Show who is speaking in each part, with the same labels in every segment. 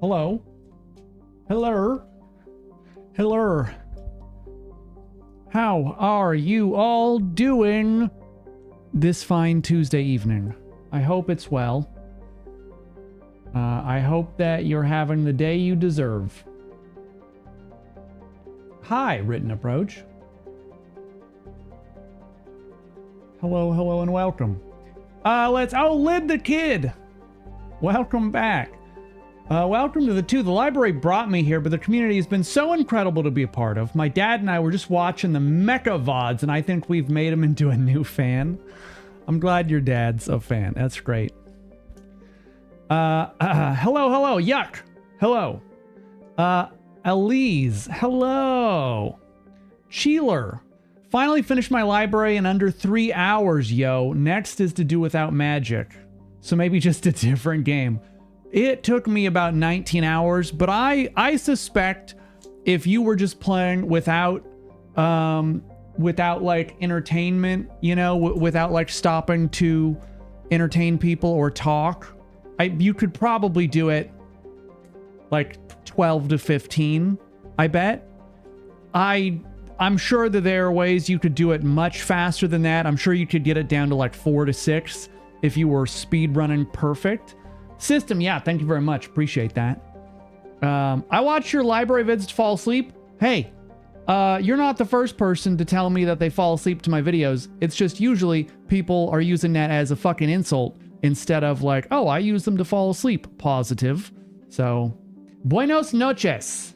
Speaker 1: Hello? Hello? Hello? How are you all doing this fine Tuesday evening? I hope it's well. I hope that you're having the day you deserve. Hi, Written Approach. Hello, hello, and welcome. Lid the Kid. Welcome back. Welcome to the library brought me here, but the community has been so incredible to be a part of. My dad and I were just watching the Mecha VODs, and I think we've made him into a new fan. I'm glad your dad's a fan. That's great. Hello, Yuck. Hello. Elise. Hello. Cheeler. Finally finished my library in under 3 hours, yo. Next is to do without magic. So maybe just a different game. It took me about 19 hours, but I suspect if you were just playing without like entertainment, you know, without like stopping to entertain people or talk, you could probably do it like 12 to 15, I bet. I'm sure that there are ways you could do it much faster than that. I'm sure you could get it down to like 4 to 6 if you were speed running perfect. System, yeah, thank you very much. Appreciate that. I watch your library vids to fall asleep. Hey, you're not the first person to tell me that they fall asleep to my videos. It's just usually people are using that as a fucking insult instead of like, oh, I use them to fall asleep. Positive. So, buenos noches.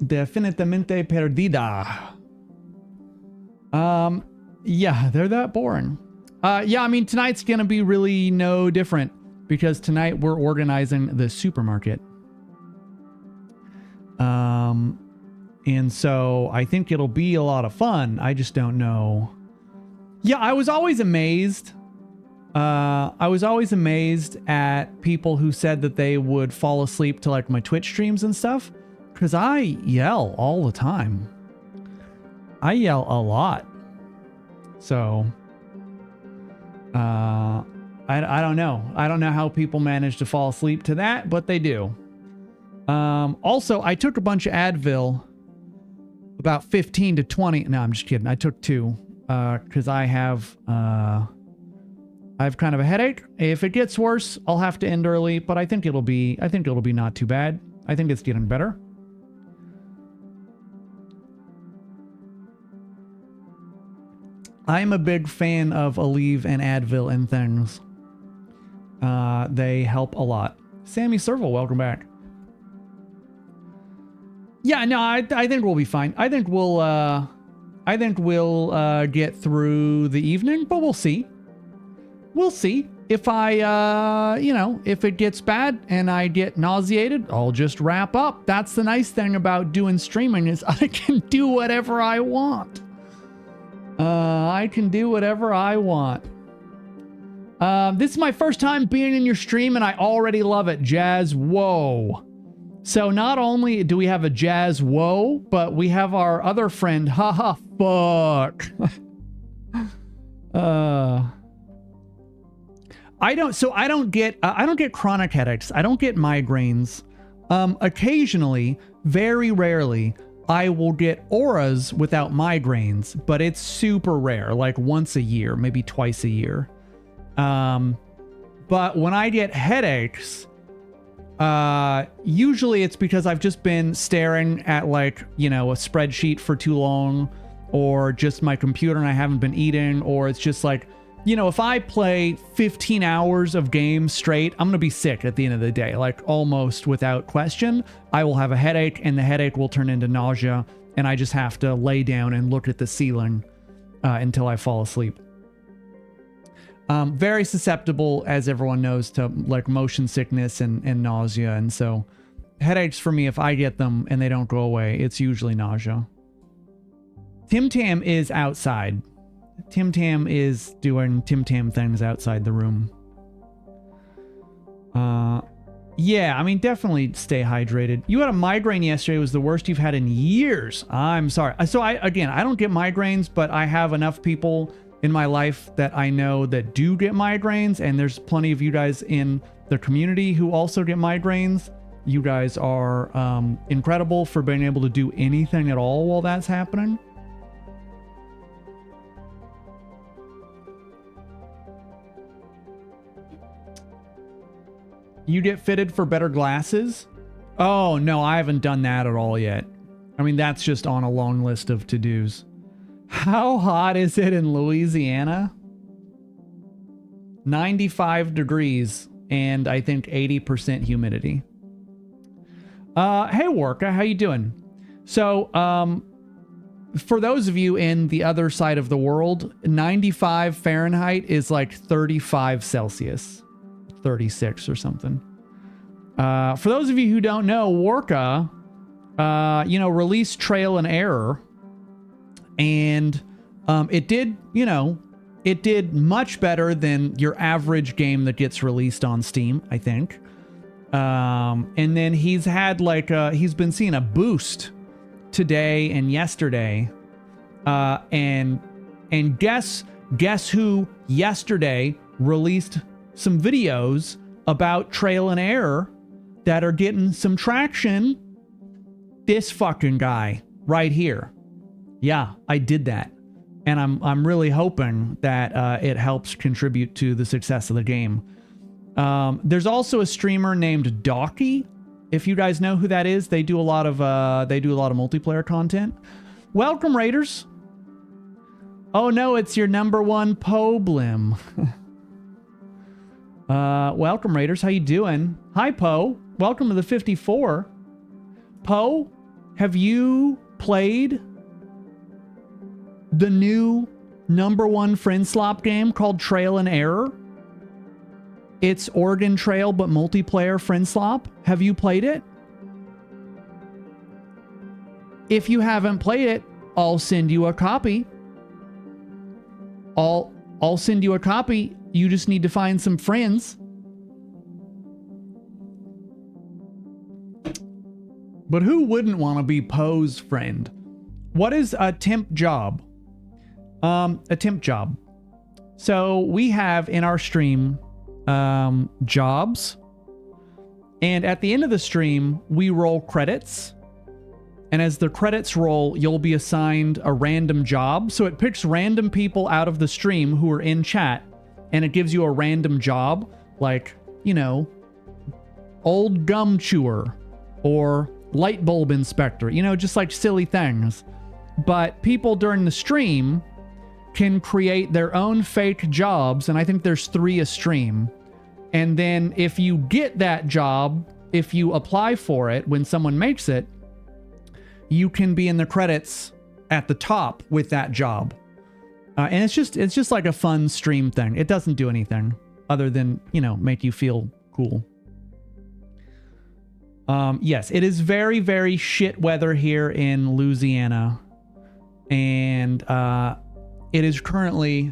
Speaker 1: Definitivamente perdida. Yeah, they're that boring. Yeah, I mean, tonight's gonna be really no different because tonight we're organizing the supermarket. And so I think it'll be a lot of fun. I just don't know. Yeah, I was always amazed. At people who said that they would fall asleep to like my Twitch streams and stuff. Because I yell all the time. I yell a lot. So, I don't know. I don't know how people manage to fall asleep to that, but they do. Also, I took a bunch of Advil. About 15 to 20. No, I'm just kidding. I took 2. Because I have kind of a headache. If it gets worse, I'll have to end early, but I think it'll be not too bad. I think it's getting better. I'm a big fan of Aleve and Advil and things. They help a lot. Sammy Serval, welcome back. Yeah, no, I think we'll be fine. I think we'll get through the evening, but we'll see. We'll see. If if it gets bad and I get nauseated, I'll just wrap up. That's the nice thing about doing streaming is I can do whatever I want. I can do whatever I want. This is my first time being in your stream and I already love it. Jazz, whoa. So not only do we have a Jazz, whoa, but we have our other friend, haha, fuck. I don't get chronic headaches. I don't get migraines. Occasionally, very rarely, I will get auras without migraines, but it's super rare, like once a year, maybe twice a year. But when I get headaches, usually it's because I've just been staring at like, a spreadsheet for too long, or just my computer and I haven't been eating, or it's just like, if I play 15 hours of games straight, I'm going to be sick at the end of the day, like almost without question. I will have a headache and the headache will turn into nausea and I just have to lay down and look at the ceiling until I fall asleep. Very susceptible, as everyone knows, to like motion sickness and nausea. And so headaches for me, if I get them and they don't go away, it's usually nausea. Tim Tam is outside. Tim Tam is doing Tim Tam things outside the room. Yeah, I mean, definitely stay hydrated. You had a migraine yesterday. It was the worst you've had in years. I'm sorry. So I don't get migraines, but I have enough people in my life that I know that do get migraines, and there's plenty of you guys in the community who also get migraines. You guys are incredible for being able to do anything at all while that's happening. You get fitted for better glasses? Oh, no, I haven't done that at all yet. I mean, that's just on a long list of to-dos. How hot is it in Louisiana? 95 degrees and I think 80% humidity. Hey, Worka, how you doing? So, for those of you in the other side of the world, 95 Fahrenheit is like 35 Celsius. 36 or something. For those of you who don't know, Worka, released Trail and Error, and it did much better than your average game that gets released on Steam, I think. And then he's had he's been seeing a boost today and yesterday. And guess who yesterday released some videos about Trail and Error that are getting some traction? This fucking guy right here. Yeah, I did that. And I'm really hoping that it helps contribute to the success of the game. There's also a streamer named Docky. If you guys know who that is, they do a lot of multiplayer content. Welcome, Raiders. Oh no, it's your number one Poblim. Welcome, Raiders. How you doing? Hi, Poe. Welcome to the 54. Poe, have you played the new number one friend slop game called Trail and Error? It's Oregon Trail, but multiplayer friend slop. Have you played it? If you haven't played it, I'll send you a copy. I'll send you a copy. You just need to find some friends. But who wouldn't want to be Poe's friend? What is a temp job? A temp job. So we have in our stream jobs, and at the end of the stream we roll credits, and as the credits roll you'll be assigned a random job. So it picks random people out of the stream who are in chat, and it gives you a random job, like, old gum chewer or light bulb inspector, just like silly things. But people during the stream can create their own fake jobs, and I think there's 3 a stream. And then if you get that job, if you apply for it when someone makes it, you can be in the credits at the top with that job. And it's just like a fun stream thing. It doesn't do anything other than, make you feel cool. Yes, it is very, very shit weather here in Louisiana. And it is currently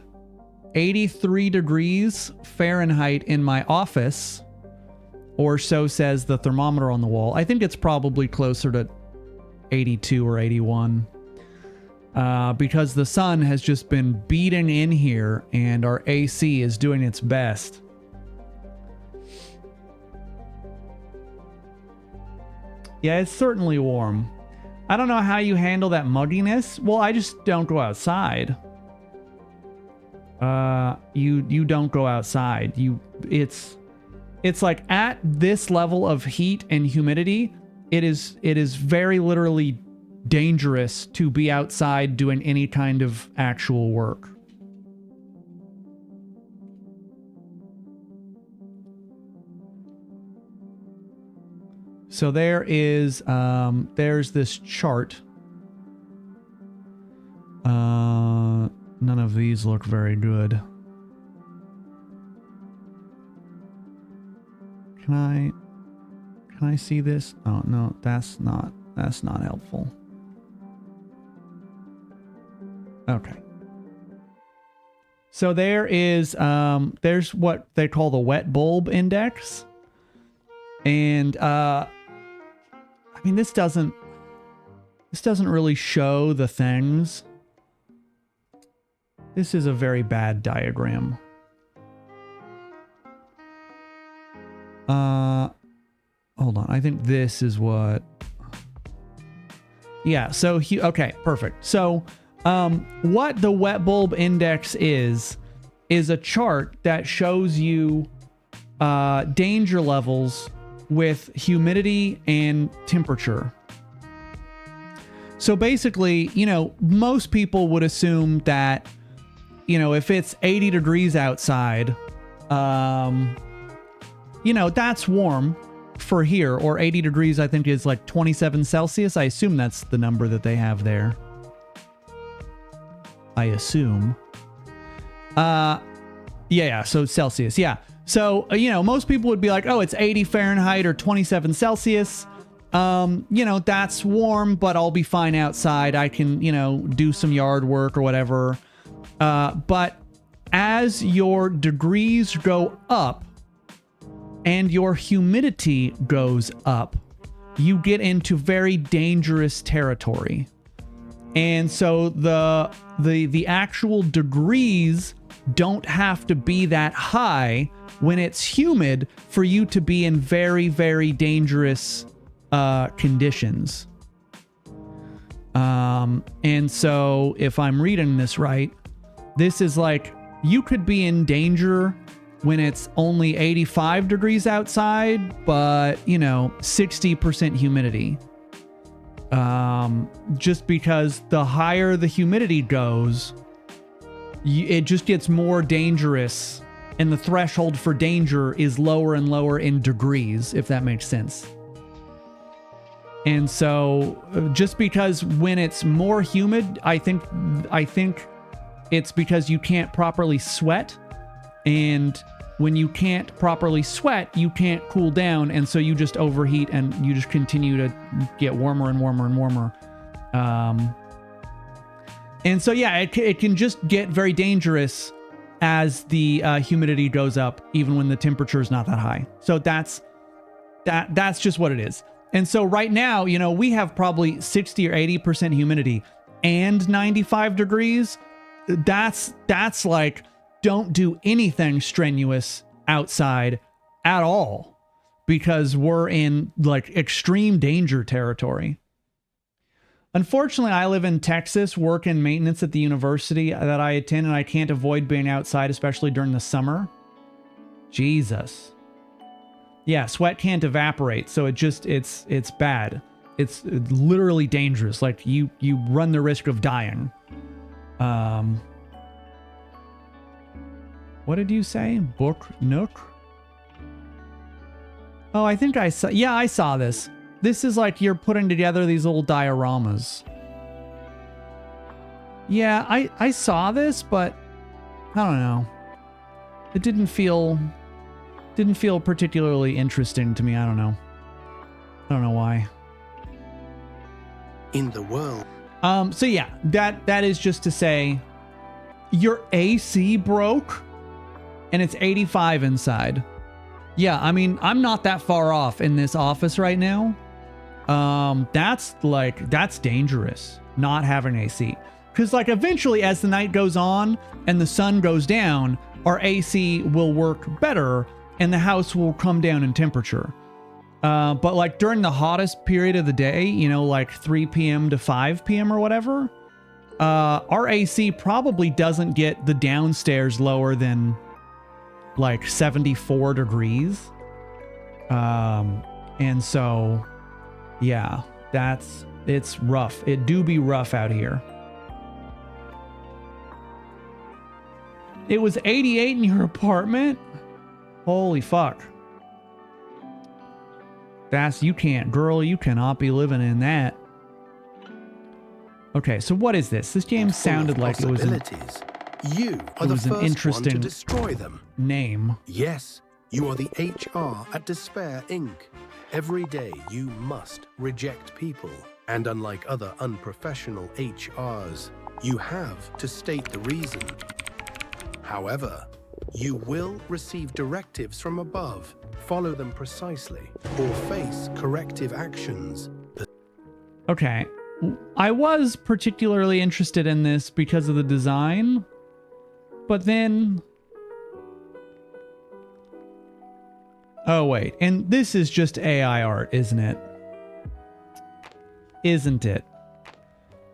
Speaker 1: 83 degrees Fahrenheit in my office, or so says the thermometer on the wall. I think it's probably closer to 82 or 81. Because the sun has just been beating in here and our AC is doing its best. Yeah, it's certainly warm. I don't know how you handle that mugginess. Well, I just don't go outside. You don't go outside. It's like at this level of heat and humidity, it is very literally dangerous to be outside doing any kind of actual work. So there is there's this chart. None of these look very good. Can I see this? Oh no, that's not helpful. Okay. So there is there's what they call the wet bulb index. And I mean, this doesn't really show the things. This is a very bad diagram. Hold on. I think this is what... Yeah, so... Okay, perfect. So, what the wet bulb index is a chart that shows you danger levels with humidity and temperature. So basically, you know, most people would assume that, you know, if it's 80 degrees outside, you know, that's warm for here, or 80 degrees, I think, is like 27 Celsius. I assume that's the number that they have there. I assume. Yeah, so Celsius, yeah. So, you know, most people would be like, oh, it's 80 Fahrenheit or 27 Celsius. You know, that's warm, but I'll be fine outside. I can, you know, do some yard work or whatever. But as your degrees go up and your humidity goes up, you get into very dangerous territory. And so the actual degrees don't have to be that high when it's humid for you to be in very, very dangerous conditions. And so if I'm reading this right, this is like, you could be in danger when it's only 85 degrees outside, but, you know, 60% humidity. Just because the higher the humidity goes, it just gets more dangerous, and the threshold for danger is lower and lower in degrees, if that makes sense. And so just because when it's more humid, I think it's because you can't properly sweat, and when you can't properly sweat, you can't cool down, and so you just overheat and you just continue to get warmer and warmer and warmer. And so, yeah, it can just get very dangerous as the humidity goes up, even when the temperature is not that high. So that's just what it is. And so right now, you know, we have probably 60 or 80% humidity and 95 degrees. That's like, don't do anything strenuous outside at all, because we're in like extreme danger territory. Unfortunately, I live in Texas, work in maintenance at the university that I attend, and I can't avoid being outside, especially during the summer. Jesus. Yeah, sweat can't evaporate, so it's bad. It's literally dangerous. Like you run the risk of dying. What did you say? Book Nook? Oh, I think I saw... Yeah, I saw this. This is like you're putting together these little dioramas. Yeah, I saw this, but I don't know. It didn't feel particularly interesting to me. I don't know. I don't know why.
Speaker 2: In the world.
Speaker 1: So yeah, that is just to say your AC broke and it's 85 inside. Yeah, I mean, I'm not that far off in this office right now. That's dangerous, not having AC. Because like eventually as the night goes on and the sun goes down, our AC will work better and the house will come down in temperature. But like during the hottest period of the day, you know, like 3 p.m. to 5 p.m. or whatever, our AC probably doesn't get the downstairs lower than like 74 degrees. And so, yeah, it's rough. It do be rough out here. It was 88 in your apartment? Holy fuck. You cannot be living in that. Okay, so what is this? This game sounded like it was an interesting
Speaker 2: one to destroy them.
Speaker 1: Name.
Speaker 2: Yes, you are the HR at Despair Inc. Every day you must reject people. And unlike other unprofessional HRs, you have to state the reason. However, you will receive directives from above, follow them precisely, or face corrective actions.
Speaker 1: Okay. I was particularly interested in this because of the design. But then... Oh, wait. And this is just AI art, isn't it? Isn't it?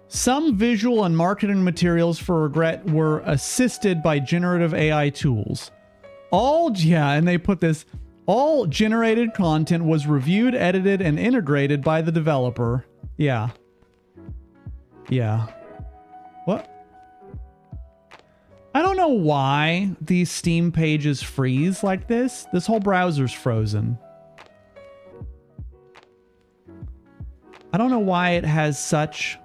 Speaker 1: Some visual and marketing materials for Regret were assisted by generative AI tools. And they put this, all generated content was reviewed, edited, and integrated by the developer. Yeah. Yeah. What? I don't know why these Steam pages freeze like this. This whole browser's frozen. I don't know why it has such...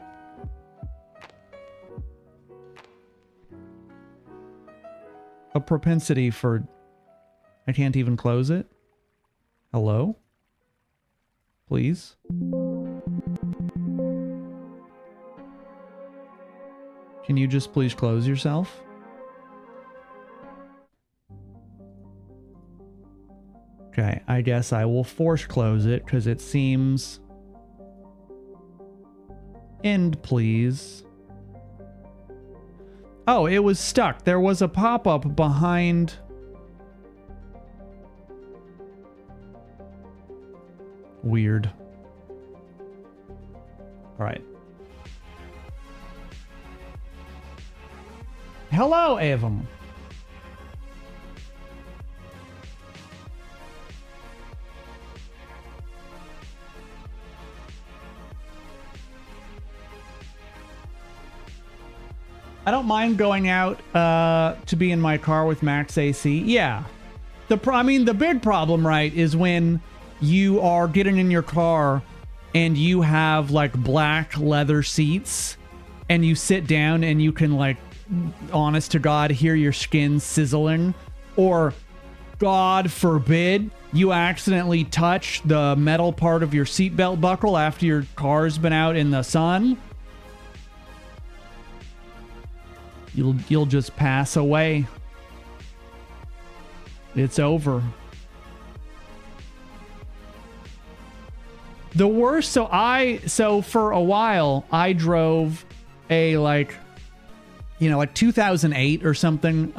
Speaker 1: a propensity for... I can't even close it. Hello? Please? Can you just please close yourself? Okay, I guess I will force close it because it seems... End, please. Oh, it was stuck. There was a pop-up behind... Weird. All right. Hello, Avum. I don't mind going out to be in my car with max AC. Yeah. The big problem, right, is when you are getting in your car and you have like black leather seats and you sit down and you can like, honest to God, hear your skin sizzling, or God forbid you accidentally touch the metal part of your seatbelt buckle after your car's been out in the sun. You'll just pass away. It's over. The worst, so for a while I drove a like 2008 or something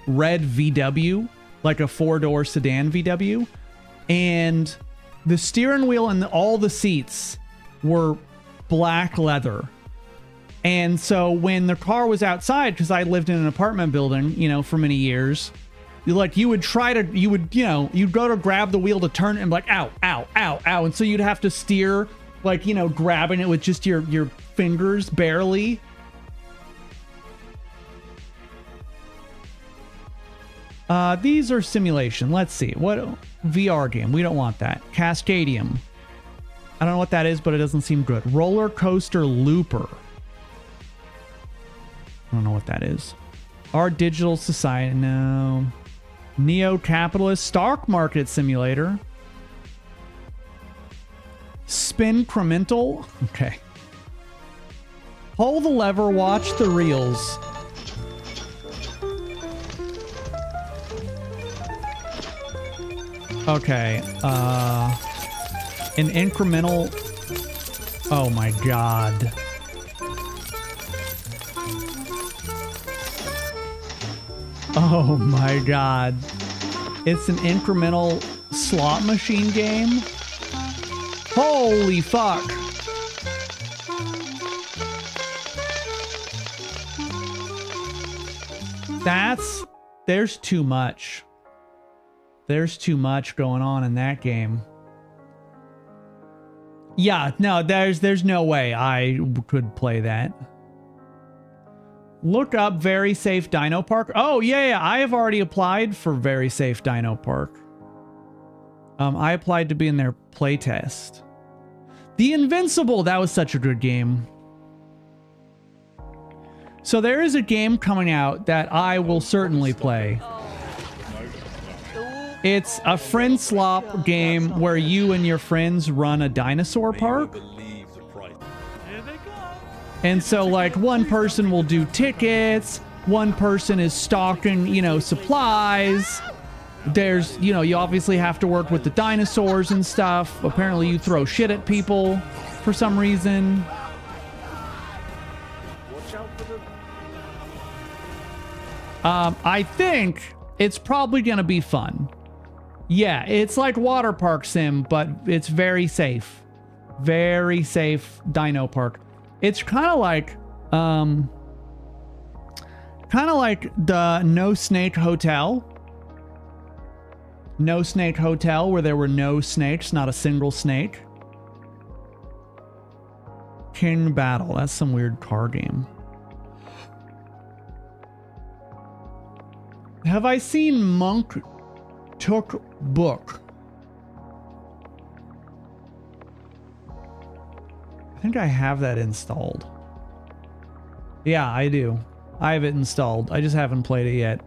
Speaker 1: red VW, like a 4-door sedan VW, and the steering wheel and all the seats were black leather. And so when the car was outside, because I lived in an apartment building, for many years, you'd go to grab the wheel to turn it and be like, ow, ow, ow, ow. And so you'd have to steer, grabbing it with just your fingers barely. These are simulation. Let's see. What VR game? We don't want that. Cascadium. I don't know what that is, but it doesn't seem good. Roller Coaster Looper. I don't know what that is. Our Digital Society. No. Neo-capitalist stock market simulator. Spincremental. Okay. Hold the lever, watch the reels. Okay. An incremental. Oh my God. Oh my God. It's an incremental slot machine game? Holy fuck. There's too much. There's too much going on in that game. Yeah, no, there's no way I could play that. Look up Very Safe Dino Park. Oh, yeah, I have already applied for Very Safe Dino Park. I applied to be in their playtest. The Invincible, that was such a good game. So there is a game coming out that I will certainly play. It's a friend slop game where you and your friends run a dinosaur park. And so, one person will do tickets, one person is stocking, supplies. There's, you obviously have to work with the dinosaurs and stuff. Apparently you throw shit at people for some reason. I think it's probably going to be fun. Yeah, it's like Water Park Sim, but it's very safe. Very safe Dino Park. It's kind of like the No Snake Hotel. No Snake Hotel, where there were no snakes, not a single snake. King Battle, that's some weird car game. Have I seen Monk Took Book? I think I have that installed. Yeah, I do. I have it installed. I just haven't played it yet.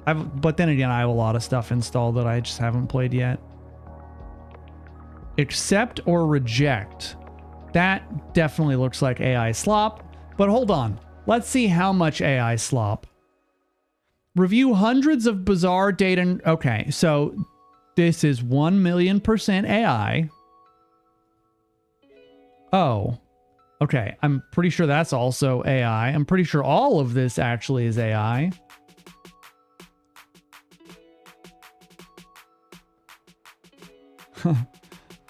Speaker 1: But then again, I have a lot of stuff installed that I just haven't played yet. Accept or reject. That definitely looks like AI slop. But hold on. Let's see how much AI slop. Review hundreds of bizarre data. Okay, so this is 1,000,000% AI. Oh, okay. I'm pretty sure that's also AI. I'm pretty sure all of this actually is AI.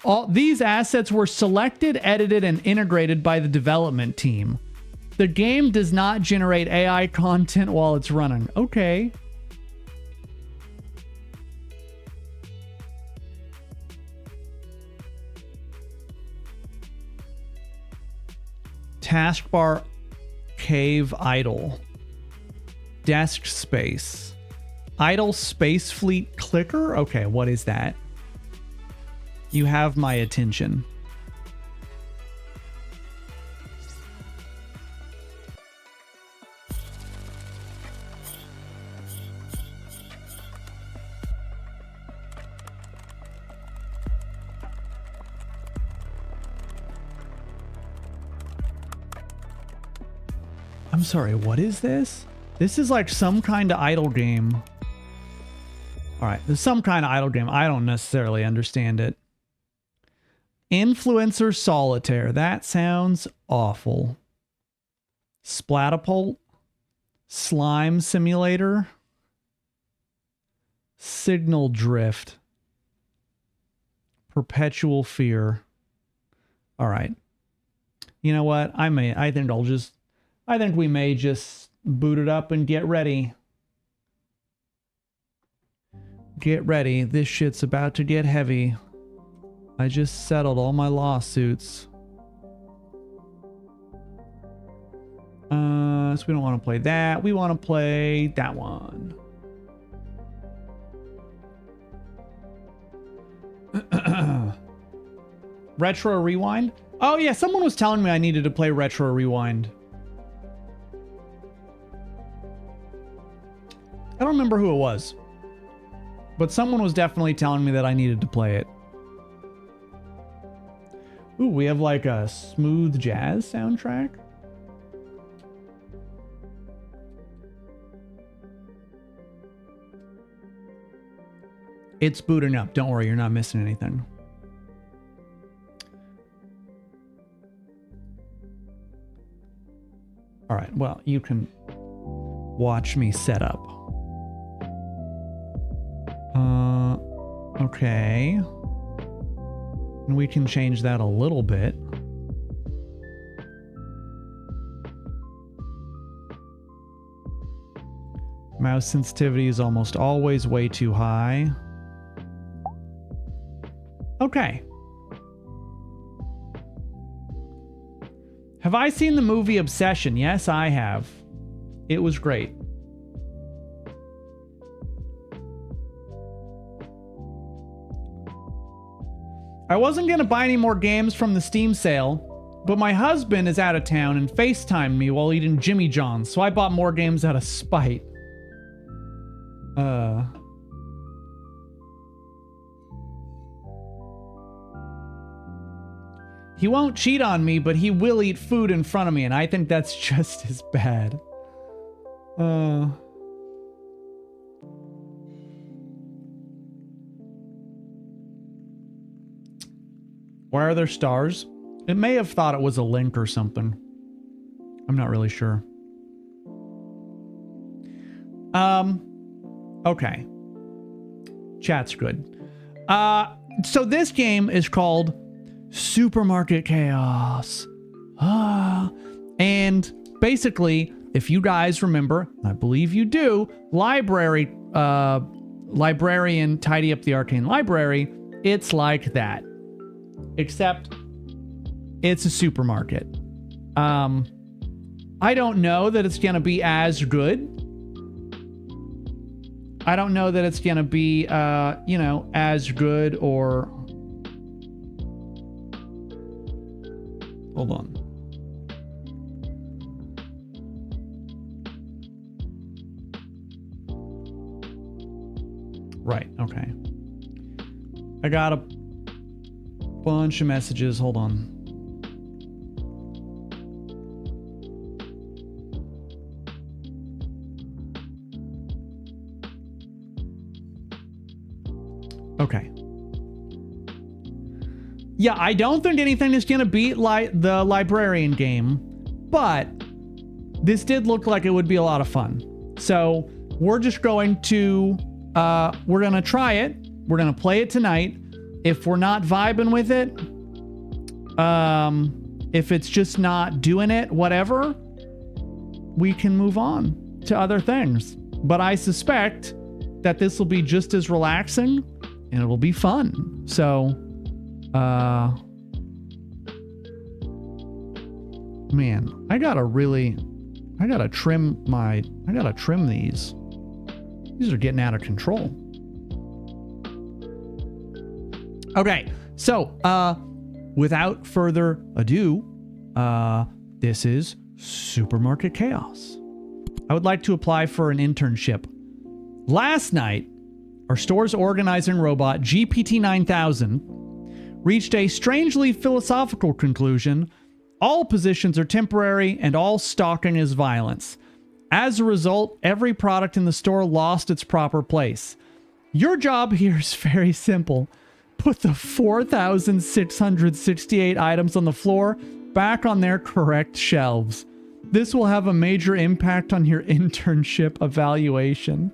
Speaker 1: All these assets were selected, edited, and integrated by the development team. The game does not generate AI content while it's running. Okay. Taskbar Cave Idle. Desk Space. Idle Space Fleet Clicker? Okay, what is that? You have my attention. I'm sorry, what is this? This is like some kind of idle game. All right, there's some kind of idle game. I don't necessarily understand it. Influencer Solitaire. That sounds awful. Splatapult. Slime Simulator. Signal Drift. Perpetual Fear. All right. You know what? I think we may just boot it up and get ready. Get ready. This shit's about to get heavy. I just settled all my lawsuits. So we don't want to play that. We want to play that one. Retro Rewind? Oh yeah, someone was telling me I needed to play Retro Rewind. I don't remember who it was. But someone was definitely telling me that I needed to play it. Ooh, we have like a smooth jazz soundtrack. It's booting up. Don't worry, you're not missing anything. All right, well, you can watch me set up. Okay. And we can change that a little bit. Mouse sensitivity is almost always way too high. Okay. Have I seen the movie Obsession? Yes, I have. It was great. I wasn't going to buy any more games from the Steam sale, but my husband is out of town and FaceTimed me while eating Jimmy John's, so I bought more games out of spite. He won't cheat on me, but he will eat food in front of me, and I think that's just as bad. Why are there stars? It may have thought it was a link or something. I'm not really sure. Okay. Chat's good. So this game is called Supermarket Chaos. And basically, if you guys remember, I believe you do, Librarian Tidy Up the Arcane Library, it's like that. Except it's a supermarket. I don't know that it's going to be as good. I don't know that it's going to be, as good or... Hold on. Right, okay. I got a bunch of messages. Hold on. Okay. Yeah, I don't think anything is going to beat the Librarian game, but this did look like it would be a lot of fun. So we're just going to, we're going to try it. We're going to play it tonight. If we're not vibing with it, if it's just not doing it, whatever, we can move on to other things. But I suspect that this will be just as relaxing and it'll be fun. So, man, I gotta trim these. These are getting out of control. Okay, so, without further ado, this is Supermarket Chaos. I would like to apply for an internship. Last night, our store's organizing robot, GPT-9000, reached a strangely philosophical conclusion. All positions are temporary and all stalking is violence. As a result, every product in the store lost its proper place. Your job here is very simple. Put the 4,668 items on the floor back on their correct shelves. This will have a major impact on your internship evaluation.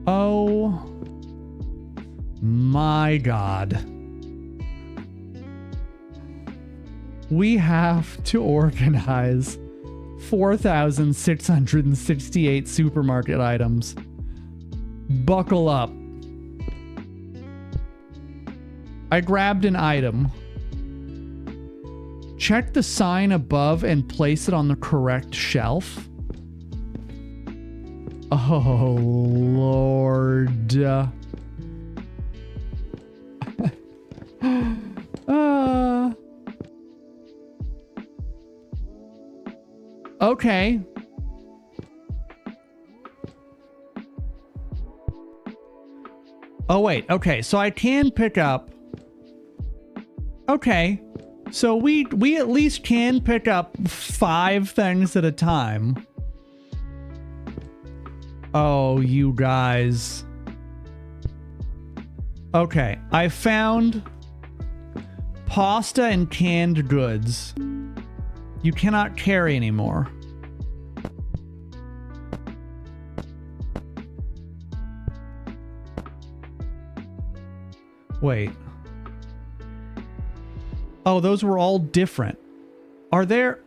Speaker 1: Oh my God. We have to organize 4,668 supermarket items. Buckle up. I grabbed an item. Check the sign above and place it on the correct shelf. Oh, Lord. Okay. Oh, wait. Okay, so I can pick up... Okay. So we at least can pick up 5 things at a time. Oh, you guys. Okay, I found pasta and canned goods. You cannot carry anymore. Wait. Oh, those were all different. Are there...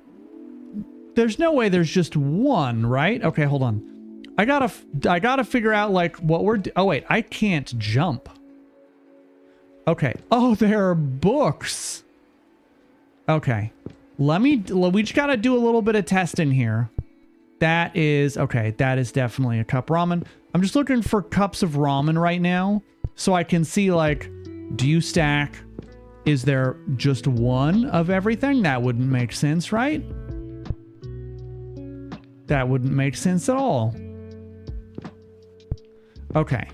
Speaker 1: There's no way there's just one, right? Okay, hold on. I gotta figure out, like, what we're... Oh, wait. I can't jump. Okay. Oh, there are books. Okay. We just gotta do a little bit of testing here. That is... Okay, that is definitely a cup ramen. I'm just looking for cups of ramen right now. So I can see, like, do you stack... Is there just one of everything? That wouldn't make sense, right? That wouldn't make sense at all. Okay,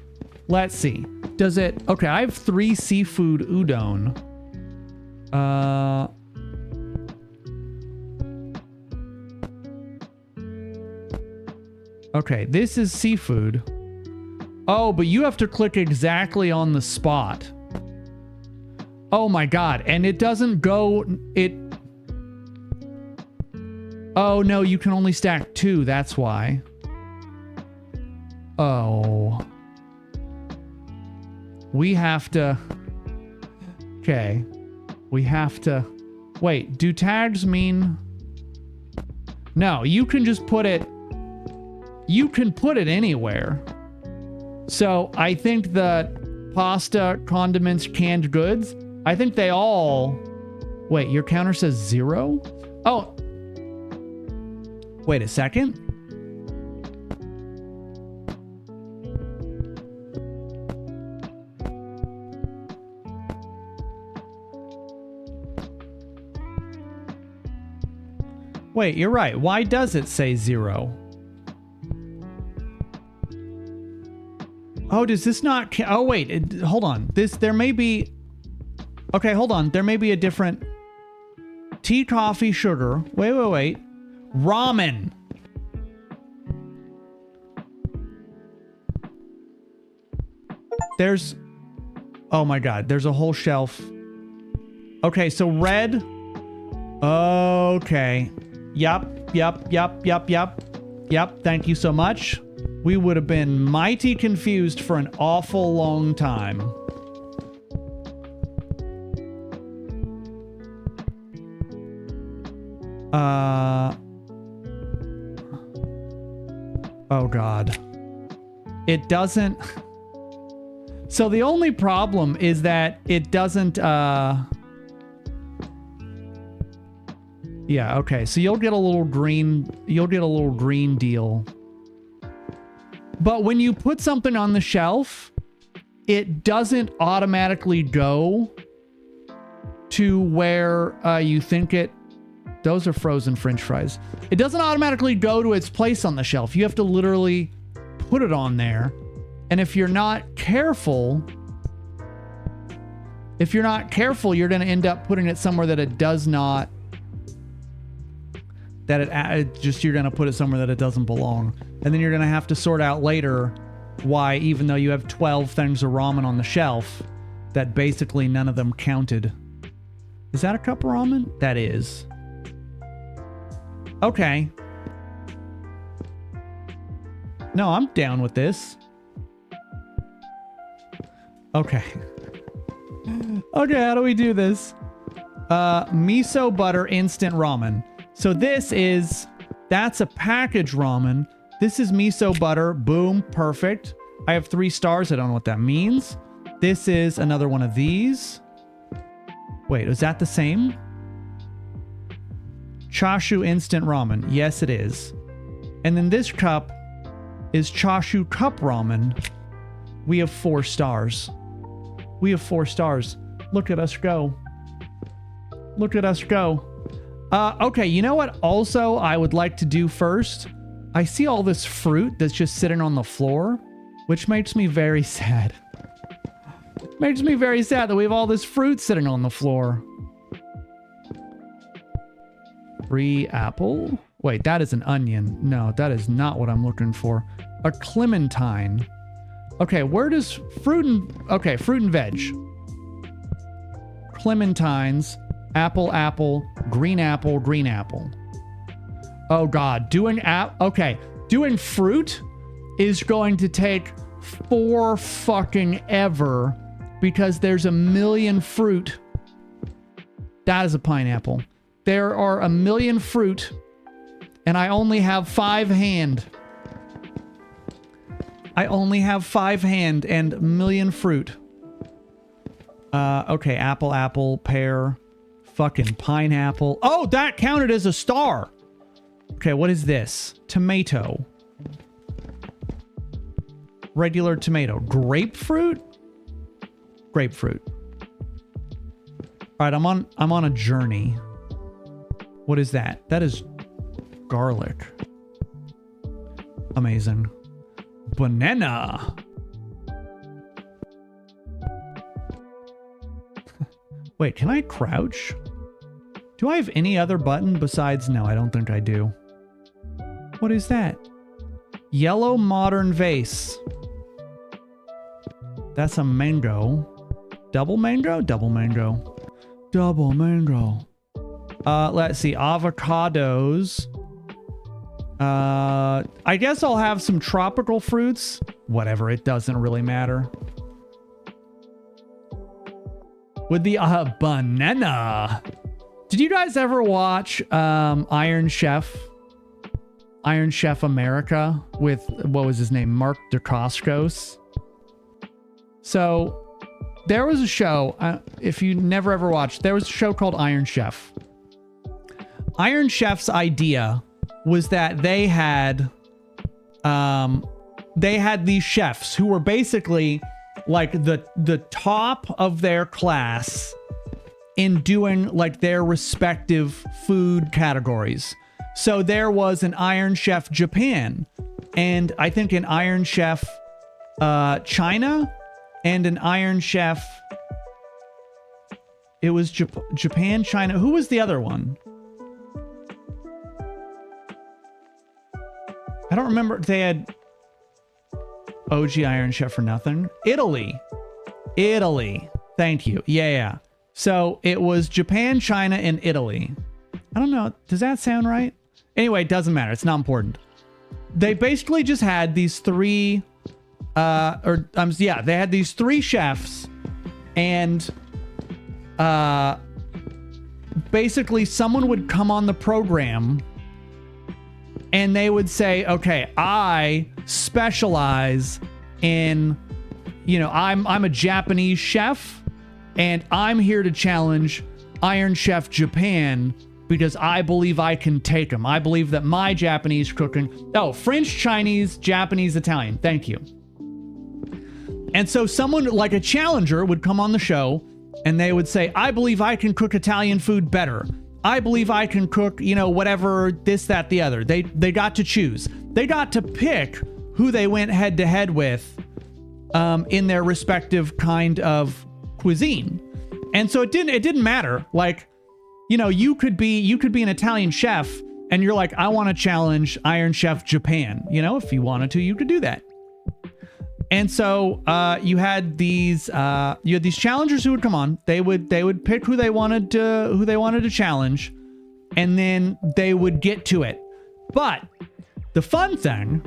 Speaker 1: let's see. Does it... Okay, I have 3 seafood udon. Okay, this is seafood. Oh, but you have to click exactly on the spot. Oh my God, and it doesn't go... Oh, no, you can only stack 2. That's why. Oh. We have to... Okay. We have to... Wait, do tags mean... No, you can just put it... You can put it anywhere. So, I think the pasta, condiments, canned goods, I think they all... Wait, your counter says 0? Oh. Wait a second. Wait, you're right. Why does it say 0? Oh, does this not... Oh, wait. Hold on. There may be... Okay, hold on. There may be a different... Tea, coffee, sugar. Wait. Ramen. There's... Oh my god. There's a whole shelf. Okay, so red... Okay. Yup. Thank you so much. We would have been mighty confused for an awful long time. Oh god. It doesn't... So the only problem is that it doesn't, Yeah, okay. So you'll get a little green deal. But when you put something on the shelf, it doesn't automatically go to where you think it... Those are frozen French fries. It doesn't automatically go to its place on the shelf. You have to literally put it on there. And if you're not careful, you're going to end up putting it somewhere that it does not... you're going to put it somewhere that it doesn't belong. And then you're going to have to sort out later why, even though you have 12 things of ramen on the shelf, that basically none of them counted. Is that a cup of ramen? That is. Okay. No, I'm down with this. Okay. Okay, how do we do this? Miso butter instant ramen. So that's a packaged ramen. This is miso butter. Boom. Perfect. I have 3 stars. I don't know what that means. This is another one of these. Wait, is that the same? Chashu instant ramen. Yes, it is. And then this cup is Chashu cup ramen. We have 4 stars. We have 4 stars. Look at us go. Look at us go. Okay, you know what also I would like to do first? I see all this fruit that's just sitting on the floor, which makes me very sad. Makes me very sad that we have all this fruit sitting on the floor. Free apple? Wait, that is an onion. No, that is not what I'm looking for. A clementine. Okay, where does fruit and veg. Clementines, apple, green apple, green apple. Oh god, doing fruit is going to take 4 fucking ever because there's a million fruit. That is a pineapple. There are a million fruit and I only have 5 hand. I only have 5 hand and a million fruit. Okay, apple, pear, fucking pineapple. Oh, that counted as a star. Okay, what is this? Tomato. Regular tomato. Grapefruit? Grapefruit. All right, I'm on a journey. What is that? That is garlic. Amazing. Banana. Wait, can I crouch? Do I have any other button besides... No, I don't think I do. What is that? Yellow modern vase. That's a mango. Double mango? Double mango. Double mango. Let's see. Avocados. I guess I'll have some tropical fruits. Whatever, it doesn't really matter. With the banana. Did you guys ever watch Iron Chef? Iron Chef America with, what was his name? Mark Dacascos. So there was a show, if you never ever watched, there was a show called Iron Chef. Iron Chef's idea was that they had these chefs who were basically like the top of their class in doing like their respective food categories. So there was an Iron Chef Japan, and I think an Iron Chef China, and an Iron Chef. It was Japan, China. Who was the other one? I don't remember. They had OG Iron Chef for nothing. Italy. Thank you. Yeah. So it was Japan, China, and Italy. I don't know. Does that sound right? Anyway, it doesn't matter. It's not important. They basically just had these three, they had these three chefs, and basically someone would come on the program and they would say, okay, I specialize in, I'm a Japanese chef, and I'm here to challenge Iron Chef Japan because I believe I can take them. I believe that my Japanese cooking, French, Chinese, Japanese, Italian. Thank you. And so someone like a challenger would come on the show and they would say, I believe I can cook Italian food better. I believe I can cook, whatever, this, that, the other. They got to choose. They got to pick who they went head to head with in their respective kind of cuisine. And so it didn't matter. Like, you could be an Italian chef and you're like, I want to challenge Iron Chef Japan. If you wanted to, you could do that. And so you had these challengers who would come on. They would pick who they wanted to challenge, and then they would get to it. But the fun thing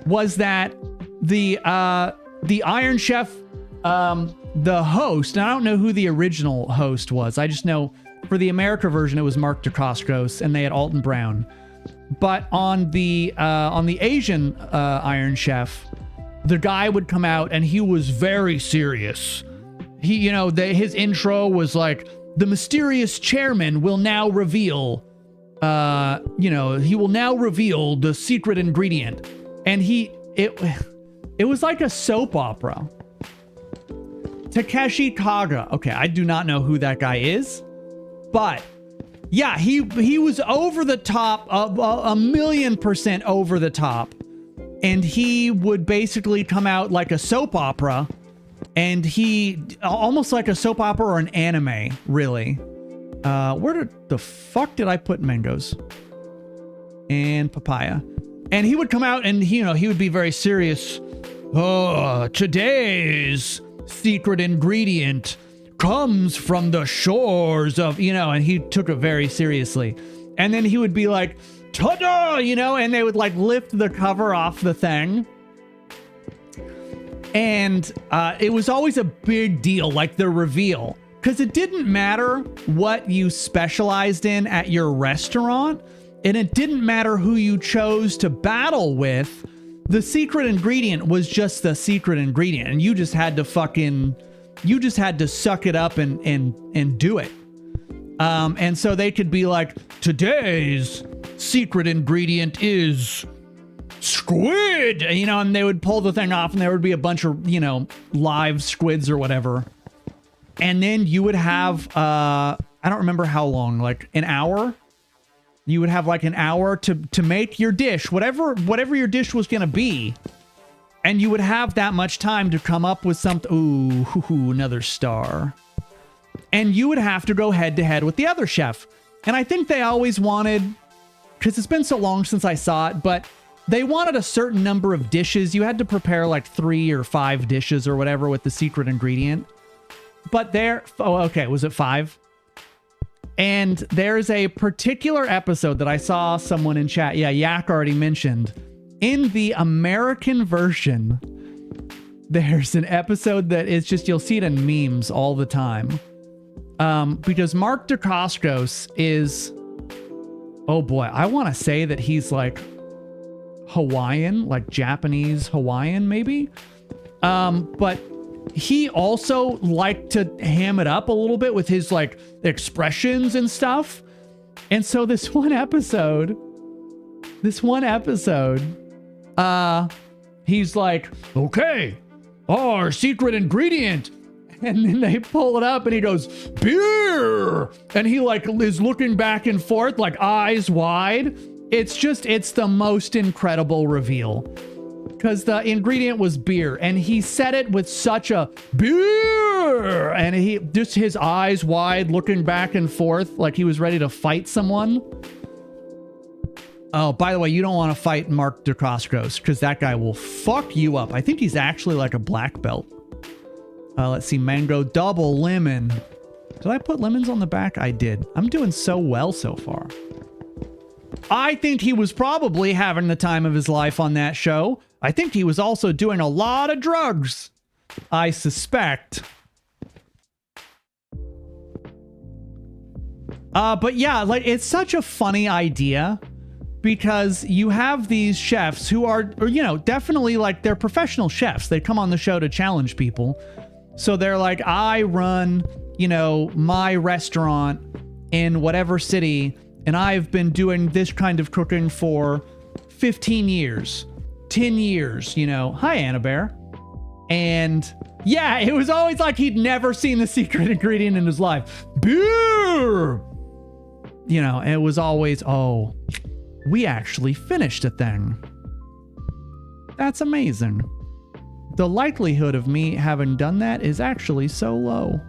Speaker 1: was that the Iron Chef, the host, and I don't know who the original host was. I just know for the America version it was Mark Dacascos, and they had Alton Brown. But on the Asian Iron Chef, the guy would come out and he was very serious. He, his intro was like, the mysterious chairman will now reveal, he will now reveal the secret ingredient. And it was like a soap opera. Takeshi Kaga. Okay, I do not know who that guy is, but yeah, he was over the top, a 1,000,000% over the top. And he would basically come out like a soap opera, and he almost like a soap opera or an anime, really. Where the fuck did I put mangoes? And papaya. And he would come out and he would be very serious. Oh, today's secret ingredient comes from the shores of, and he took it very seriously. And then he would be like, ta-da, and they would like lift the cover off the thing. And it was always a big deal, like the reveal, because it didn't matter what you specialized in at your restaurant, and it didn't matter who you chose to battle with. The secret ingredient was just the secret ingredient, and you just had to suck it up and do it. And so they could be like, today's secret ingredient is squid, and they would pull the thing off and there would be a bunch of, live squids or whatever. And then you would have, I don't remember how long, like an hour. You would have like an hour to make your dish, whatever your dish was going to be. And you would have that much time to come up with something. Ooh, another star. And you would have to go head to head with the other chef. And I think they always wanted, because it's been so long since I saw it, but they wanted a certain number of dishes. You had to prepare like 3 or 5 dishes or whatever with the secret ingredient. But was it 5? And there's a particular episode that I saw someone in chat, Yak already mentioned. In the American version, there's an episode that is just, you'll see it in memes all the time. Because Mark Dacascos is, oh boy, I want to say that he's like Hawaiian, like Japanese Hawaiian maybe. But he also liked to ham it up a little bit with his like expressions and stuff. And so this one episode, he's like, okay, our secret ingredient. And then they pull it up and he goes, beer. And he like is looking back and forth, like eyes wide. It's the most incredible reveal. Because the ingredient was beer, and he said it with such a beer, and he just his eyes wide, looking back and forth, like he was ready to fight someone. Oh, by the way, you don't want to fight Mark Dacascos, because that guy will fuck you up. I think he's actually like a black belt. Let's see, mango double lemon. Did I put lemons on the back? I did. I'm doing so well so far. I think he was probably having the time of his life on that show. I think he was also doing a lot of drugs. I suspect. But yeah, like it's such a funny idea because you have these chefs who are, definitely like they're professional chefs. They come on the show to challenge people. So they're like, I run, my restaurant in whatever city, and I've been doing this kind of cooking for 15 years, 10 years, Hi, Anna Bear. And yeah, it was always like he'd never seen the secret ingredient in his life. Beer! It was always, oh, we actually finished a thing. That's amazing. The likelihood of me having done that is actually so low.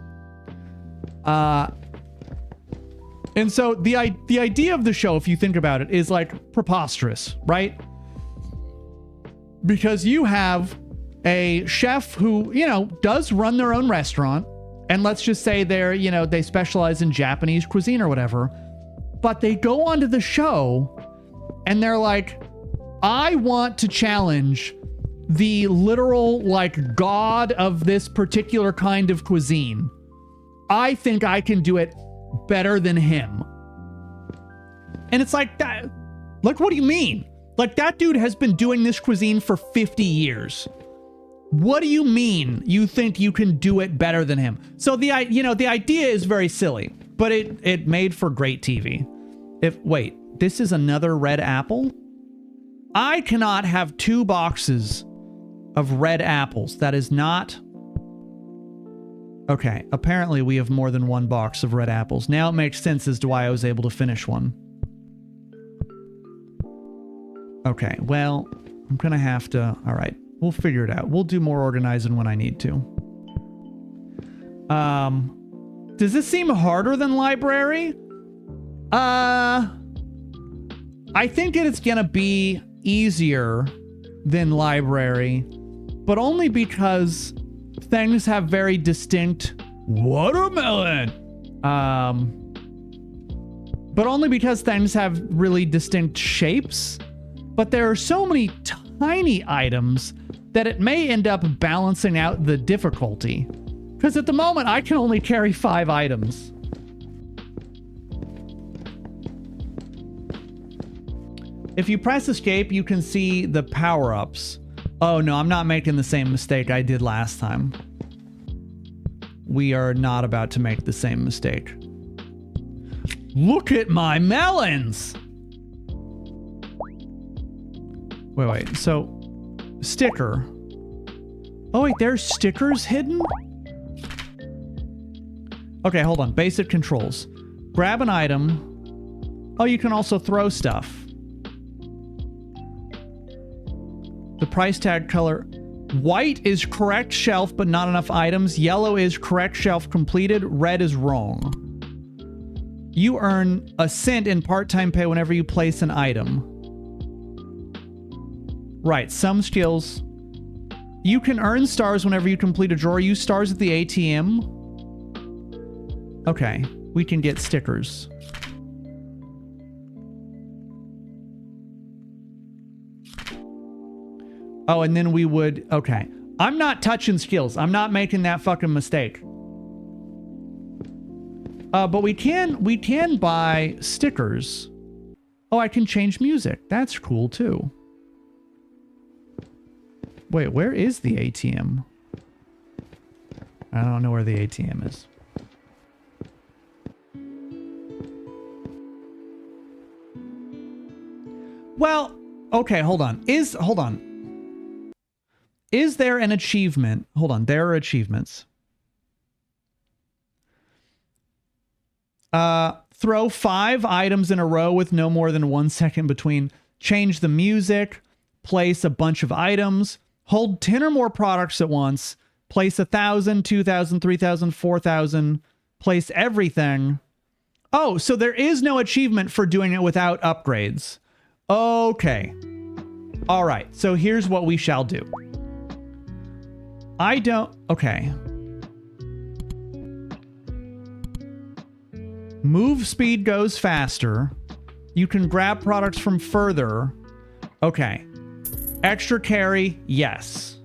Speaker 1: And so the idea of the show, if you think about it, is like preposterous, right? Because you have a chef who, does run their own restaurant. And let's just say they specialize in Japanese cuisine or whatever. But they go onto the show and they're like, I want to challenge the literal like god of this particular kind of cuisine. I think I can do it better than him. And it's like that. Like, what do you mean? Like, that dude has been doing this cuisine for 50 years. What do you mean you think you can do it better than him? So the idea is very silly, but it made for great TV. Wait, this is another red apple? I cannot have 2 boxes of red apples. That is not... Okay, apparently we have more than 1 box of red apples. Now it makes sense as to why I was able to finish one. Okay, well, I'm gonna have to... Alright, we'll figure it out. We'll do more organizing when I need to. Does this seem harder than library? I think it's gonna be easier than library, but only because things have very distinct watermelon. But only because things have really distinct shapes. But there are so many tiny items that it may end up balancing out the difficulty. Because at the moment, I can only carry 5 items. If you press escape, you can see the power-ups. Oh no, I'm not making the same mistake I did last time. We are not about to make the same mistake. Look at my melons! Wait, so... Sticker. Oh wait, there's stickers hidden? Okay, hold on. Basic controls. Grab an item. Oh, you can also throw stuff. The price tag color. White is correct shelf, but not enough items. Yellow is correct shelf completed. Red is wrong. You earn a cent in part-time pay whenever you place an item. Right, some skills. You can earn stars whenever you complete a drawer. Use stars at the ATM. Okay. we can get stickers. Oh, and then we would, okay. I'm not touching skills. I'm not making that fucking mistake. But we can buy stickers. Oh, I can change music. That's cool too. Wait, where is the ATM? I don't know where the ATM is. Well, okay, hold on. Hold on. Is there an achievement? Hold on, there are achievements. Throw 5 items in a row with no more than 1 second between. Change the music. Place a bunch of items. Hold 10 or more products at once. Place 1,000, 2,000, 3,000, 4,000. Place everything. Oh, so there is no achievement for doing it without upgrades. Okay. All right. So here's what we shall do. Okay. Move speed goes faster. You can grab products from further. Okay. Extra carry, yes.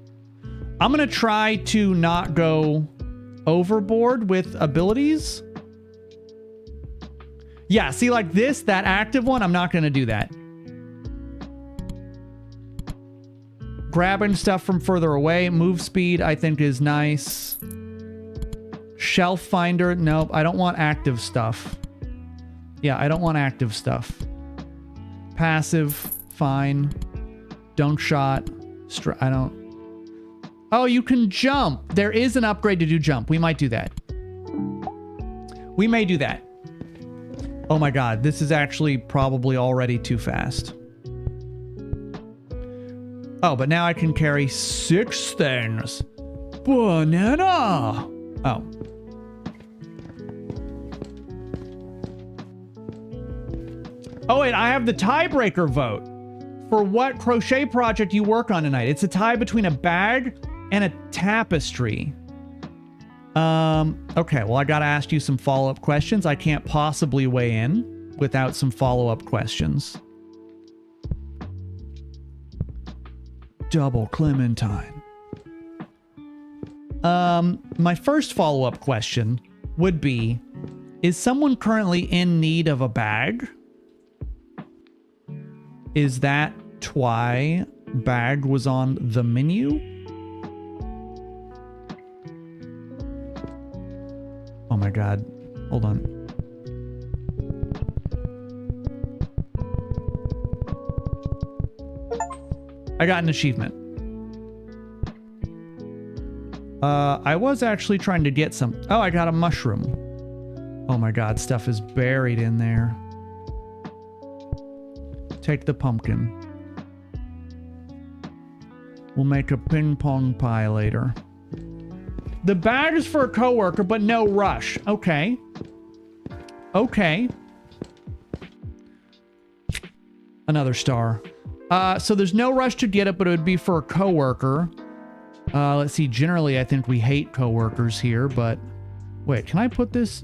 Speaker 1: I'm going to try to not go overboard with abilities. Yeah, see, like this, that active one, I'm not going to do that. Grabbing stuff from further away. Move speed, I think, is nice. Shelf finder, nope, I don't want active stuff. Yeah, I don't want active stuff. Passive, fine. Don't shot. I don't... Oh, you can jump. There is an upgrade to do jump. We might do that. We may do that. Oh my god, this is actually probably already too fast. Oh, but now I can carry 6 things. Banana! Oh. Oh, wait, I have the tiebreaker vote for what crochet project you work on tonight. It's a tie between a bag and a tapestry. Okay, well, I gotta ask you some follow-up questions. I can't possibly weigh in without some follow-up questions. Double Clementine. My first follow-up question would be, is someone currently in need of a bag? Is that why bag was on the menu? Oh my god. Hold on. I got an achievement. I was actually trying to get some... Oh, I got a mushroom. Oh my god, stuff is buried in there. Take the pumpkin. We'll make a ping pong pie later. The bag is for a coworker, but no rush. Okay. Okay. Another star. So there's no rush to get it, but it would be for a coworker. Let's see. Generally, I think we hate coworkers here, but... Wait, can I put this...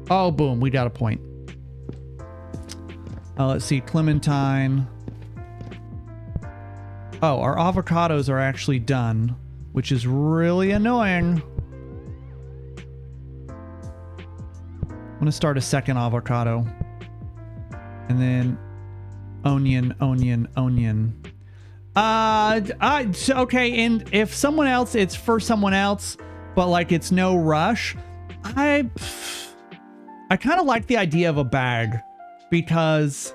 Speaker 1: Oh, boom. We got a point. Let's see. Clementine. Oh, our avocados are actually done, which is really annoying. I'm going to start a second avocado. And then onion, onion, onion. Okay, and if someone else, it's for someone else, but like it's no rush. I kind of like the idea of a bag because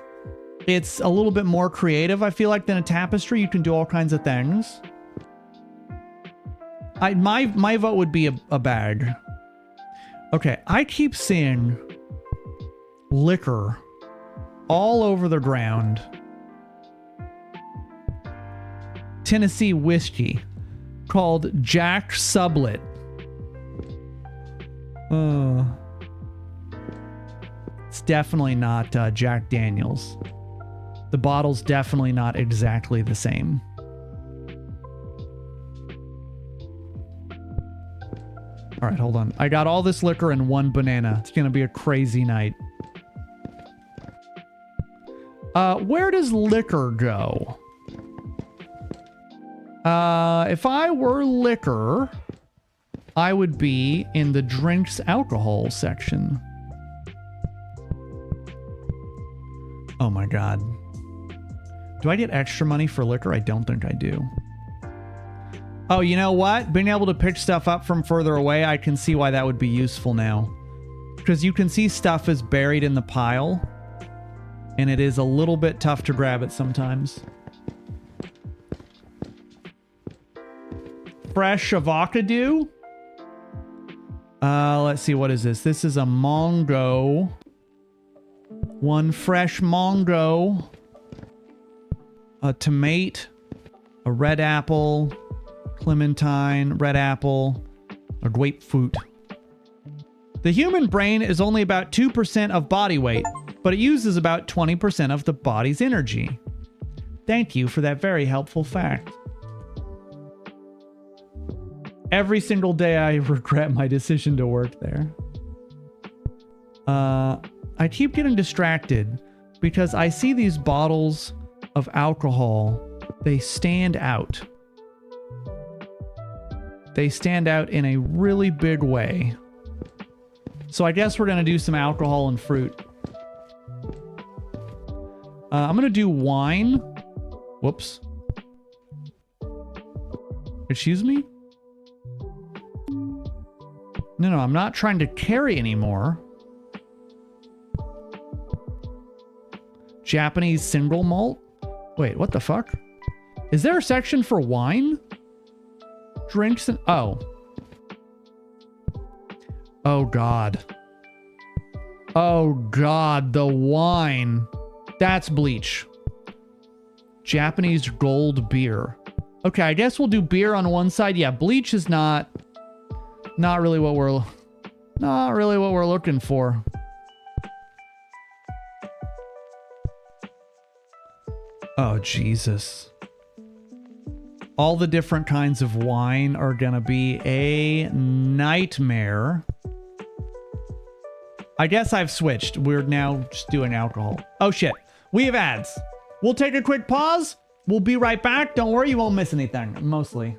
Speaker 1: it's a little bit more creative, I feel like, than a tapestry. You can do all kinds of things. My vote would be a bag. Okay, I keep seeing liquor all over the ground. Tennessee whiskey called Jack Sublet. It's definitely not Jack Daniels. The bottle's definitely not exactly the same. All right, hold on. I got all this liquor and 1 banana. It's gonna be a crazy night. Where does liquor go? If I were liquor, I would be in the drinks alcohol section. Oh my god. Do I get extra money for liquor? I don't think I do. Oh, you know what? Being able to pick stuff up from further away, I can see why that would be useful now. Because you can see stuff is buried in the pile, and it is a little bit tough to grab it sometimes. Fresh avocado. Let's see, what is this? This is a mango. 1 fresh mango. A tomato. A red apple. Clementine. Red apple. A grapefruit. The human brain is only about 2% of body weight, but it uses about 20% of the body's energy. Thank you for that very helpful fact. Every single day I regret my decision to work there. I keep getting distracted because I see these bottles of alcohol. They stand out. They stand out in a really big way. So I guess we're going to do some alcohol and fruit. I'm going to do wine. Whoops. Excuse me? No, I'm not trying to carry anymore. Japanese single malt? Wait, what the fuck? Is there a section for wine? Drinks and... Oh. Oh, God. Oh, God, the wine. That's bleach. Japanese gold beer. Okay, I guess we'll do beer on one side. Yeah, bleach is not really what we're looking for. Oh, Jesus. All the different kinds of wine are gonna be a nightmare. I guess I've switched. We're now just doing alcohol. Oh shit. We have ads. We'll take a quick pause. We'll be right back. Don't worry, you won't miss anything. Mostly.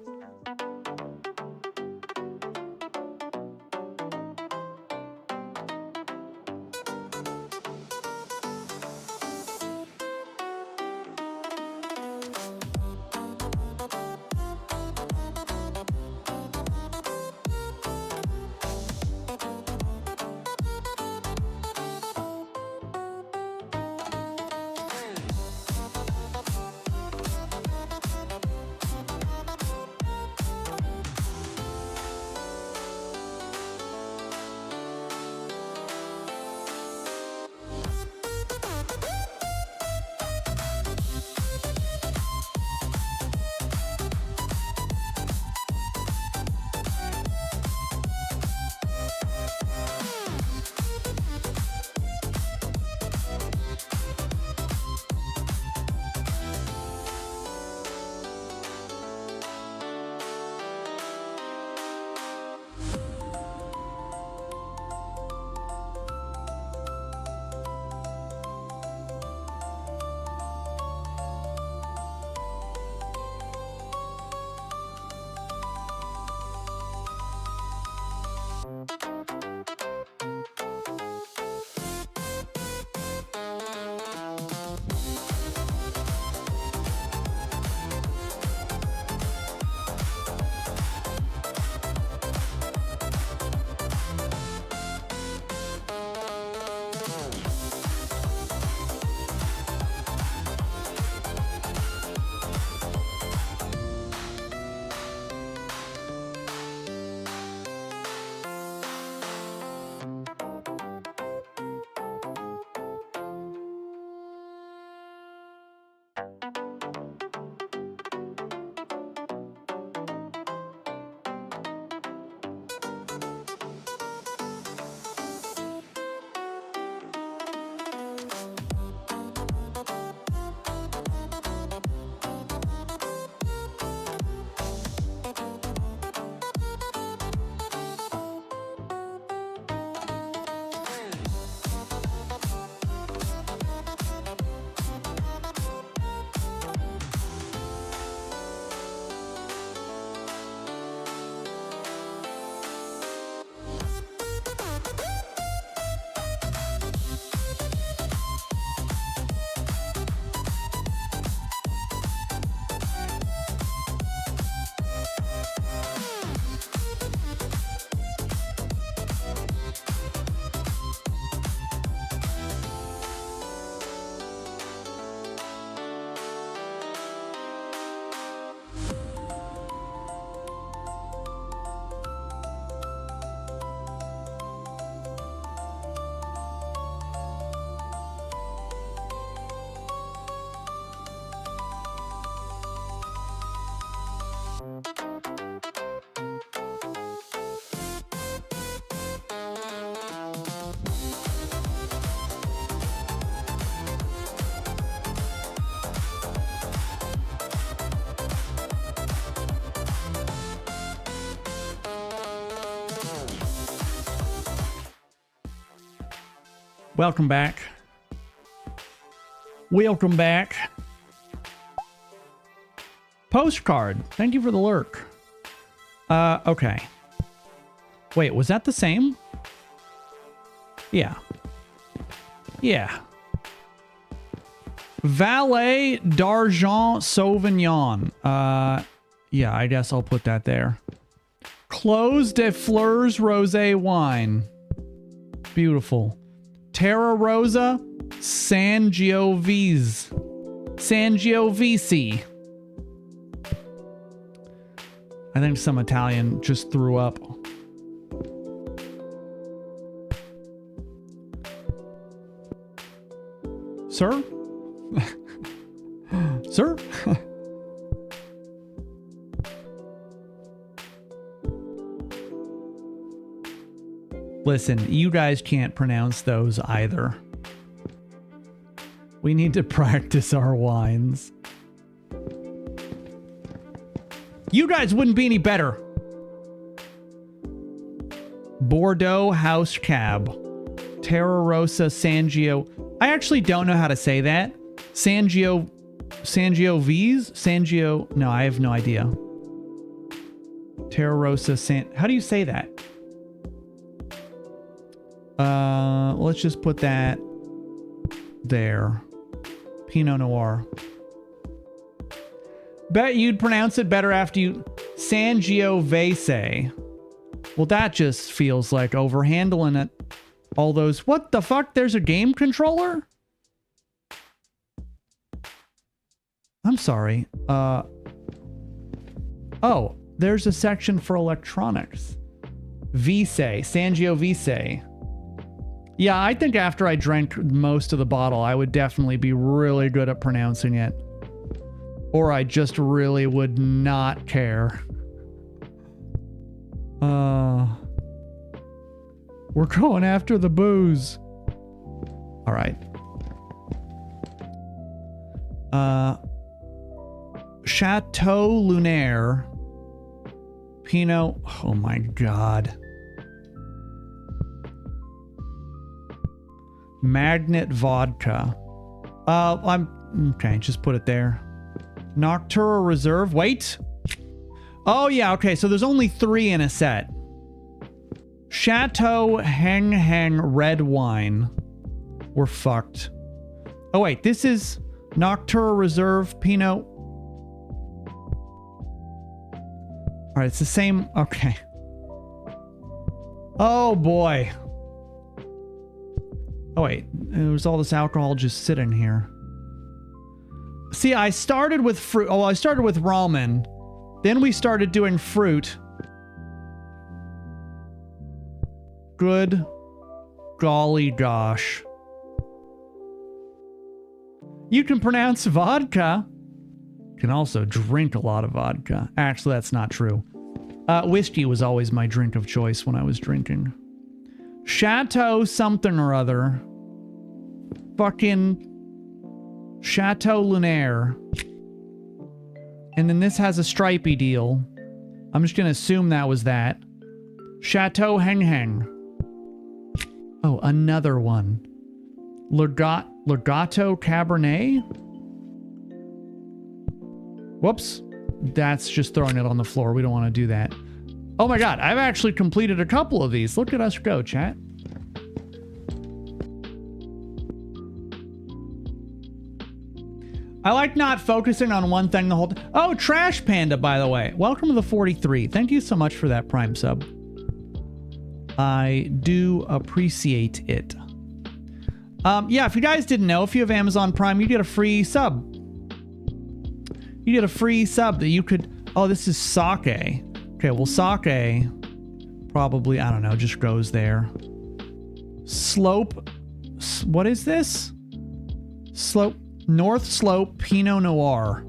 Speaker 1: Welcome back. Welcome back. Postcard. Thank you for the lurk. Okay. Wait, was that the same? Yeah. Yeah. Valet d'Argent Sauvignon. Yeah, I guess I'll put that there. Clos de Fleurs Rosé Wine. Beautiful. Terra Rosa Sangiovese. Sangiovese. I think some Italian just threw up. Sir? Sir? Listen, you guys can't pronounce those either. We need to practice our wines. You guys wouldn't be any better. Bordeaux House Cab. Terra Rosa Sangio. I actually don't know how to say that. Sangiovese? Sangio. No, I have no idea. Terra Rosa How do you say that? Let's just put that there. Pinot Noir. Bet you'd pronounce it better after you... Sangiovese. Well, that just feels like overhandling it. All those... What the fuck? There's a game controller? I'm sorry. Oh, there's a section for electronics. Vise. Sangiovese. Yeah, I think after I drank most of the bottle, I would definitely be really good at pronouncing it. Or I just really would not care. We're going after the booze. All right. Chateau Lunaire. Pinot. Oh my God. Magnet Vodka. Okay, just put it there. Noctura Reserve. Wait. Oh, yeah, okay, so there's only 3 in a set. Chateau Heng Heng Red Wine. We're fucked. Oh, wait, this is Noctura Reserve Pinot. All right, it's the same. Okay. Oh, boy. Oh, wait. There's all this alcohol just sitting here. See, I started with fruit. Oh, I started with ramen. Then we started doing fruit. Good golly gosh. You can pronounce vodka. You can also drink a lot of vodka. Actually, that's not true. Whiskey was always my drink of choice when I was drinking. Chateau something or other. Fucking Chateau Lunaire. And then this has a stripey deal. I'm just gonna assume that was that. Chateau Heng Heng. Oh, another one. Legato Cabernet? Whoops. That's just throwing it on the floor. We don't want to do that. Oh my God, I've actually completed a couple of these. Look at us go, chat. I like not focusing on one thing the whole time. Oh, Trash Panda, by the way. Welcome to the 43. Thank you so much for that Prime sub. I do appreciate it. Yeah, if you guys didn't know, if you have Amazon Prime, you get a free sub. You get a free sub that you could... Oh, this is sake. Okay, well, sake probably, I don't know, just goes there. Slope... What is this? Slope... North Slope Pinot Noir.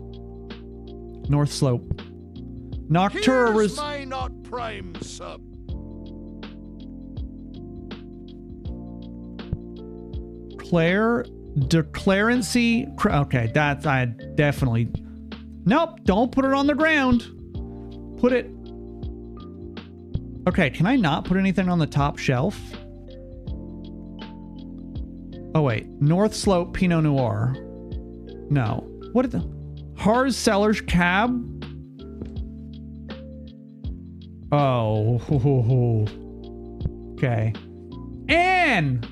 Speaker 1: North Slope. Noctura...
Speaker 3: Here's my not Prime sub.
Speaker 1: Claire... Declarancy... Okay, that's... I definitely... Nope, don't put it on the ground. Put it... Okay, can I not put anything on the top shelf? Oh, wait. North Slope Pinot Noir. No. What is the... Harz Cellars Cab? Oh. Okay. Anne!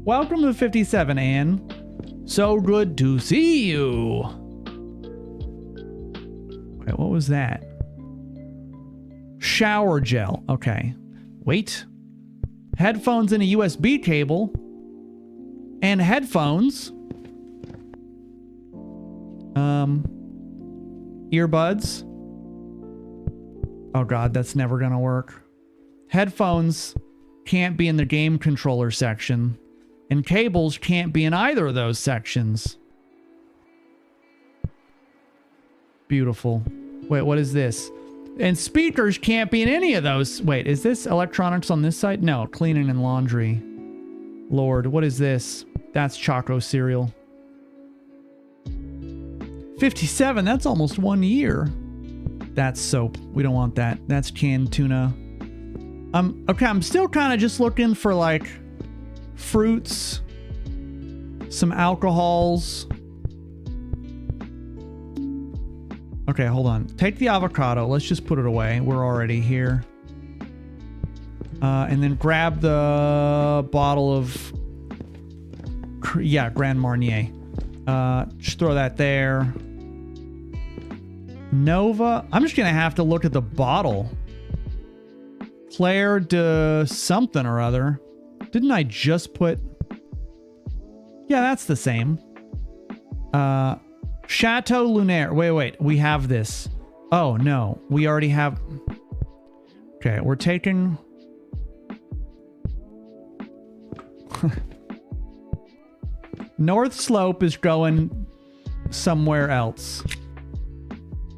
Speaker 1: Welcome to 57, Anne. So good to see you. Wait, what was that? Shower gel. Okay. Wait. Headphones and a USB cable. And headphones. Earbuds. Oh god, that's never gonna work. Headphones can't be in the game controller section. And cables can't be in either of those sections. Beautiful. Wait, what is this? And speakers can't be in any of those. Wait, is this electronics on this side? No, cleaning and laundry. Lord, what is this? That's Choco cereal. 57, that's almost 1 year. That's soap. We don't want that. That's canned tuna. Okay, I'm still kind of just looking for like fruits, some alcohols. Okay, hold on. Take the avocado. Let's just put it away. We're already here. And then grab the bottle of... Grand Marnier. Just throw that there. Nova. I'm just going to have to look at the bottle. Claire de something or other. Didn't I just put... Yeah, that's the same. Chateau Lunaire. Wait. We have this. Oh, no. We already have... Okay, we're taking... North Slope is going somewhere else.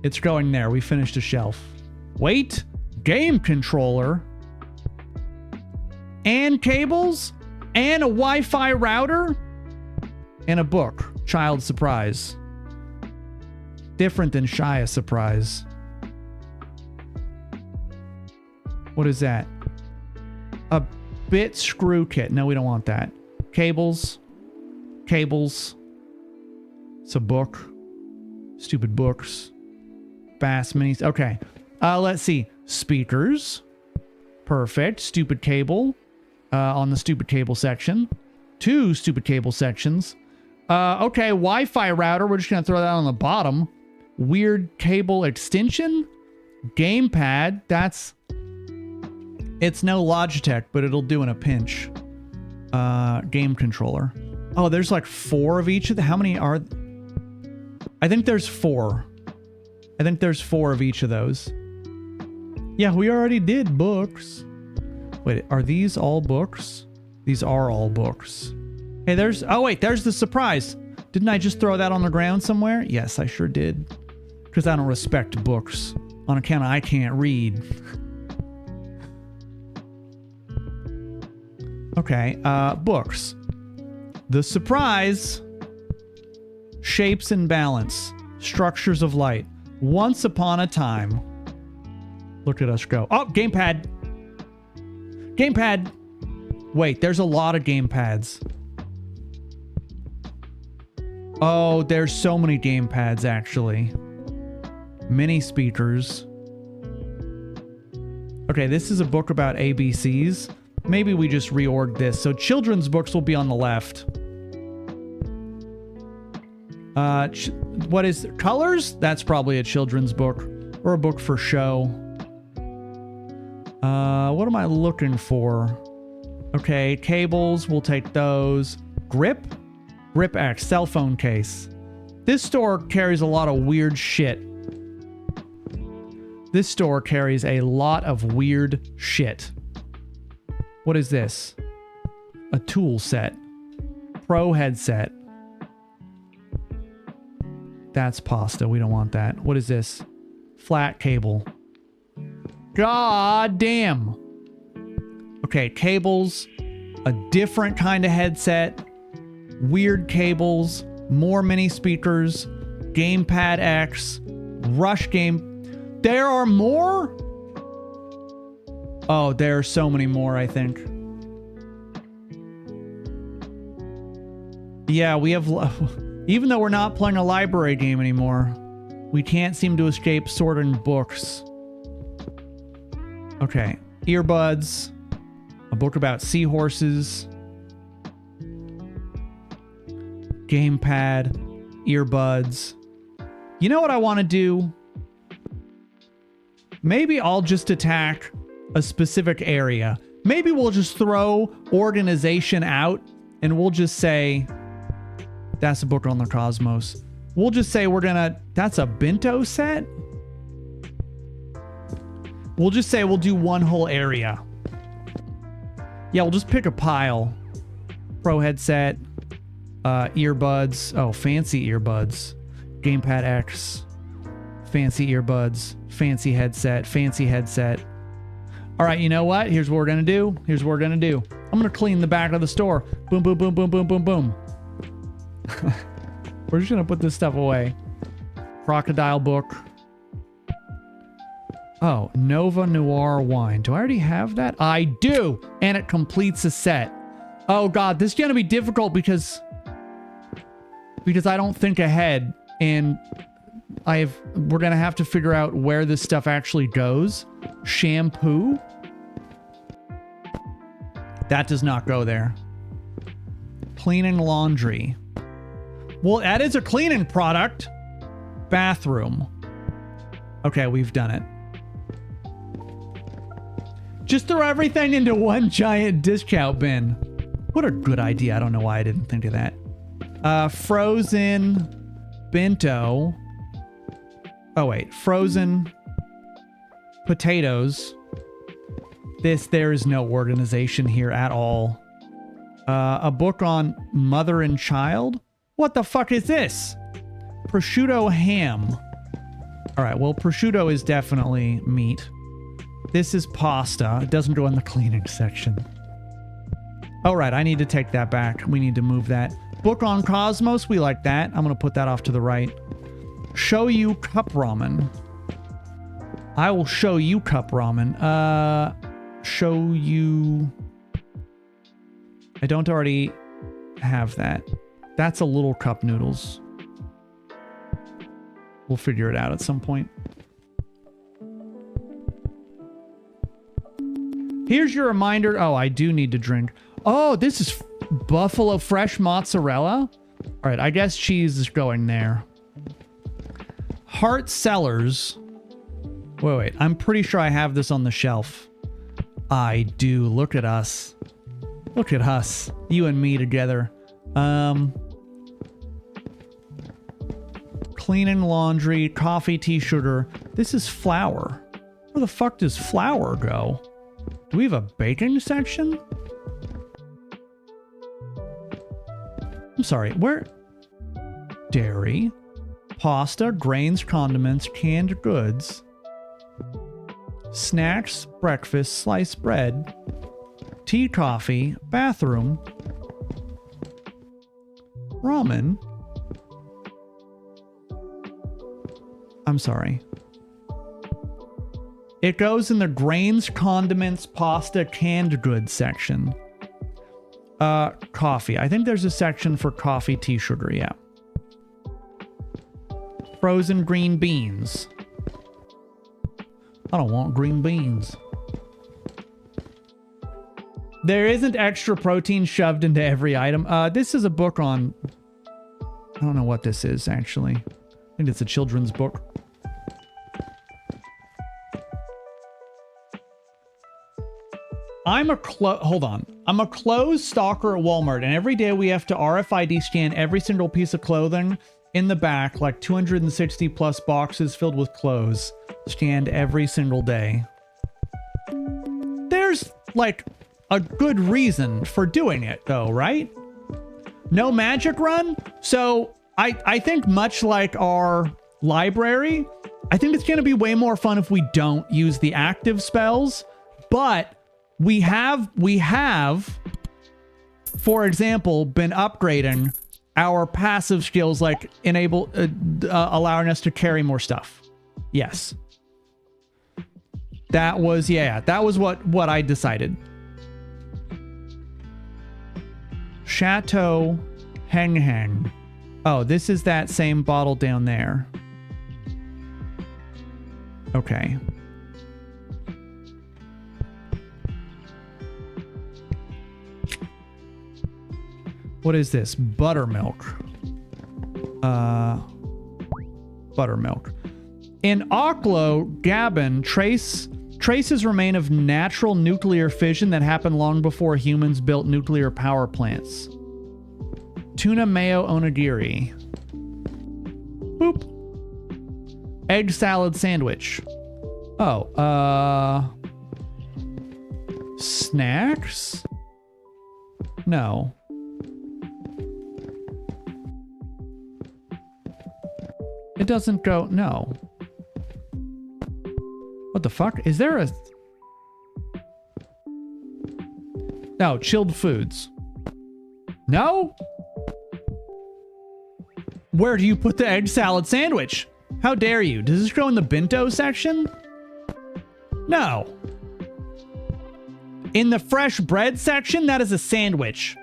Speaker 1: It's going there. We finished a shelf. Wait. Game controller. And cables. And a Wi-Fi router. And a book. Child Surprise. Different than Shia Surprise. What is that? A bit screw kit. No, we don't want that. Cables. Cables. It's a book. Stupid books. Bass minis. Okay. Let's see. Speakers. Perfect. Stupid cable. On the stupid cable section. 2 stupid cable sections. Okay. Wi-Fi router. We're just going to throw that on the bottom. Weird cable extension. Gamepad. That's... It's no Logitech, but it'll do in a pinch. Game controller. Oh, there's like 4 of each of the... How many are... I think there's 4. I think there's 4 of each of those. Yeah, we already did books. Wait, are these all books? These are all books. Hey, there's... Oh, wait, there's the surprise. Didn't I just throw that on the ground somewhere? Yes, I sure did. Because I don't respect books. On account of I can't read. Okay, books. The surprise. Shapes and balance. Structures of light. Once upon a time. Look at us go. Oh, gamepad. Gamepad. Wait, there's a lot of gamepads. Oh, there's so many gamepads, actually. Mini speakers. Okay, this is a book about ABCs. Maybe we just reorg this. So children's books will be on the left. What is colors? That's probably a children's book or a book for show. What am I looking for? Okay, cables, we'll take those. Grip? Grip X, cell phone case. This store carries a lot of weird shit. This store carries a lot of weird shit. What is this? A tool set. Pro headset. That's pasta. We don't want that. What is this? Flat cable. God damn. Okay, cables. A different kind of headset. Weird cables. More mini speakers. Gamepad X. Rush game. There are more? Oh, there are so many more, I think. Yeah, we have... Even though we're not playing a library game anymore, we can't seem to escape sorting books. Okay. Earbuds. A book about seahorses. Gamepad. Earbuds. You know what I want to do? Maybe I'll just attack a specific area. Maybe we'll just throw organization out and we'll just say, that's a book on the cosmos. We'll just say we're gonna, that's a bento set? We'll just say we'll do one whole area. Yeah, we'll just pick a pile. Pro headset, earbuds. Oh, fancy earbuds. Gamepad X. Fancy earbuds. Fancy headset. Fancy headset. All right, you know what? Here's what we're gonna do. Here's what we're gonna do. I'm gonna clean the back of the store. Boom, boom, boom, boom, boom, boom, boom. We're just gonna put this stuff away. Crocodile book. Oh, Nova Noir wine. Do I already have that? I do! And it completes a set. Oh god, this is gonna be difficult because I don't think ahead, and we're gonna have to figure out where this stuff actually goes. Shampoo? That does not go there. Cleaning laundry. Well, that is a cleaning product. Bathroom. Okay, we've done it. Just throw everything into one giant discount bin. What a good idea. I don't know why I didn't think of that. Frozen bento. Oh, wait. Frozen potatoes. There is no organization here at all. A book on mother and child? What the fuck is this? Prosciutto ham. All right, well, prosciutto is definitely meat. This is pasta. It doesn't go in the cleaning section. All right, I need to take that back. We need to move that. Book on Cosmos, we like that. I'm going to put that off to the right. Show you cup ramen. I will show you cup ramen. Show you... I don't already have that. That's a little cup noodles. We'll figure it out at some point. Here's your reminder. Oh, I do need to drink. Oh, this is buffalo fresh mozzarella. All right, I guess cheese is going there. Hart Cellars. Wait. I'm pretty sure I have this on the shelf. I do. Look at us. Look at us. You and me together. Cleaning laundry, coffee, tea, sugar. This is flour. Where the fuck does flour go? Do we have a baking section? I'm sorry, where? Dairy, pasta, grains, condiments, canned goods, snacks, breakfast, sliced bread, tea, coffee, bathroom, ramen. I'm sorry. It goes in the grains, condiments, pasta, canned goods section. Coffee. I think there's a section for coffee, tea, sugar, yeah. Frozen green beans. I don't want green beans. There isn't extra protein shoved into every item. This is a book on... I don't know what this is, actually. I think it's a children's book. Hold on. I'm a clothes stalker at Walmart, and every day we have to RFID scan every single piece of clothing in the back, like 260 plus boxes filled with clothes, scanned every single day. There's, like, a good reason for doing it, though, right? No magic run? So, I think much like our library, I think it's going to be way more fun if we don't use the active spells, but... We have, for example, been upgrading our passive skills, like allowing us to carry more stuff. Yes. That was what I decided. Chateau Hang hang. Oh, this is that same bottle down there. Okay. What is this? Buttermilk. Buttermilk. In Oklo, Gabon, traces remain of natural nuclear fission that happened long before humans built nuclear power plants. Tuna mayo onigiri. Boop. Egg salad sandwich. Oh, snacks? No. It doesn't go, no. What the fuck? Is there a... No, chilled foods. No? Where do you put the egg salad sandwich? How dare you? Does this go in the bento section? No. In the fresh bread section, that is a sandwich.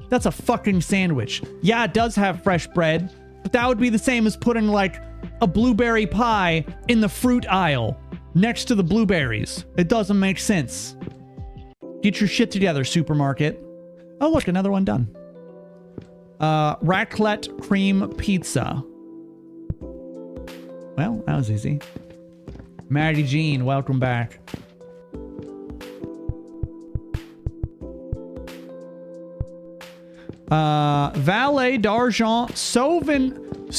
Speaker 1: That's a fucking sandwich. Yeah, it does have fresh bread, but that would be the same as putting like a blueberry pie in the fruit aisle next to the blueberries. It doesn't make sense. Get your shit together, supermarket. Oh, look, another one done. Raclette cream pizza. Well, that was easy. Maggie Jean, welcome back. Valet d'Argent Sauvignon.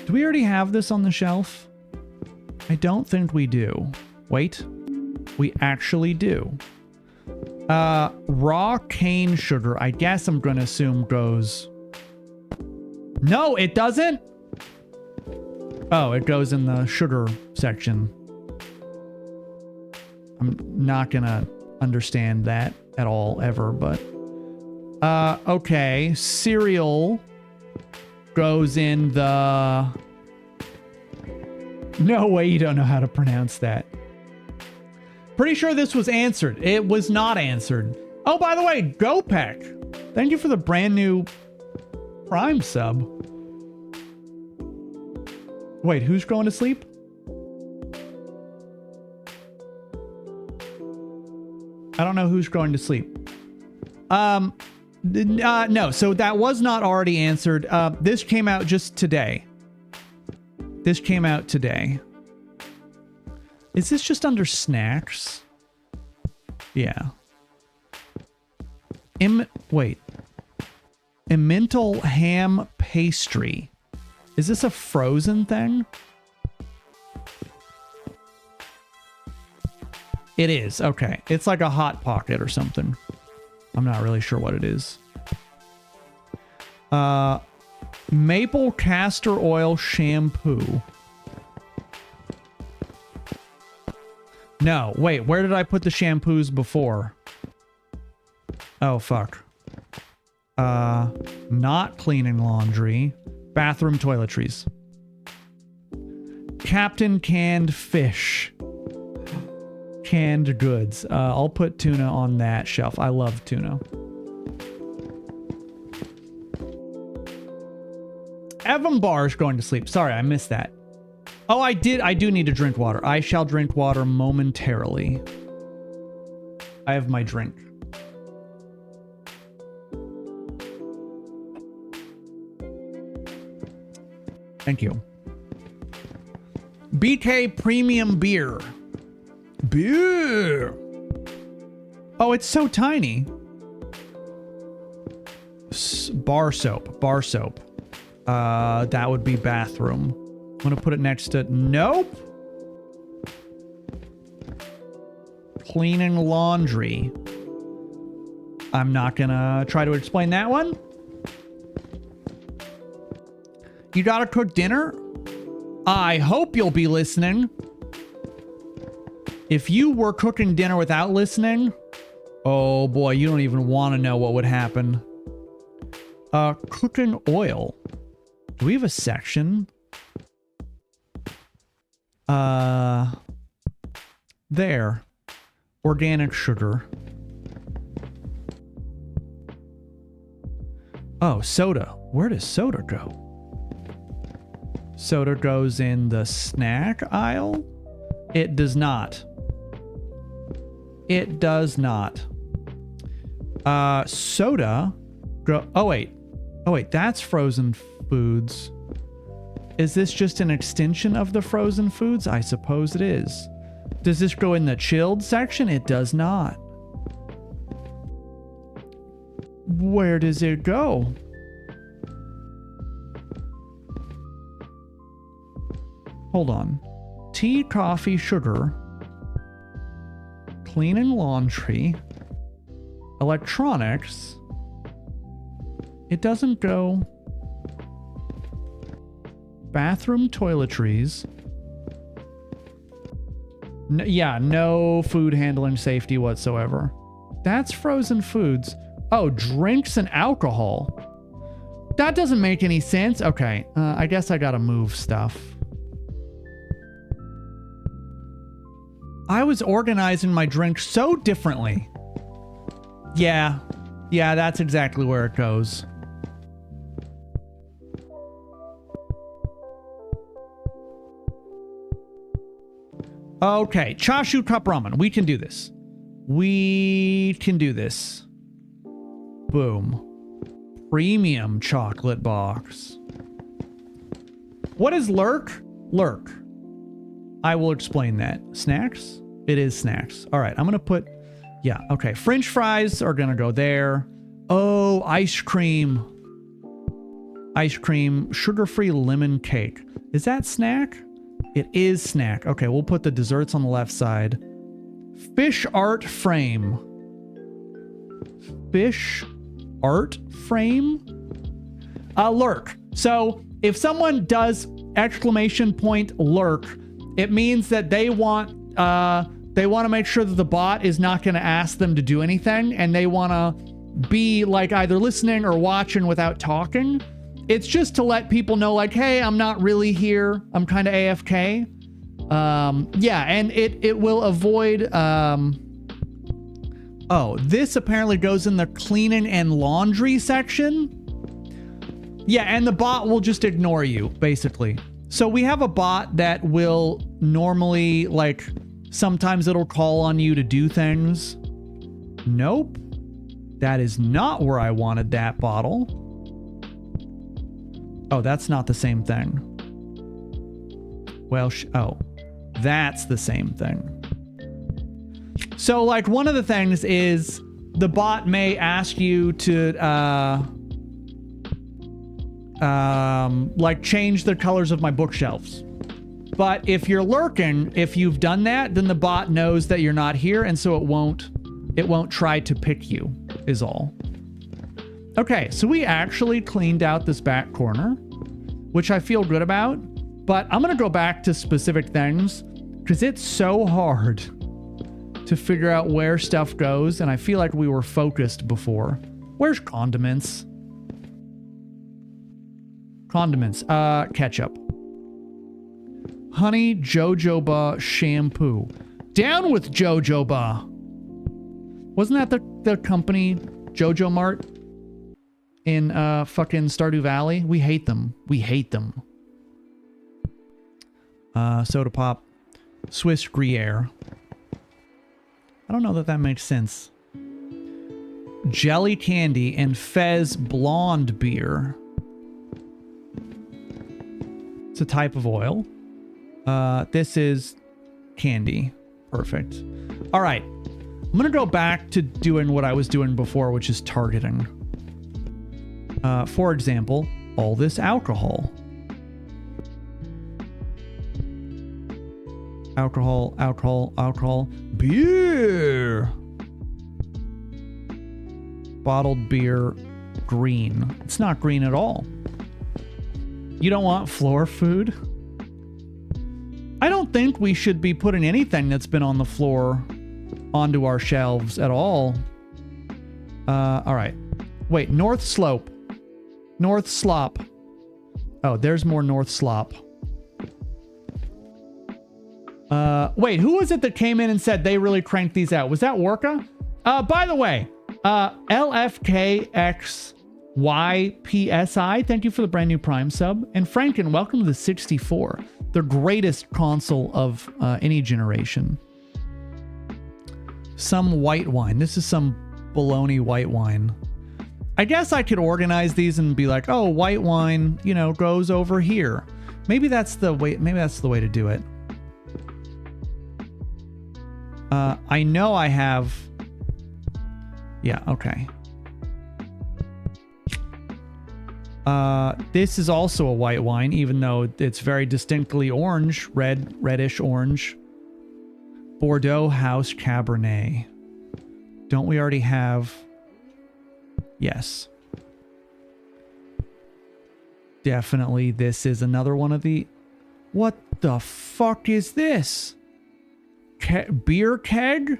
Speaker 1: Do we already have this on the shelf? I don't think we do. Wait. We actually do. Raw cane sugar. I guess I'm going to assume goes... No, it doesn't? Oh, it goes in the sugar section. I'm not going to understand that at all, ever, but... okay. Cereal goes in the... No way you don't know how to pronounce that. Pretty sure this was answered. It was not answered. Oh, by the way, GoPek. Thank you for the brand new Prime sub. Wait, who's going to sleep? I don't know who's going to sleep. No, so that was not already answered. This came out just today. This came out today. Is this just under snacks? Yeah. Wait. Emmental ham pastry. Is this a frozen thing? It is. Okay. It's like a Hot Pocket or something. I'm not really sure what it is. Maple castor oil shampoo. No, wait, where did I put the shampoos before? Oh, fuck. Not cleaning laundry. Bathroom toiletries. Captain Canned Fish. Canned goods. I'll put tuna on that shelf. I love tuna. Evan Barr's going to sleep. Sorry, I missed that. Oh, I do need to drink water. I shall drink water momentarily. I have my drink. Thank you. BK Premium Beer. Beer. Oh, it's so tiny. Bar soap. Bar soap. That would be bathroom. I'm gonna put it next to... Nope. Cleaning laundry. I'm not gonna try to explain that one. You gotta cook dinner? I hope you'll be listening. If you were cooking dinner without listening, oh boy, you don't even want to know what would happen. Cooking oil. Do we have a section? There. Organic sugar. Oh, soda. Where does soda go? Soda goes in the snack aisle? It does not. It does not. Soda. Oh, wait. Oh, wait. That's frozen foods. Is this just an extension of the frozen foods? I suppose it is. Does this go in the chilled section? It does not. Where does it go? Hold on. Tea, coffee, sugar, cleaning laundry, electronics. It doesn't go. Bathroom toiletries. No food handling safety whatsoever. That's frozen foods. Oh, drinks and alcohol. That doesn't make any sense. Okay, I guess I gotta move stuff. I was organizing my drink so differently. Yeah, that's exactly where it goes. Okay, Chashu Cup Ramen. We can do this. We can do this. Boom. Premium chocolate box. What is lurk? Lurk. I will explain that. Snacks? It is snacks. All right, I'm going to put... Yeah, okay. French fries are going to go there. Oh, ice cream. Ice cream. Sugar-free lemon cake. Is that snack? It is snack. Okay, we'll put the desserts on the left side. Fish art frame. Fish art frame? Lurk. So if someone does exclamation point lurk, it means that they want to make sure that the bot is not going to ask them to do anything, and they want to be like either listening or watching without talking. It's just to let people know, like, hey, I'm not really here. I'm kind of AFK. Yeah, and it will avoid... Oh, this apparently goes in the cleaning and laundry section. Yeah, and the bot will just ignore you, basically. So we have a bot that will normally, like, sometimes it'll call on you to do things. Nope. That is not where I wanted that bottle. Oh, that's not the same thing. Well, oh, that's the same thing. So, like, one of the things is the bot may ask you to, like, change the colors of my bookshelves. But if you're lurking, if you've done that, then the bot knows that you're not here, and so it won't try to pick you, is all. Okay, so we actually cleaned out this back corner, which I feel good about, but I'm gonna go back to specific things because it's so hard to figure out where stuff goes, and I feel like we were focused before. Where's condiments? Condiments, ketchup. Honey Jojoba shampoo. Down with Jojoba. Wasn't that the company Jojo Mart in fucking Stardew Valley? We hate them. We hate them. Soda pop. Swiss Gruyere. I don't know that makes sense. Jelly candy and Fez blonde beer. It's a type of oil. This is candy. Perfect. All right. I'm going to go back to doing what I was doing before, which is targeting. For example, all this alcohol. Alcohol, alcohol, alcohol. Beer! Bottled beer, green. It's not green at all. You don't want floor food? I don't think we should be putting anything that's been on the floor onto our shelves at all. All right. Wait, North Slope. North Slop. Oh, there's more North Slop. Wait, who was it that came in and said they really cranked these out? Was that Worka? By the way, LFKX1 YPSI, thank you for the brand new Prime sub. And Franken, welcome to the 64, the greatest console of any generation. Some white wine. This is some baloney white wine. I guess I could organize these and be like, oh, white wine, you know, goes over here. Maybe that's the way. Maybe that's the way to do it. I know I have. Yeah. Okay. This is also a white wine, even though it's very distinctly orange, reddish orange. Bordeaux House Cabernet. Don't we already have? Yes. Definitely this is another one of the... What the fuck is this? Beer keg?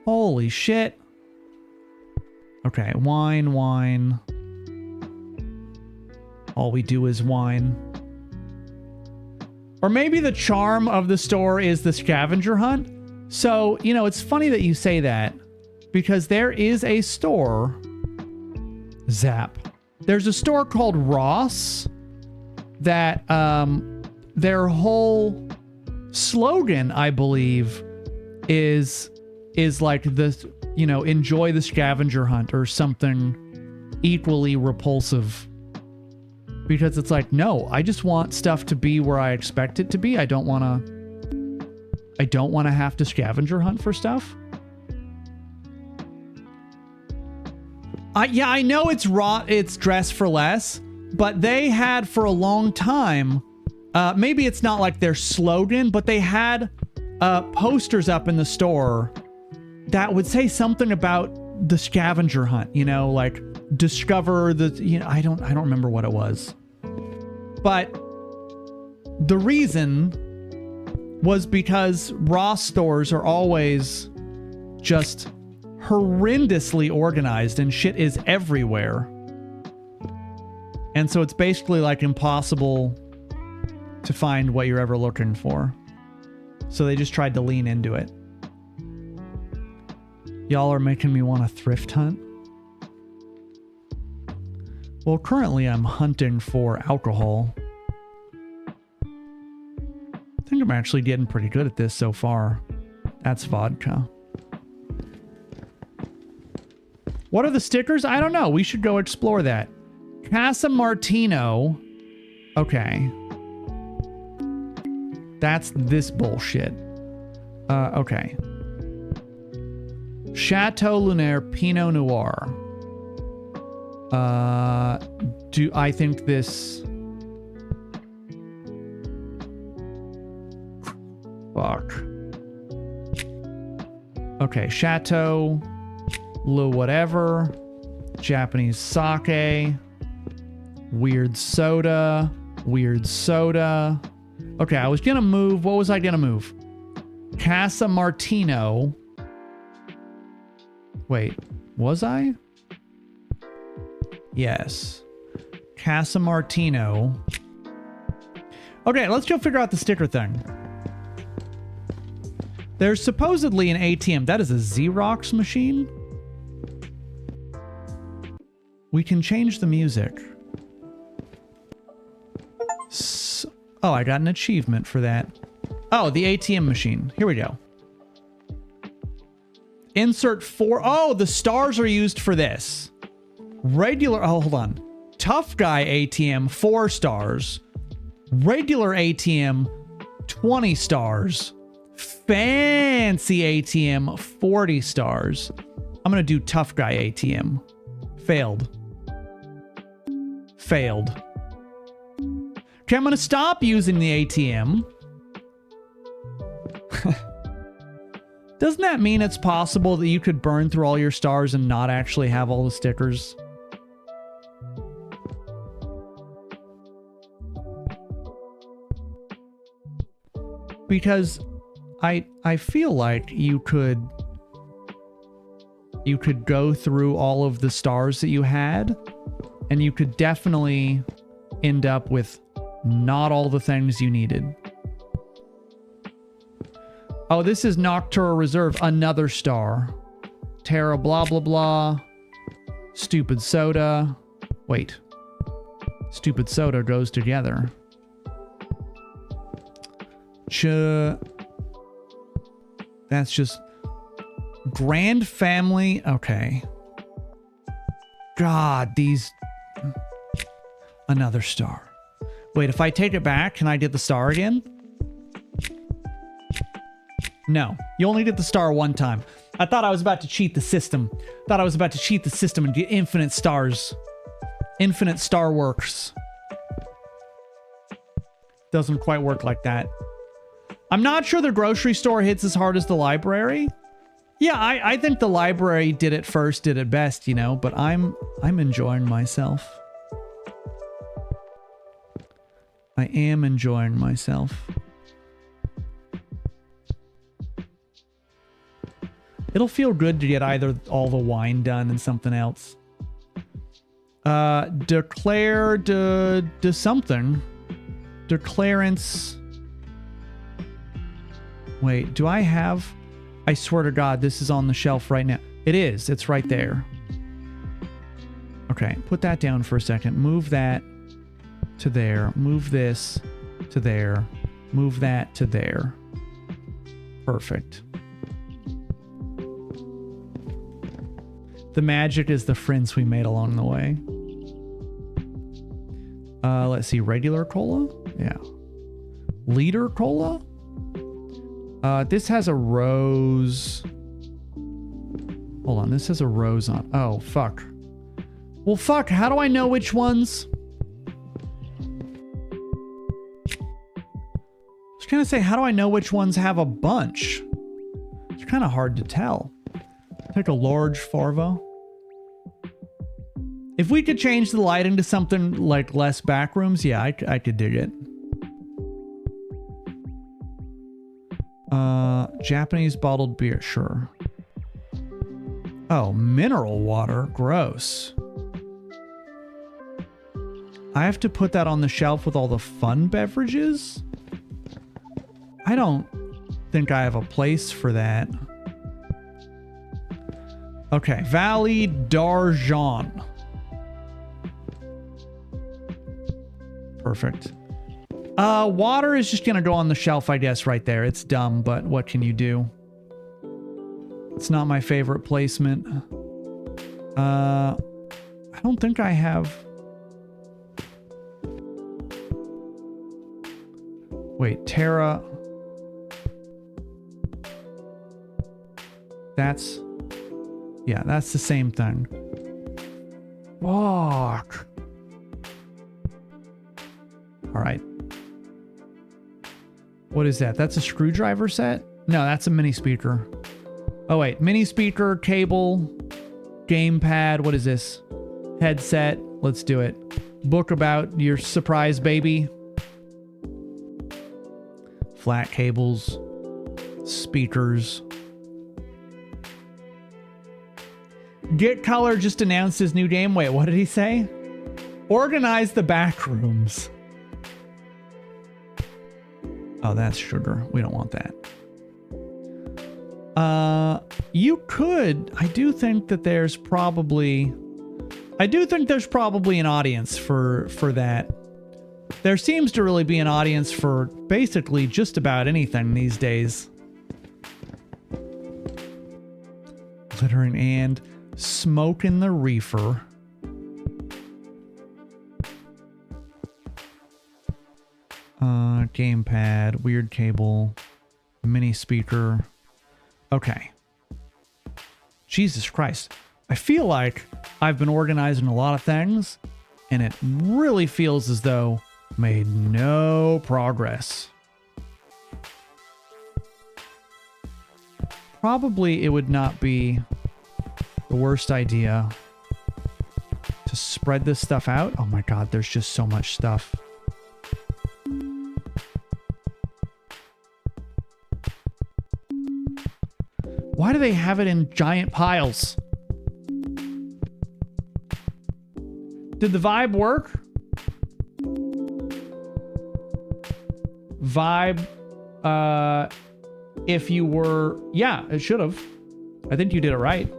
Speaker 1: Holy shit. Okay, wine. All we do is wine. Or maybe the charm of the store is the scavenger hunt. So, you know, it's funny that you say that, because there is a store... Zap. There's a store called Ross that their whole slogan, I believe, is like this, you know, enjoy the scavenger hunt or something equally repulsive. Because it's like, no, I just want stuff to be where I expect it to be. I don't want to have to scavenger hunt for stuff. Yeah, I know it's Dress for Less, but they had for a long time, maybe it's not like their slogan, but they had posters up in the store that would say something about the scavenger hunt, you know, like discover the, you know, I don't remember what it was. But the reason was because Ross stores are always just horrendously organized and shit is everywhere. And so it's basically like impossible to find what you're ever looking for. So they just tried to lean into it. Y'all are making me want to thrift hunt. Well, currently I'm hunting for alcohol. I think I'm actually getting pretty good at this so far. That's vodka. What are the stickers? I don't know. We should go explore that. Casa Martino. Okay. That's this bullshit. Okay. Chateau Lunaire Pinot Noir. Do I think this... Fuck. Okay, Chateau... Le whatever, Japanese sake, weird soda. Okay, I was gonna move. What was I gonna move? Casa Martino. Wait, was I? Yes. Casa Martino. Okay, let's go figure out the sticker thing. There's supposedly an ATM. That is a Xerox machine? We can change the music. Oh, I got an achievement for that. Oh, the ATM machine. Here we go. Insert 4. Oh, the stars are used for this. Regular. Oh, hold on. Tough guy ATM, 4 stars. Regular ATM, 20 stars. Fancy ATM, 40 stars. I'm going to do tough guy ATM. Failed. Okay, I'm going to stop using the ATM. Doesn't that mean it's possible that you could burn through all your stars and not actually have all the stickers? Because I feel like you could go through all of the stars that you had, and you could definitely end up with not all the things you needed. Oh, this is Noctura Reserve, another star. Terra blah blah blah. Stupid soda. Wait. Stupid soda goes together. That's just grand family. Okay. God, these... Another star. Wait, if I take it back, can I get the star again? No, you only get the star one time. I thought I was about to cheat the system. Thought I was about to cheat the system and get infinite stars. Infinite star works. Doesn't quite work like that. I'm not sure the grocery store hits as hard as the library. Yeah, I think the library did it first, did it best, you know, but I'm enjoying myself. I am enjoying myself. It'll feel good to get either all the wine done and something else. Declare to something. Declarance. Wait, do I have... I swear to God, this is on the shelf right now. It is. It's right there. Okay, put that down for a second. Move that to there. Move this to there. Move that to there. Perfect. The magic is the friends we made along the way. Let's see. Regular cola? Yeah. Liter cola? This has a rose. Hold on. This has a rose on. Oh, fuck. Well, fuck. How do I know which ones? I was going to say, how do I know which ones have a bunch? It's kind of hard to tell. Take a large Farva. If we could change the lighting to something like less back rooms, yeah, I could dig it. Japanese bottled beer, sure. Oh, mineral water, gross. I have to put that on the shelf with all the fun beverages? I don't think I have a place for that. Okay, Valley d'Argent. Perfect. Water is just gonna go on the shelf, I guess, right there. It's dumb, but what can you do? It's not my favorite placement. I don't think I have... Wait, Terra... That's... Yeah, that's the same thing. Fuck. All right. What is that? That's a screwdriver set? No, that's a mini speaker. Oh, wait. Mini speaker, cable, gamepad. What is this? Headset. Let's do it. Book about your surprise baby. Flat cables. Speakers. Get Color just announced his new game. Wait, what did he say? Organize the back rooms. Oh, that's sugar. We don't want that. You could... I do think there's probably an audience for that. There seems to really be an audience for basically just about anything these days. Glittering and smoking the reefer. Gamepad, weird cable, mini speaker. Okay. Jesus Christ. I feel like I've been organizing a lot of things, and it really feels as though I made no progress. Probably it would not be the worst idea to spread this stuff out. Oh my God, there's just so much stuff. Why do they have it in giant piles? Did the vibe work? Vibe, if you were... Yeah, it should have. I think you did it right.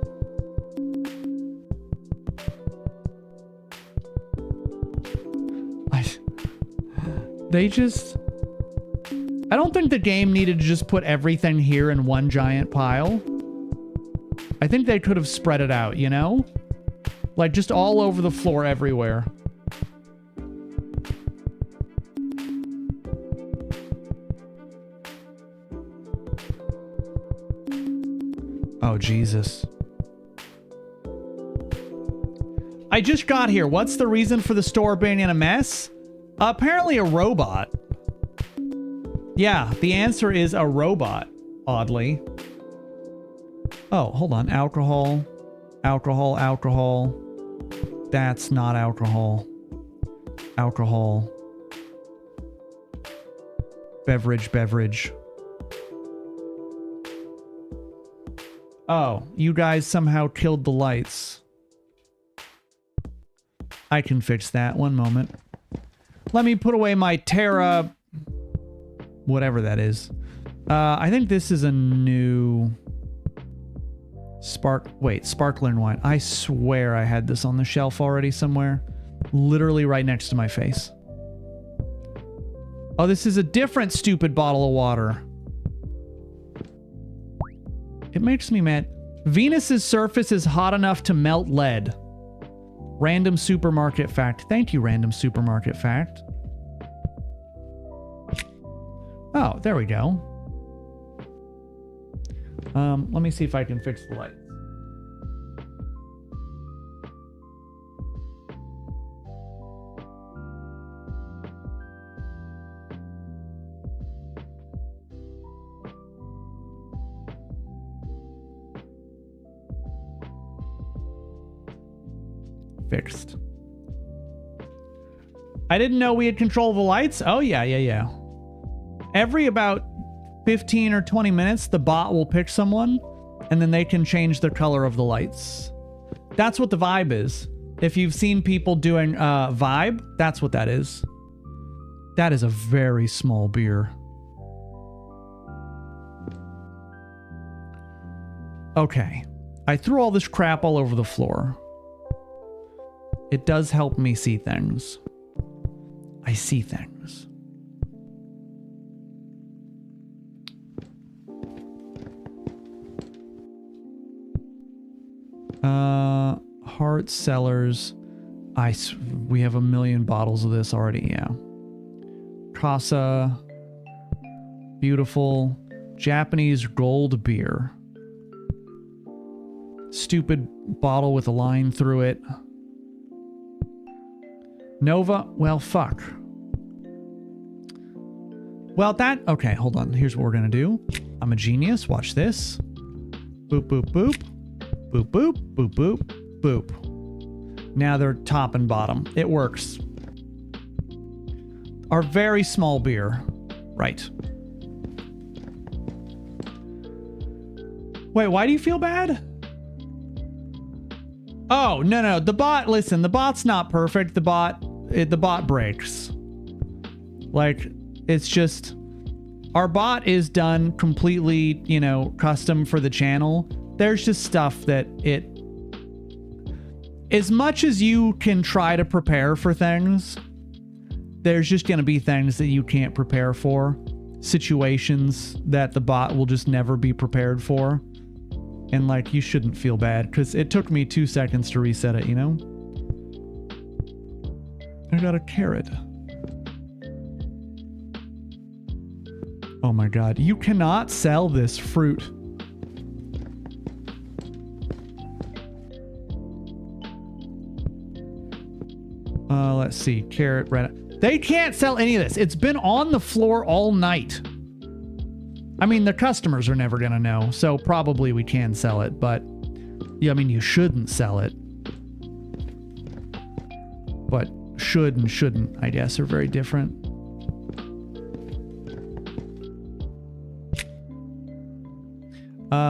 Speaker 1: They just... I don't think the game needed to just put everything here in one giant pile. I think they could have spread it out, you know? Like, just all over the floor everywhere. Oh, Jesus. I just got here. What's the reason for the store being in a mess? Apparently a robot. Yeah, the answer is a robot, oddly. Oh, hold on. Alcohol. Alcohol, alcohol. That's not alcohol. Alcohol. Beverage, beverage. Oh, you guys somehow killed the lights. I can fix that. One moment. Let me put away my Terra... whatever that is. I think this is a new... sparkling wine. I swear I had this on the shelf already somewhere. Literally right next to my face. Oh, this is a different stupid bottle of water. It makes me mad. Venus's surface is hot enough to melt lead. Random supermarket fact. Thank you, random supermarket fact. Oh, there we go. Let me see if I can fix the lights. Fixed. I didn't know we had control of the lights. Oh, yeah. Every about 15 or 20 minutes, the bot will pick someone, and then they can change the color of the lights. That's what the vibe is. If you've seen people doing vibe, that's what that is. That is a very small beer. Okay. I threw all this crap all over the floor. It does help me see things. I see things. Heart Cellars. We have 1 million bottles of this already, yeah. Casa. Beautiful. Japanese gold beer. Stupid bottle with a line through it. Nova. Well, fuck. Well, okay, hold on. Here's what we're gonna do. I'm a genius. Watch this. Boop, boop, boop. Boop, boop, boop, boop, boop. Now they're top and bottom. It works. Our very small beer. Right. Wait, why do you feel bad? Oh, no. The bot, listen, the bot's not perfect. The bot breaks. Like, it's just... Our bot is done completely, custom for the channel. There's just stuff that as much as you can try to prepare for things, there's just going to be things that you can't prepare for. Situations that the bot will just never be prepared for. And, you shouldn't feel bad, because it took me 2 seconds to reset it, I got a carrot. Oh my god, you cannot sell this fruit. Let's see, carrot, red. They can't sell any of this. It's been on the floor all night. I mean, the customers are never gonna know, so probably we can sell it, but yeah, I mean, you shouldn't sell it. But should and shouldn't, I guess, are very different.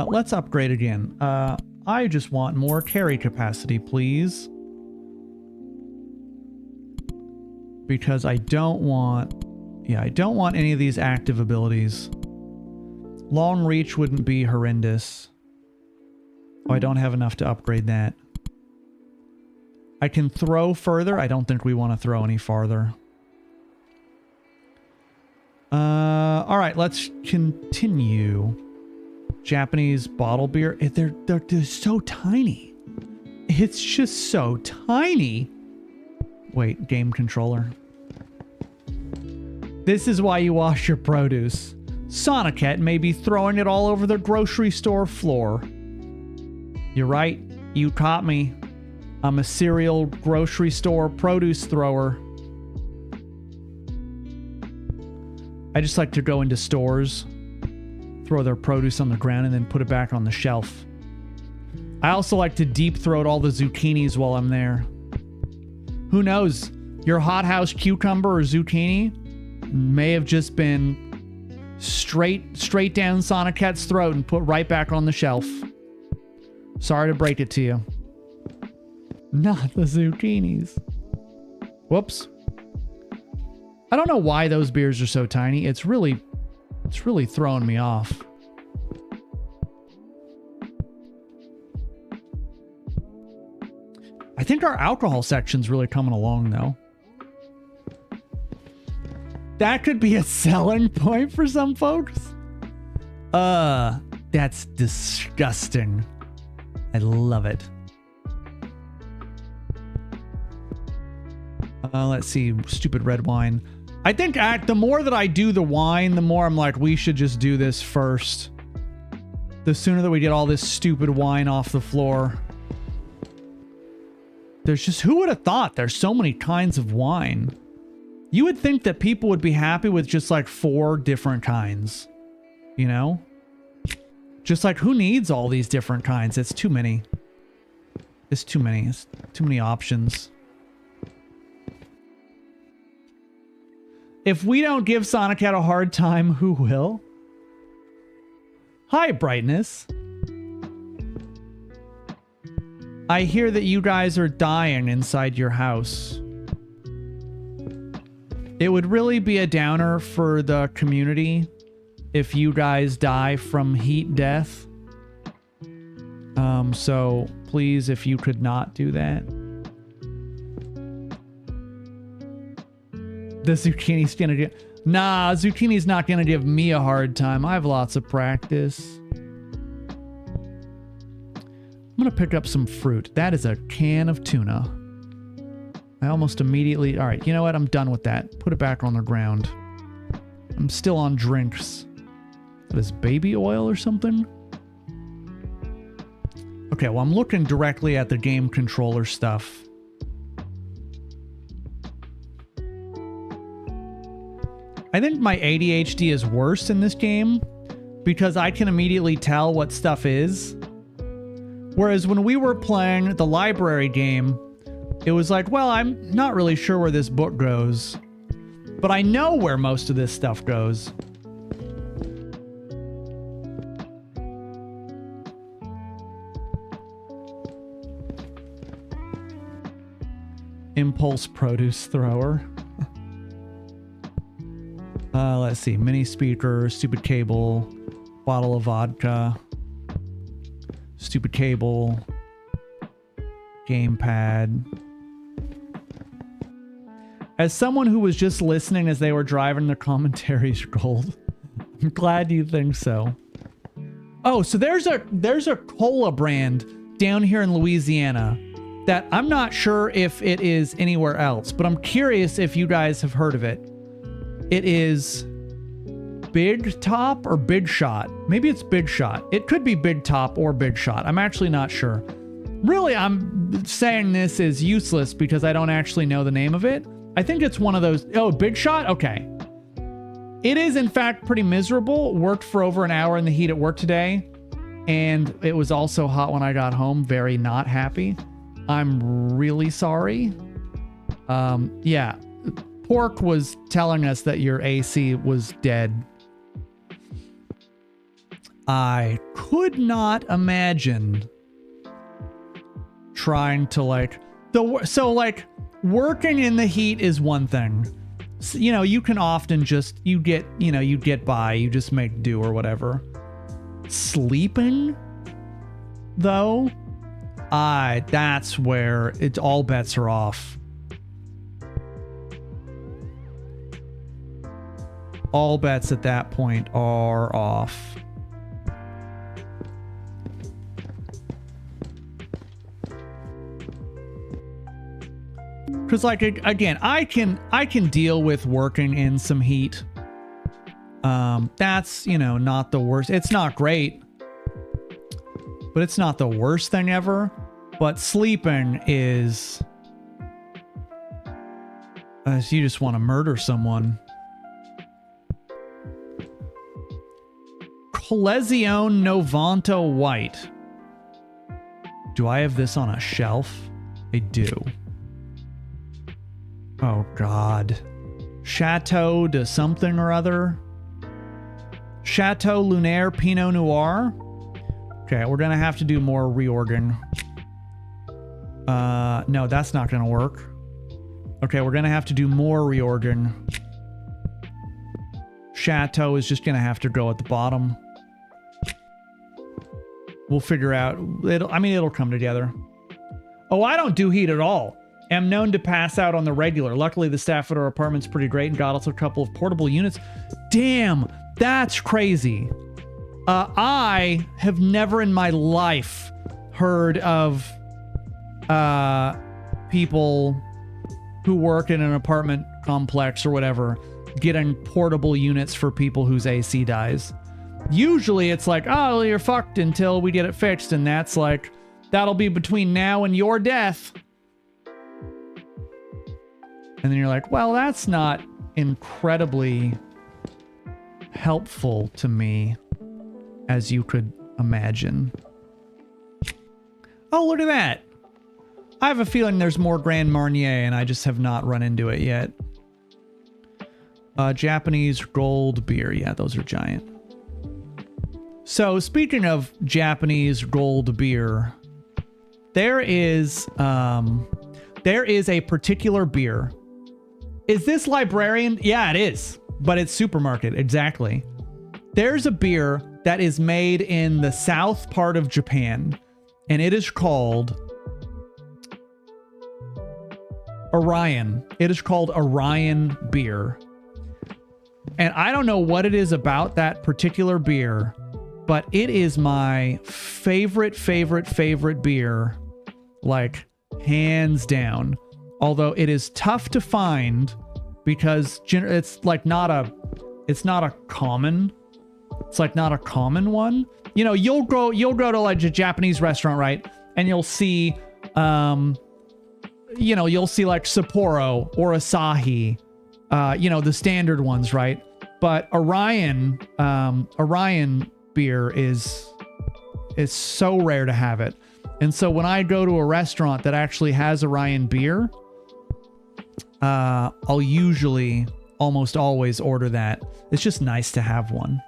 Speaker 1: Let's upgrade again. I just want more carry capacity, please. Because I don't want any of these active abilities. Long reach wouldn't be horrendous. Oh, I don't have enough to upgrade that. I can throw further. I don't think we want to throw any farther. All right, let's continue. Japanese bottle beer. They're so tiny. It's just so tiny. Wait, game controller. This is why you wash your produce. Sonicat may be throwing it all over the grocery store floor. You're right. You caught me. I'm a serial grocery store produce thrower. I just like to go into stores, throw their produce on the ground, and then put it back on the shelf. I also like to deep throat all the zucchinis while I'm there. Who knows? Your hothouse cucumber or zucchini may have just been straight down Sonicat's throat and put right back on the shelf. Sorry to break it to you. Not the zucchinis. Whoops. I don't know why those beers are so tiny. It's really throwing me off. I think our alcohol section's really coming along though. That could be a selling point for some folks. That's disgusting. I love it. Let's see, stupid red wine. I think the more that I do the wine, the more I'm like, we should just do this first. The sooner that we get all this stupid wine off the floor. There's just, who would have thought there's so many kinds of wine? You would think that people would be happy with just like 4 different kinds, you know? Just like, who needs all these different kinds? It's too many. It's too many. It's too many options. If we don't give Sonicat a hard time, who will? Hi, Brightness. I hear that you guys are dying inside your house. It would really be a downer for the community if you guys die from heat death. So please, if you could not do that. The zucchini's gonna get... Nah, zucchini's not gonna give me a hard time. I have lots of practice. I'm gonna pick up some fruit. That is a can of tuna. I almost immediately... Alright, you know what? I'm done with that. Put it back on the ground. I'm still on drinks. That is baby oil or something? Okay, well, I'm looking directly at the game controller stuff. I think my ADHD is worse in this game because I can immediately tell what stuff is. Whereas when we were playing the library game, it was like, well, I'm not really sure where this book goes, but I know where most of this stuff goes. Impulse produce thrower. Let's see. Mini speaker, stupid cable, bottle of vodka, stupid cable, gamepad. As someone who was just listening as they were driving, the commentaries gold. I'm glad you think so. Oh, so there's a cola brand down here in Louisiana that I'm not sure if it is anywhere else, but I'm curious if you guys have heard of it. It is Big Top or Big Shot. Maybe it's Big Shot. It could be Big Top or Big Shot. I'm actually not sure. Really, I'm saying this is useless because I don't actually know the name of it. I think it's one of those. Oh, Big Shot? Okay. It is, in fact, pretty miserable. Worked for over an hour in the heat at work today. And it was also hot when I got home. Very not happy. I'm really sorry. Yeah. Pork was telling us that your AC was dead. I could not imagine trying to working in the heat is one thing. So, you know, you can often just, you get by, you just make do or whatever. Sleeping though, that's where it's all bets are off. all bets at that point are off. Because, like, again, I can deal with working in some heat. That's, you know, not the worst. It's not great, but it's not the worst thing ever. But sleeping is, you just want to murder someone. Colezione Novanto White. Do I have this on a shelf? I do. Oh, God. Chateau de something or other. Chateau Lunaire Pinot Noir. Okay, we're going to have to do more reorging. No, that's not going to work. Okay, we're going to have to do more reorging. Chateau is just going to have to go at the bottom. We'll figure out. It'll come together. Oh, I don't do heat at all. Am known to pass out on the regular. Luckily, the staff at our apartment's pretty great and got us a couple of portable units. Damn, that's crazy. I have never in my life heard of people who work in an apartment complex or whatever getting portable units for people whose AC dies. Usually it's like, oh, you're fucked until we get it fixed, and that's like, that'll be between now and your death. And then you're like, well, that's not incredibly helpful to me, as you could imagine. Oh, look at that. I have a feeling there's more Grand Marnier, and I just have not run into it yet. Japanese gold beer. Yeah, those are giant. So, speaking of Japanese gold beer, there is a particular beer. Is this Librarian? Yeah, it is. But it's supermarket, exactly. There's a beer that is made in the south part of Japan, and it is called Orion. It is called Orion beer. And I don't know what it is about that particular beer, but it is my favorite beer, like hands down. Although it is tough to find because it's like not a common one. You know, you'll go to like a Japanese restaurant, right? And you'll see, you'll see like Sapporo or Asahi, the standard ones, right? But Orion beer is so rare to have it. And so when I go to a restaurant that actually has Orion beer, I'll usually almost always order that. It's just nice to have one.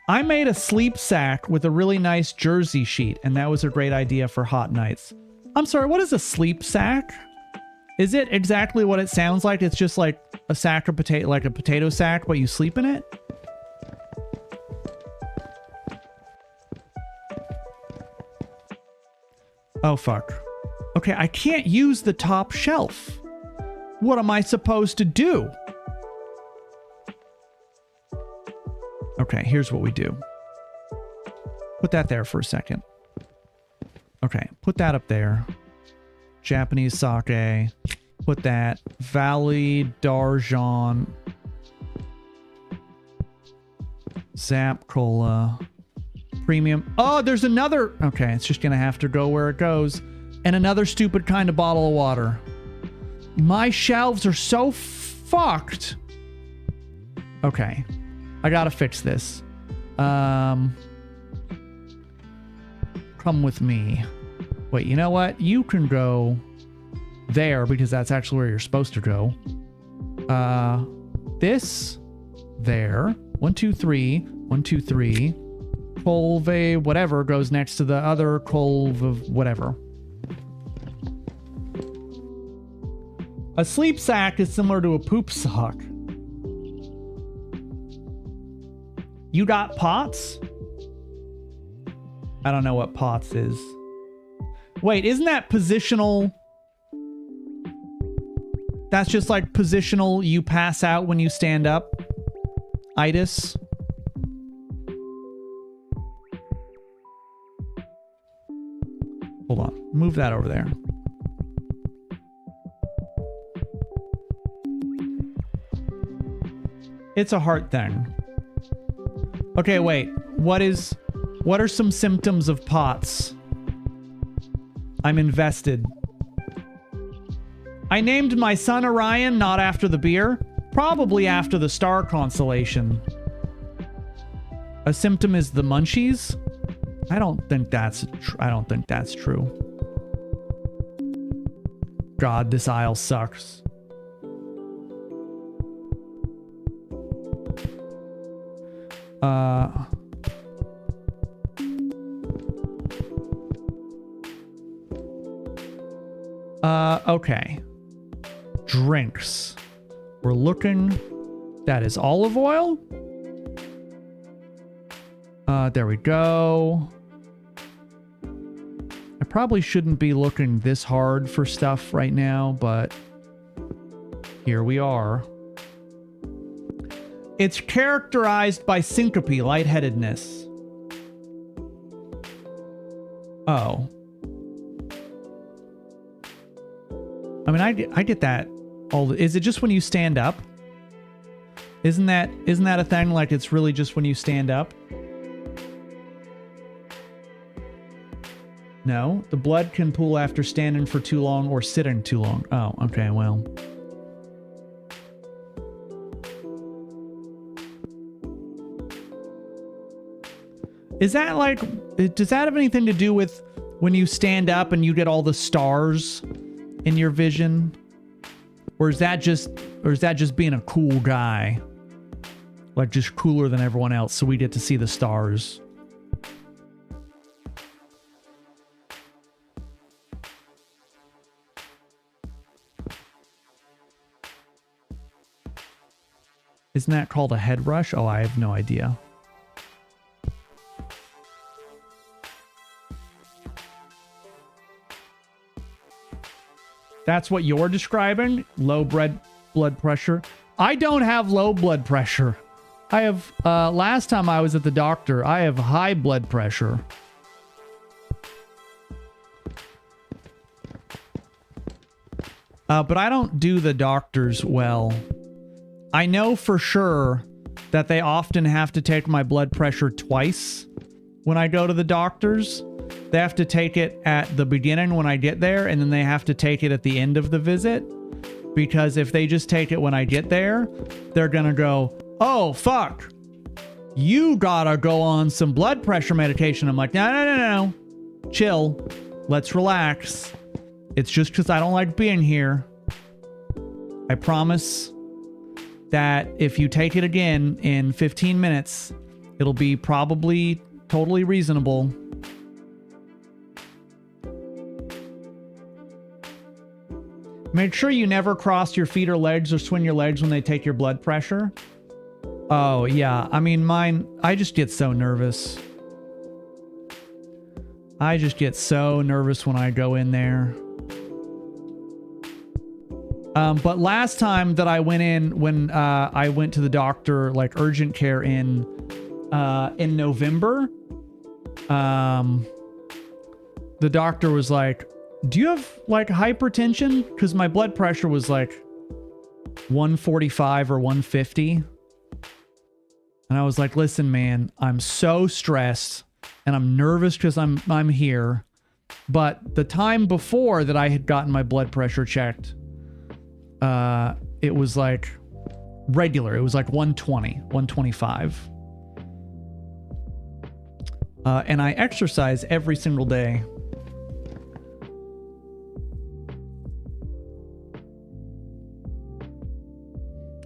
Speaker 1: I made a sleep sack with a really nice jersey sheet, and that was a great idea for hot nights. I'm sorry, what is a sleep sack? Is it exactly what it sounds like? It's just like a sack of potato, like a potato sack, but you sleep in it? Oh, fuck. Okay, I can't use the top shelf. What am I supposed to do? Okay, here's what we do. Put that there for a second. Okay, put that up there. Japanese sake. Put that. Valley d'Argent. Zap Cola. Premium. Oh, there's another. Okay, it's just going to have to go where it goes. And another stupid kind of bottle of water. My shelves are so fucked. Okay. I gotta fix this. Come with me. Wait, you know what? You can go there because that's actually where you're supposed to go. This, there. 1, 2, 3. 1, 2, 3. Colve, whatever, goes next to the other colve of whatever. A sleep sack is similar to a poop sock. You got pots? I don't know what pots is. Wait, isn't that positional? That's just like positional, you pass out when you stand up. itis. Hold on. Move that over there. It's a heart thing. Okay, wait. What are some symptoms of POTS? I'm invested. I named my son Orion not after the beer, probably after the star constellation. A symptom is the munchies? I don't think that's true. God, this aisle sucks. Okay. Drinks. We're looking. That is olive oil. There we go. I probably shouldn't be looking this hard for stuff right now, but here we are. It's characterized by syncope, lightheadedness. Oh. I mean, I get that. Is it just when you stand up? Isn't that a thing? Like, it's really just when you stand up? No, the blood can pool after standing for too long or sitting too long. Oh, okay, well. Is that like, does that have anything to do with when you stand up and you get all the stars in your vision? Or is that just being a cool guy? Like, just cooler than everyone else, so we get to see the stars. Isn't that called a head rush? Oh, I have no idea. That's what you're describing? Low blood pressure? I don't have low blood pressure. I have, last time I was at the doctor, I have high blood pressure. But I don't do the doctors well. I know for sure that they often have to take my blood pressure twice when I go to the doctors. They have to take it at the beginning when I get there, and then they have to take it at the end of the visit. Because if they just take it when I get there, they're gonna go, oh, fuck. You gotta go on some blood pressure medication. I'm like, no. Chill. Let's relax. It's just because I don't like being here. I promise that if you take it again in 15 minutes, it'll be probably totally reasonable. Make sure you never cross your feet or legs or swing your legs when they take your blood pressure. Oh, yeah. I mean, mine, I just get so nervous. I just get so nervous when I go in there. But last time that I went in, when I went to the doctor, like urgent care in November, the doctor was like, do you have like hypertension? Because my blood pressure was like 145 or 150. And I was like, listen, man, I'm so stressed and I'm nervous because I'm here. But the time before that I had gotten my blood pressure checked, it was like regular. It was like 120, 125. And I exercise every single day.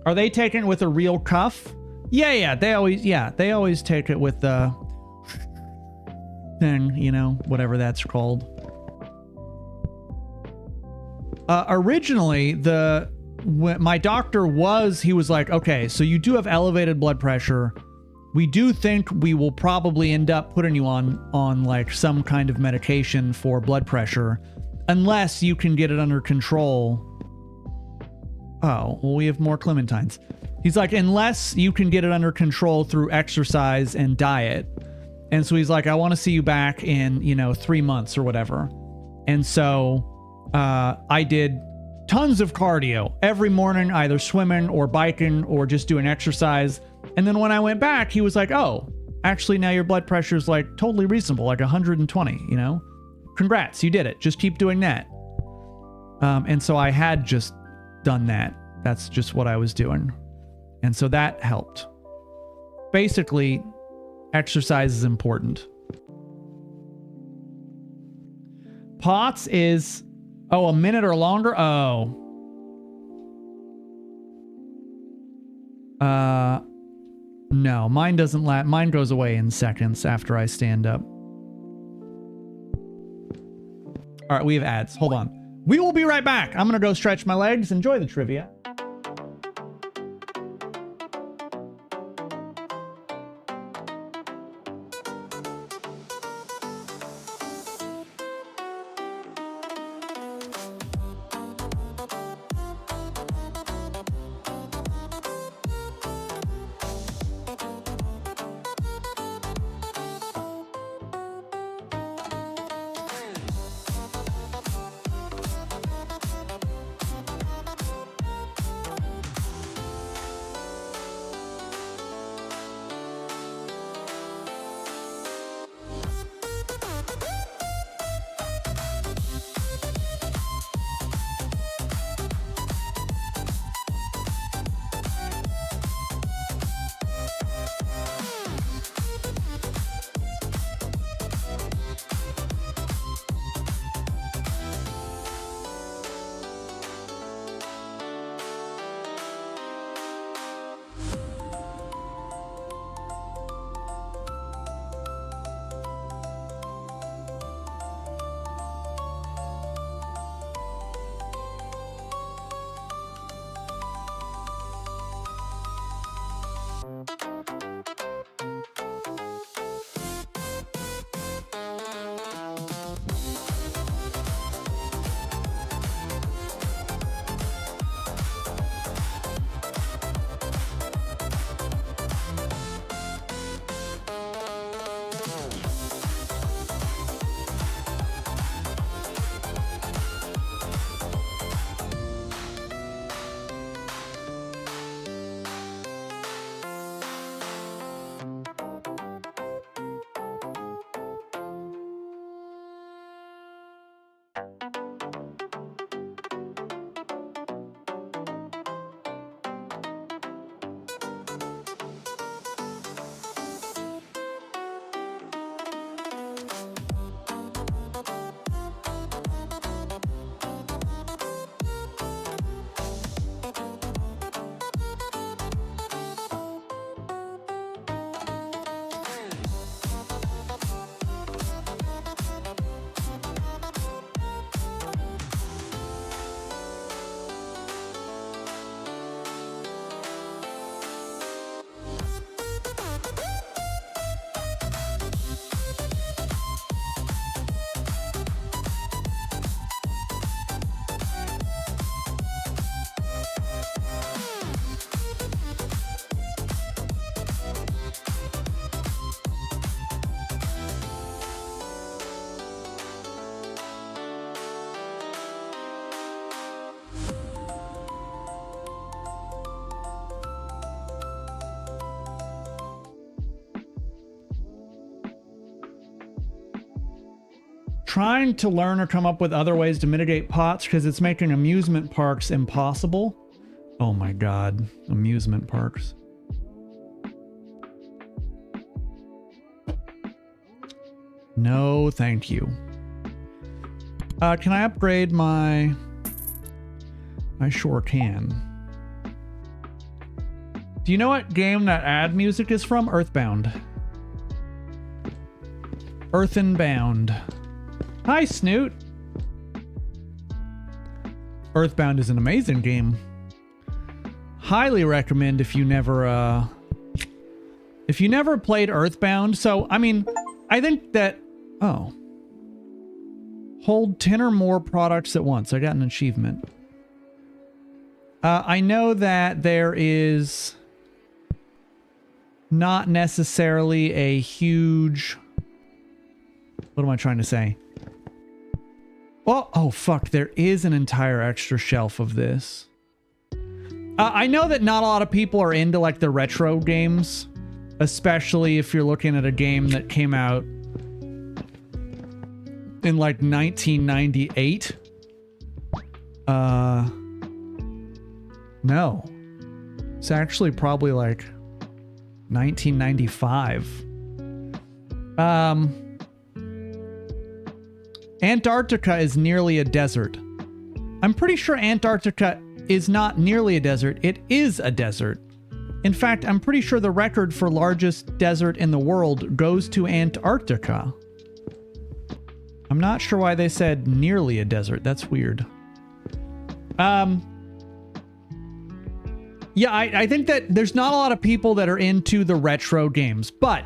Speaker 1: Are they taking it with a real cuff? Yeah, they always take it with the thing, you know, whatever that's called. Originally, my doctor he was like, okay, so you do have elevated blood pressure. We do think we will probably end up putting you on like some kind of medication for blood pressure, unless you can get it under control. Oh, well, we have more clementines. He's like, unless you can get it under control through exercise and diet. And so he's like, I want to see you back in, 3 months or whatever. And so I did tons of cardio every morning, either swimming or biking or just doing exercise. And then when I went back, he was like, oh, actually now your blood pressure is like totally reasonable, like 120, Congrats, you did it. Just keep doing that. And so I had just done that. That's just what I was doing. And so that helped. Basically, exercise is important. POTS is, a minute or longer? Oh. No, mine doesn't mine goes away in seconds after I stand up. All right, we have ads. Hold on. We will be right back. I'm going to go stretch my legs. Enjoy the trivia. Trying to learn or come up with other ways to mitigate POTS because it's making amusement parks impossible. Oh my God, amusement parks. No, thank you. Can I upgrade my... I sure can. Do you know what game that ad music is from? Earthbound. Earthenbound. Hi, Snoot. Earthbound is an amazing game. Highly recommend if you never played Earthbound. So, I mean, I think that... Oh. Hold 10 or more products at once. I got an achievement. I know that there is not necessarily a huge... What am I trying to say? Well, oh fuck, there is an entire extra shelf of this. I know that not a lot of people are into like the retro games, especially if you're looking at a game that came out in like 1998. No. It's actually probably like 1995. Antarctica is nearly a desert. I'm pretty sure Antarctica is not nearly a desert. It is a desert. In fact, I'm pretty sure the record for largest desert in the world goes to Antarctica. I'm not sure why they said nearly a desert. That's weird. Yeah, I think that there's not a lot of people that are into the retro games, but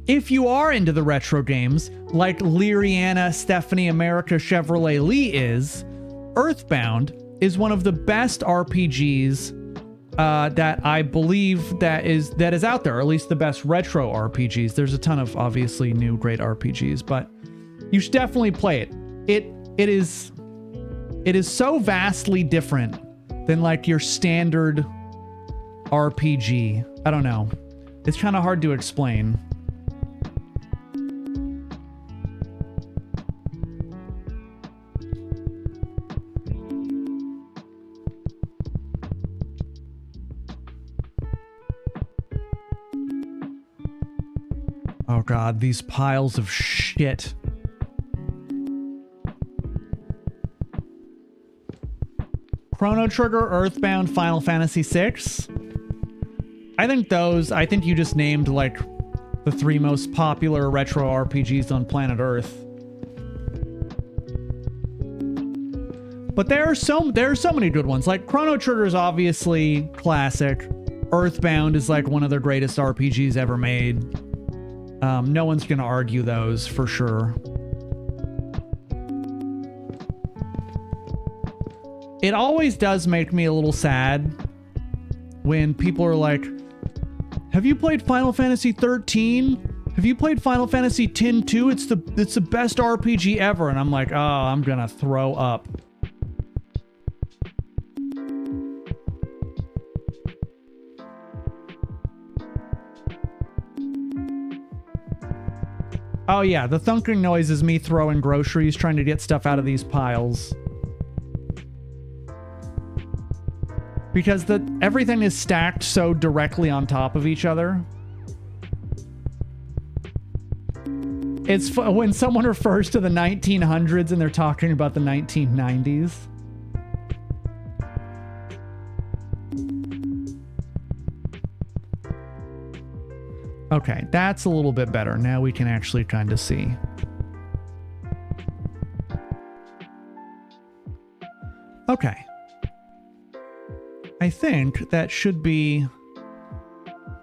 Speaker 1: if you are into the retro games, like Lyriana Stephanie America Chevrolet Lee is, Earthbound is one of the best RPGs that I believe that is out there, or at least the best retro RPGs. There's a ton of obviously new great RPGs, but you should definitely play it. It is so vastly different than like your standard RPG. I don't know. It's kind of hard to explain. Oh god, these piles of shit. Chrono Trigger, Earthbound, Final Fantasy VI. I think you just named like the 3 most popular retro RPGs on planet Earth. But there are so many good ones. Like Chrono Trigger is obviously classic. Earthbound is like one of the greatest RPGs ever made. No one's gonna argue those for sure. It always does make me a little sad when people are like, have you played Final Fantasy 13? Have you played Final Fantasy X-2? It's the best RPG ever. And I'm like, oh, I'm gonna throw up. Oh yeah, the thunking noise is me throwing groceries, trying to get stuff out of these piles. Because everything is stacked so directly on top of each other. It's when someone refers to the 1900s and they're talking about the 1990s. Okay, that's a little bit better. Now we can actually kind of see. Okay. I think that should be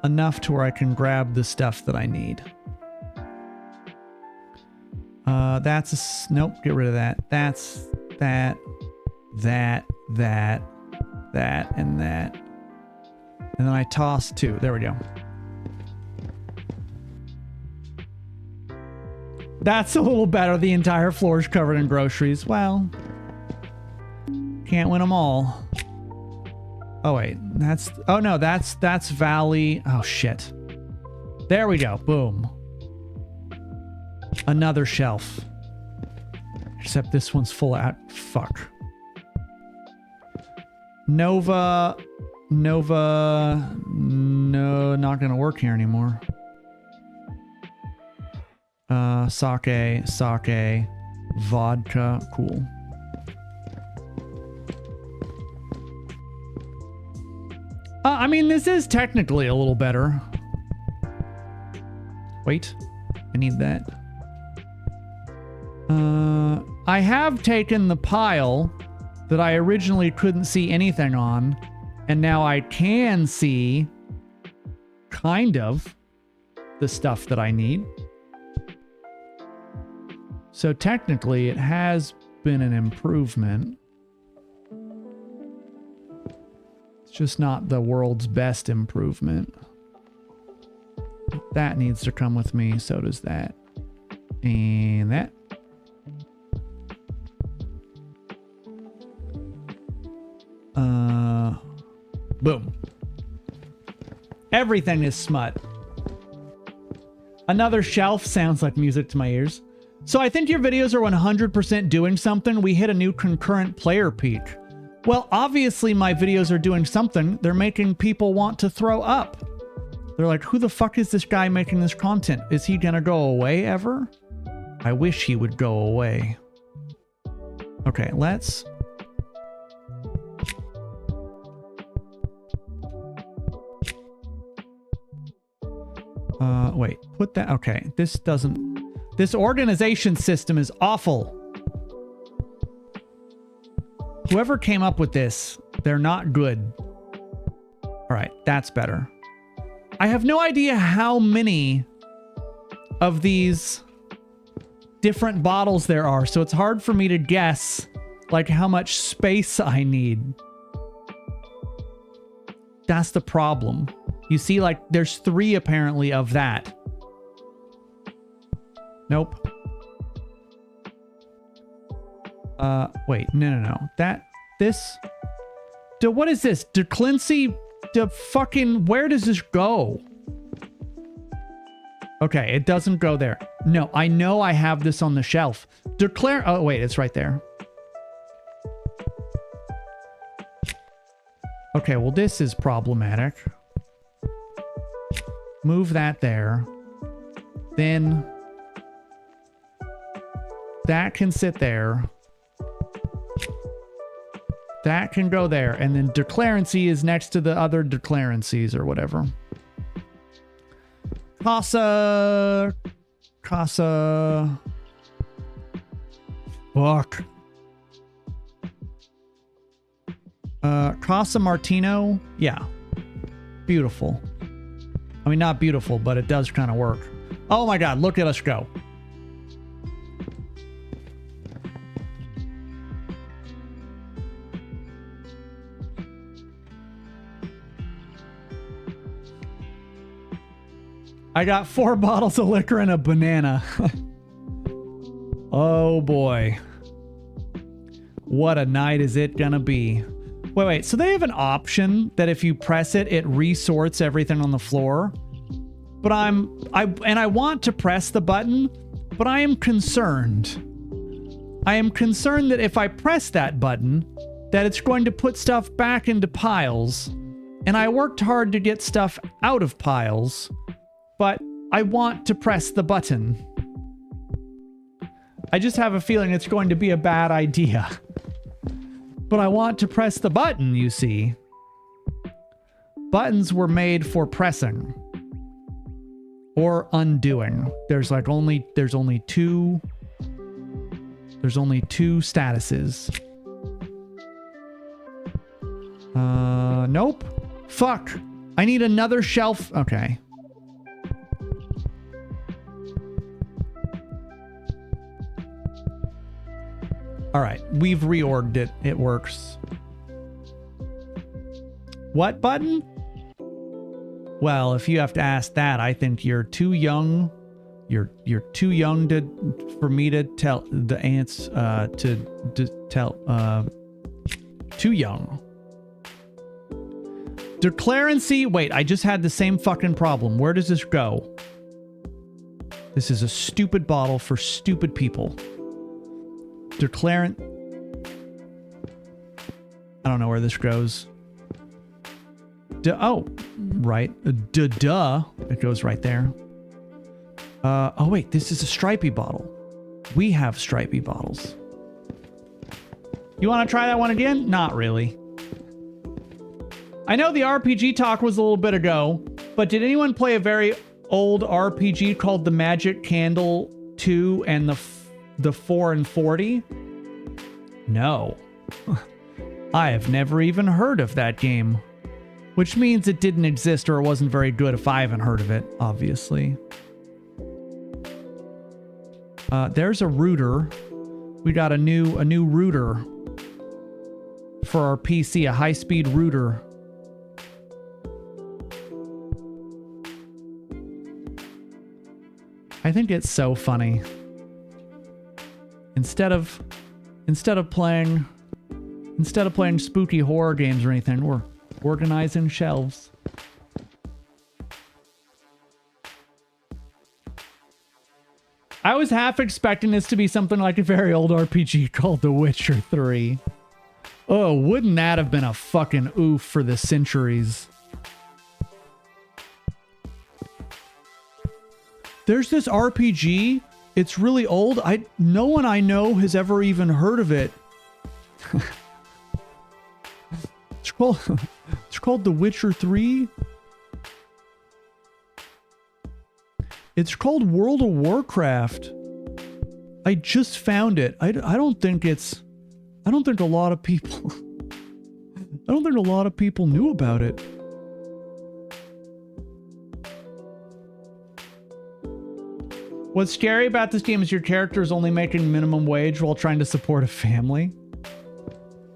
Speaker 1: enough to where I can grab the stuff that I need. Nope, get rid of that. That's that, and that. And then I toss 2. There we go. That's a little better. The entire floor is covered in groceries. Well, can't win them all. Oh wait, that's Valley. Oh shit. There we go. Boom. Another shelf. Except this one's full out. Fuck. Nova. No, not gonna work here anymore. Sake, vodka, cool. I mean, this is technically a little better. Wait, I need that. I have taken the pile that I originally couldn't see anything on, and now I can see kind of the stuff that I need. So technically, it has been an improvement. just not the world's best improvement. That needs to come with me. So does that. And that. Boom. Everything is smut. Another shelf sounds like music to my ears. So I think your videos are 100% doing something. We hit a new concurrent player peak. Well, obviously my videos are doing something. They're making people want to throw up. They're like, who the fuck is this guy making this content? Is he gonna go away ever? I wish he would go away. Okay, let's... wait, put that... Okay, this doesn't... This organization system is awful. Whoever came up with this, they're not good. All right, that's better. I have no idea how many of these different bottles there are, so it's hard for me to guess like how much space I need. That's the problem. You see, like, there's 3 apparently of that. Nope. Wait, no. What is this? DeClincy, fucking, where does this go? Okay, it doesn't go there. No, I know I have this on the shelf. Oh, wait, it's right there. Okay, well, this is problematic. Move that there. Then that can sit there. That can go there. And then declarancy is next to the other declarancies or whatever. Casa. Fuck. Casa Martino. Yeah. Beautiful. I mean, not beautiful, but it does kind of work. Oh my God, look at us go. I got 4 bottles of liquor and a banana. Oh boy. What a night is it gonna be? Wait. So they have an option that if you press it, it resorts everything on the floor. But I want to press the button, but I am concerned. I am concerned that if I press that button, that it's going to put stuff back into piles. And I worked hard to get stuff out of piles, but I want to press the button. I just have a feeling it's going to be a bad idea. But I want to press the button, you see. Buttons were made for pressing. Or undoing. There's only 2 statuses. Nope. Fuck. I need another shelf. Okay. All right, we've reorged it. It works. What button? Well, if you have to ask that, I think you're too young. You're too young for me to tell the ants to tell. Too young. Declarancy. Wait, I just had the same fucking problem. Where does this go? This is a stupid bottle for stupid people. Declarant. I don't know where this goes. Oh, right. Duh. It goes right there. Oh, wait. This is a stripey bottle. We have stripey bottles. You want to try that one again? Not really. I know the RPG talk was a little bit ago, but did anyone play a very old RPG called The Magic Candle 2 and the 4 and 40? No. I have never even heard of that game. Which means it didn't exist or it wasn't very good if I haven't heard of it, obviously. There's a router. We got a new router for our PC, a high-speed router. I think it's so funny. Instead of playing spooky horror games or anything, we're organizing shelves. I was half expecting this to be something like a very old RPG called The Witcher 3. Oh, wouldn't that have been a fucking oof for the centuries? There's this RPG. It's really old. No one I know has ever even heard of it. It's called The Witcher 3. It's called World of Warcraft. I just found it. I don't think a lot of people knew about it. What's scary about this game is your character is only making minimum wage while trying to support a family.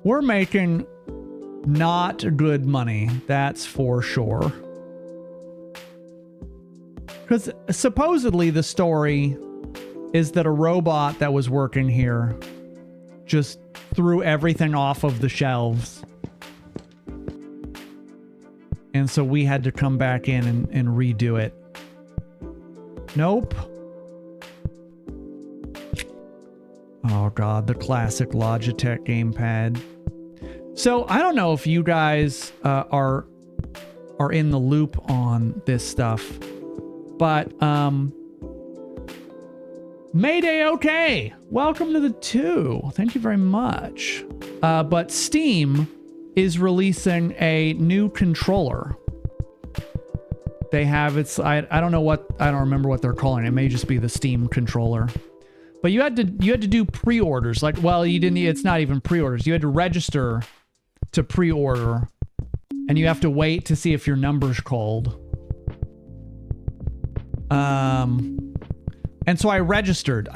Speaker 1: We're making not good money, that's for sure. Because supposedly the story is that a robot that was working here just threw everything off of the shelves. And so we had to come back in and redo it. Nope. Oh god, the classic Logitech gamepad. So I don't know if you guys are in the loop on this stuff. But, Mayday okay. Welcome to the 2. Thank you very much. But Steam is releasing a new controller. They have I don't remember what they're calling it. It may just be the Steam controller. But you had to do pre-orders. Like, well, you didn't, it's not even pre-orders. You had to register to pre-order. And you have to wait to see if your number's called. And so I registered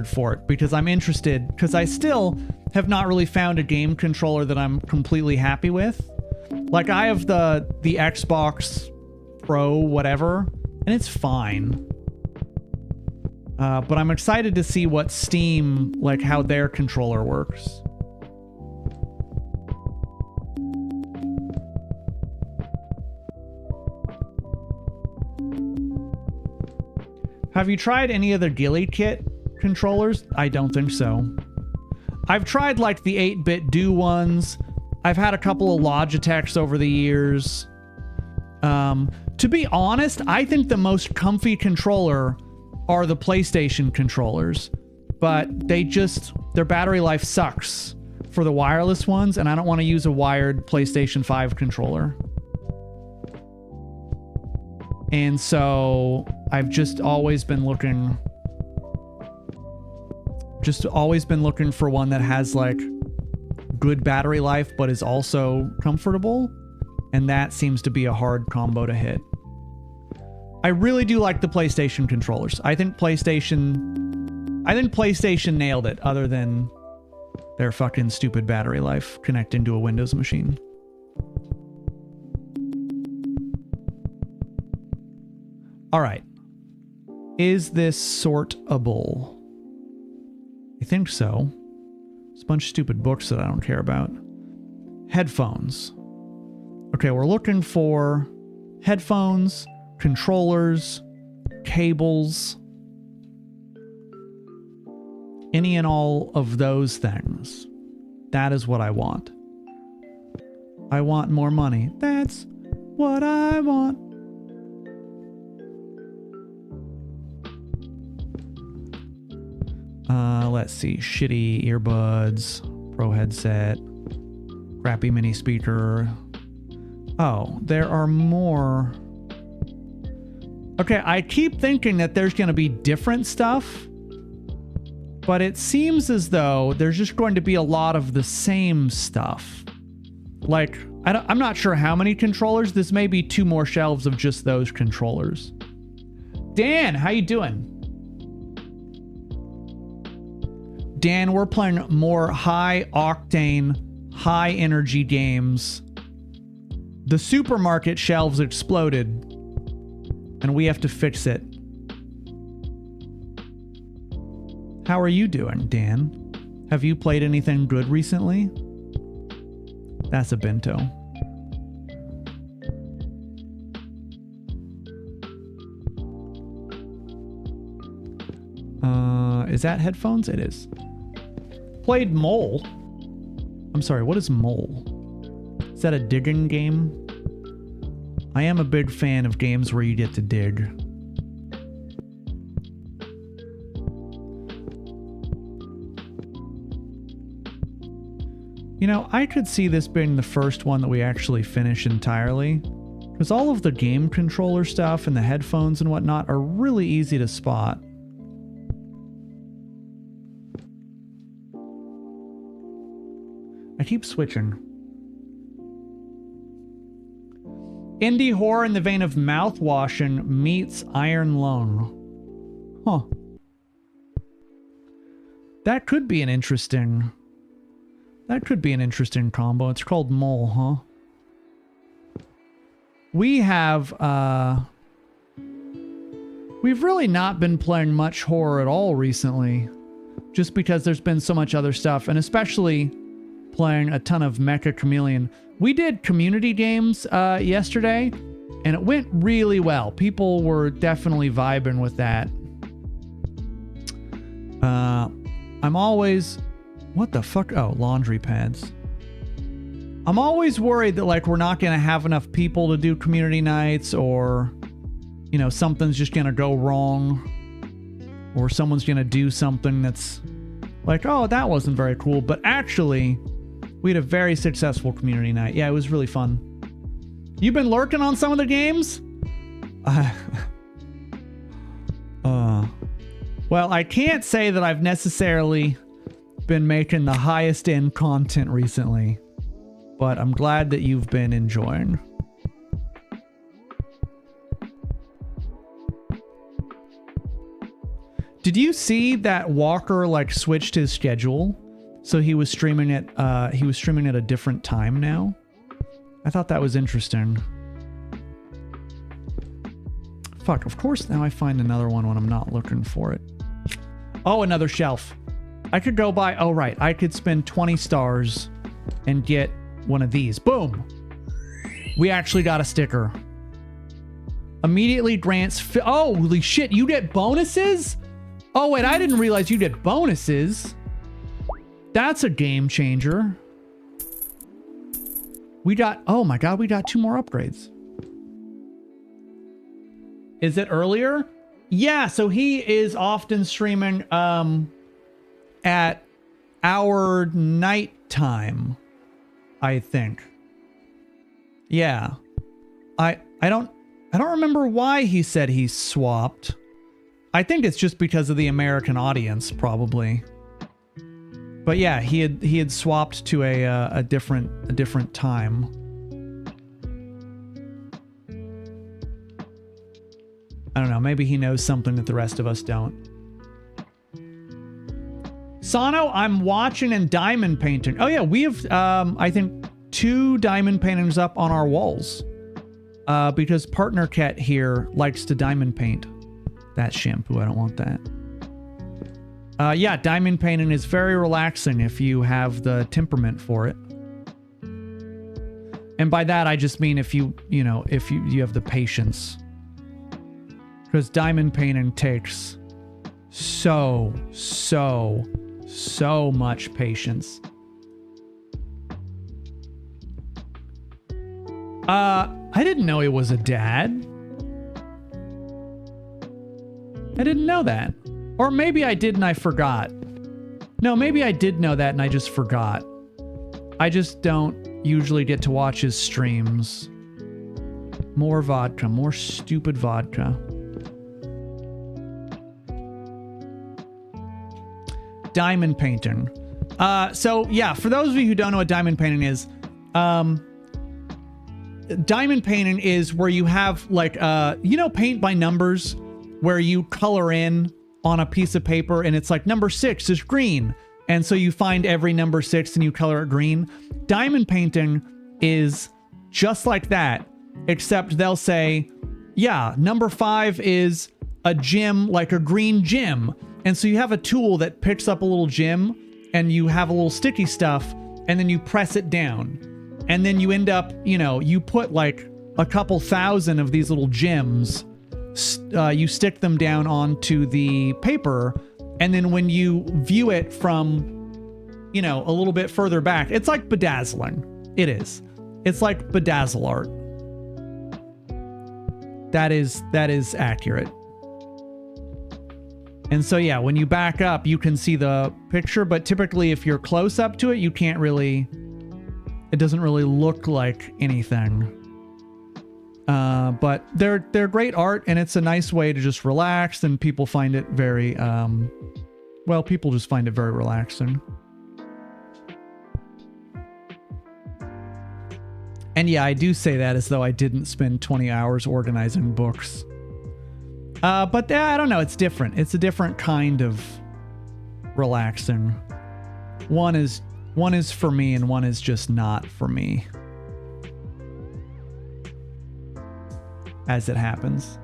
Speaker 1: for it because I'm interested, because I still have not really found a game controller that I'm completely happy with. Like, I have the Xbox Pro whatever, and it's fine. But I'm excited to see what Steam, like how their controller works. Have you tried any of the Ghillie Kit controllers? I don't think so. I've tried like the 8-bit Do ones. I've had a couple of Logitechs over the years. To be honest, I think the most comfy controller are the PlayStation controllers, but their battery life sucks for the wireless ones, and I don't want to use a wired PlayStation 5 controller. And so I've just always been looking for one that has like good battery life, but is also comfortable. And that seems to be a hard combo to hit. I really do like the PlayStation controllers. I think PlayStation nailed it, other than their fucking stupid battery life connecting to a Windows machine. All right. Is this sortable? I think so. It's a bunch of stupid books that I don't care about. Headphones. Okay, we're looking for headphones, controllers, cables, any and all of those things. That is what I want. I want more money. That's what I want. Let's see. Shitty earbuds, pro headset, crappy mini speaker. Oh, there are more. Okay, I keep thinking that there's going to be different stuff, but it seems as though there's just going to be a lot of the same stuff. Like, I'm not sure how many controllers. This may be 2 more shelves of just those controllers. Dan, how you doing? Dan, we're playing more high-octane, high-energy games. The supermarket shelves exploded, and we have to fix it. How are you doing, Dan? Have you played anything good recently? That's a bento. Is that headphones? It is. Played Mole. I'm sorry, what is Mole? Is that a digging game? I am a big fan of games where you get to dig. You know, I could see this being the first one that we actually finish entirely, because all of the game controller stuff and the headphones and whatnot are really easy to spot. I keep switching. Indie horror in the vein of mouthwashing meets Iron Lung. Huh. That could be an interesting combo. It's called Mole, huh? We have, we've really not been playing much horror at all recently, just because there's been so much other stuff, and especially playing a ton of Mecha Chameleon. We did community games yesterday, and it went really well. People were definitely vibing with that. I'm always... What the fuck? Oh, laundry pads. I'm always worried that, like, we're not going to have enough people to do community nights, or, you know, something's just going to go wrong, or someone's going to do something that's like, oh, that wasn't very cool. But actually, we had a very successful community night. Yeah, it was really fun. You've been lurking on some of the games? Well, I can't say that I've necessarily been making the highest end content recently, but I'm glad that you've been enjoying. Did you see that Walker like switched his schedule? So he was streaming at a different time now? I thought that was interesting. Fuck, of course now I find another one when I'm not looking for it. Oh, another shelf. I could go buy... Oh, right. I could spend 20 stars and get one of these. Boom. We actually got a sticker. Immediately grants... Oh, holy shit. You get bonuses? Oh, wait. I didn't realize you get bonuses. That's a game changer. We got... Oh, my God. We got 2 more upgrades. Is it earlier? Yeah, so he is often streaming... at our nighttime, I think. Yeah. I don't remember why he said he swapped. I think it's just because of the American audience, probably. But yeah, he had swapped to a different time. I don't know, maybe he knows something that the rest of us don't. Sano, I'm watching and diamond painting. Oh yeah, we have, I think, 2 diamond paintings up on our walls. Because Partner Cat here likes to diamond paint. That's shampoo, I don't want that. Yeah, diamond painting is very relaxing if you have the temperament for it. And by that, I just mean if you have the patience. Because diamond painting takes so much patience. I didn't know he was a dad. I didn't know that. Or maybe I did and I forgot. No, maybe I did know that and I just forgot. I just don't usually get to watch his streams. More vodka, more stupid vodka. Diamond painting. So yeah, for those of you who don't know what diamond painting is, diamond painting is where you have like, paint by numbers, where you color in on a piece of paper and it's like number 6 is green. And so you find every number 6 and you color it green. Diamond painting is just like that, except they'll say, yeah, number 5 is a gym, like a green gym. And so you have a tool that picks up a little gem, and you have a little sticky stuff, and then you press it down. And then you end up, you know, you put like a couple thousand of these little gems, you stick them down onto the paper, and then when you view it from, you know, a little bit further back, it's like bedazzling. It is. It's like bedazzle art. That is accurate. And so, yeah, when you back up, you can see the picture, but typically if you're close up to it, you can't really, it doesn't really look like anything. But they're great art, and it's a nice way to just relax, and people find it very, well, people just find it very relaxing. And yeah, I do say that as though I didn't spend 20 hours organizing books. But I don't know, it's different. It's a different kind of relaxing. One is for me, and one is just not for me. As it happens.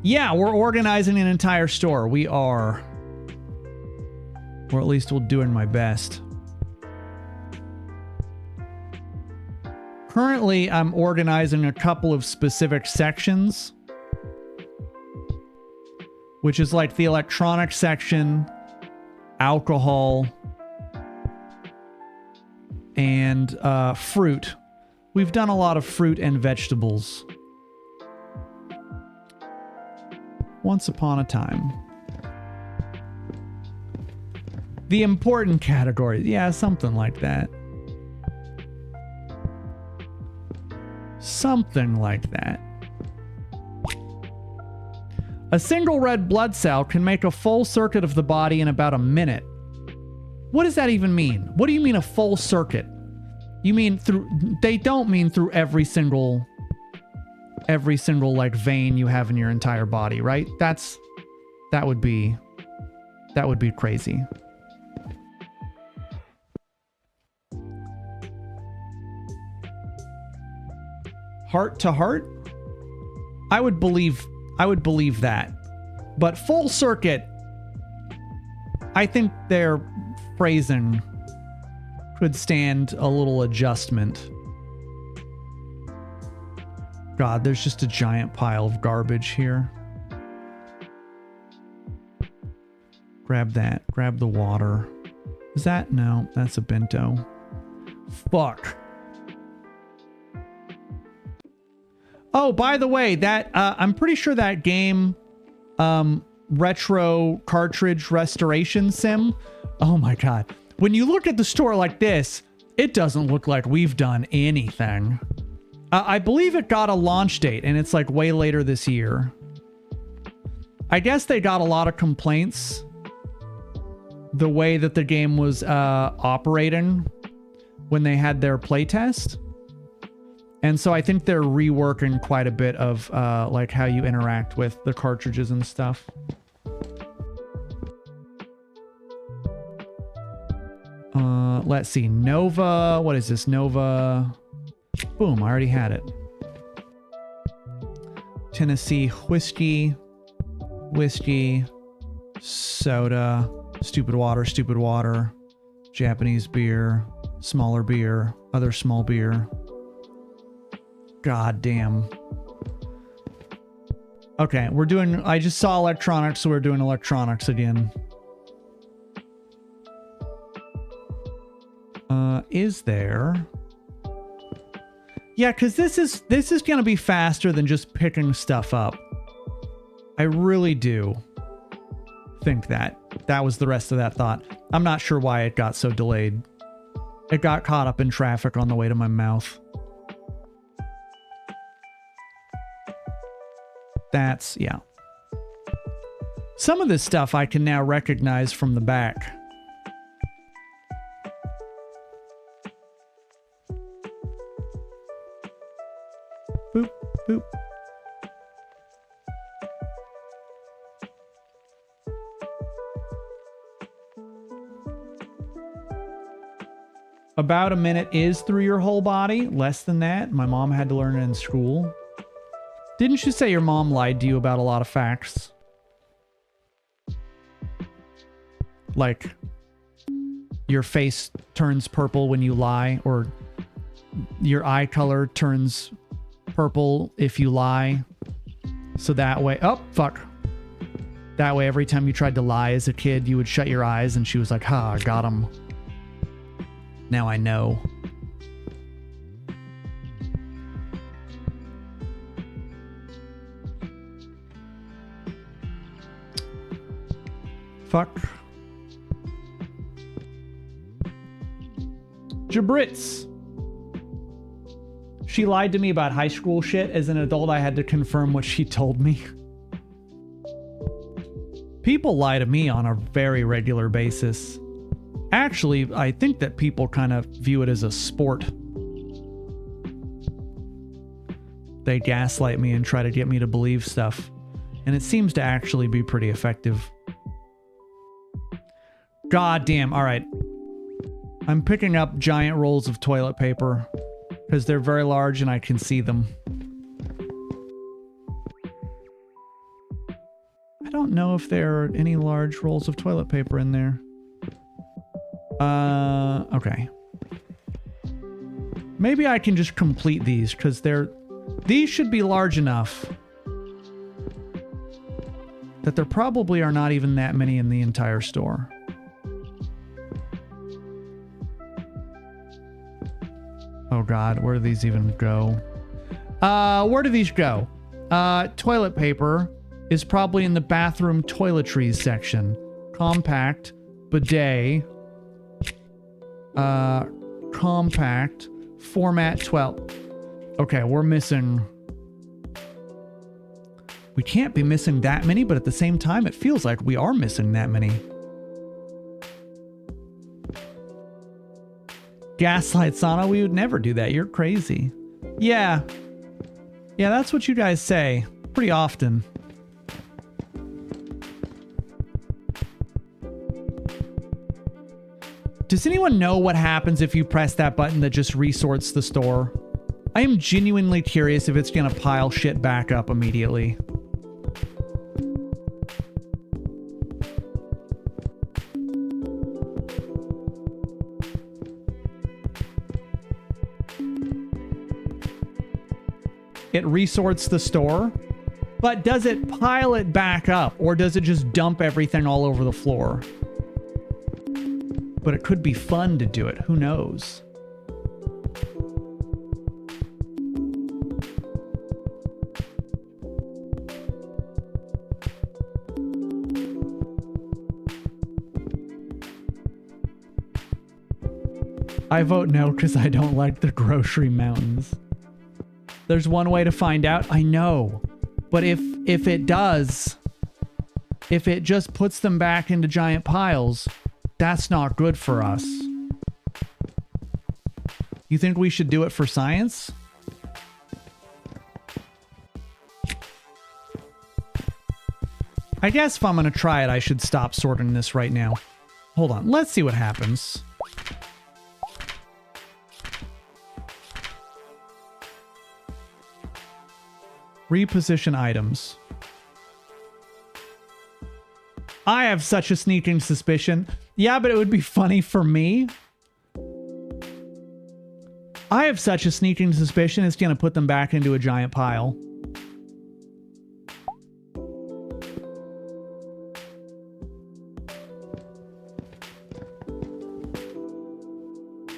Speaker 1: Yeah, we're organizing an entire store. We are. Or at least we're doing my best. Currently, I'm organizing a couple of specific sections, which is like the electronics section, alcohol, and fruit. We've done a lot of fruit and vegetables. Once upon a time. The important categories. Yeah, something like that. Something like that. A single red blood cell can make a full circuit of the body in about a minute. What does that even mean? What do you mean a full circuit? You mean through, they don't mean through every single like vein you have in your entire body, right? That would be crazy. Heart to heart? I would believe that. But full circuit, I think their phrasing could stand a little adjustment. God, there's just a giant pile of garbage here. Grab that. Grab the water. Is that? No, that's a bento. Fuck. Oh, by the way, that I'm pretty sure that game, Retro Cartridge Restoration Sim. Oh my God. When you look at the store like this, it doesn't look like we've done anything. I believe it got a launch date, and it's like way later this year. I guess they got a lot of complaints the way that the game was operating when they had their playtest. And so I think they're reworking quite a bit of like how you interact with the cartridges and stuff. Let's see. Nova. What is this? Nova. Boom. I already had it. Tennessee whiskey. Whiskey. Soda. Stupid water. Japanese beer. Smaller beer. Other small beer. God damn. Okay, we're doing... I just saw electronics, so we're doing electronics again. Is there... Yeah, because this is going to be faster than just picking stuff up. I really do think that. That was the rest of that thought. I'm not sure why it got so delayed. It got caught up in traffic on the way to my mouth. That's, yeah. Some of this stuff I can now recognize from the back. Boop, boop. About a minute is through your whole body. Less than that. My mom had to learn it in school. Didn't you say your mom lied to you about a lot of facts? Like, your face turns purple when you lie, or your eye color turns purple if you lie. So that way, oh, fuck. That way, every time you tried to lie as a kid, you would shut your eyes and she was like, ha, I got him. Now I know. Fuck. Jabritz. She lied to me about high school shit. As an adult, I had to confirm what she told me. People lie to me on a very regular basis. Actually, I think that people kind of view it as a sport. They gaslight me and try to get me to believe stuff. And it seems to actually be pretty effective. God damn. All right. I'm picking up giant rolls of toilet paper because they're very large and I can see them. I don't know if there are any large rolls of toilet paper in there. Okay. Maybe I can just complete these because these should be large enough that there probably are not even that many in the entire store. Oh God, where do these even go? Where do these go? Toilet paper is probably in the bathroom toiletries section. Compact, bidet, compact, format 12. Okay, we're missing... We can't be missing that many, but at the same time, it feels like we are missing that many. Gaslight Sana, we would never do that. You're crazy. Yeah. Yeah, that's what you guys say. Pretty often. Does anyone know what happens if you press that button that just resorts the store? I am genuinely curious if it's gonna pile shit back up immediately. It resorts the store, but does it pile it back up or does it just dump everything all over the floor? But it could be fun to do it. Who knows? I vote no because I don't like the grocery mountains. There's one way to find out. I know. But if it does, if it just puts them back into giant piles, that's not good for us. You think we should do it for science? I guess if I'm going to try it, I should stop sorting this right now. Hold on. Let's see what happens. Reposition items. I have such a sneaking suspicion. Yeah, but it would be funny for me. I have such a sneaking suspicion it's going to put them back into a giant pile.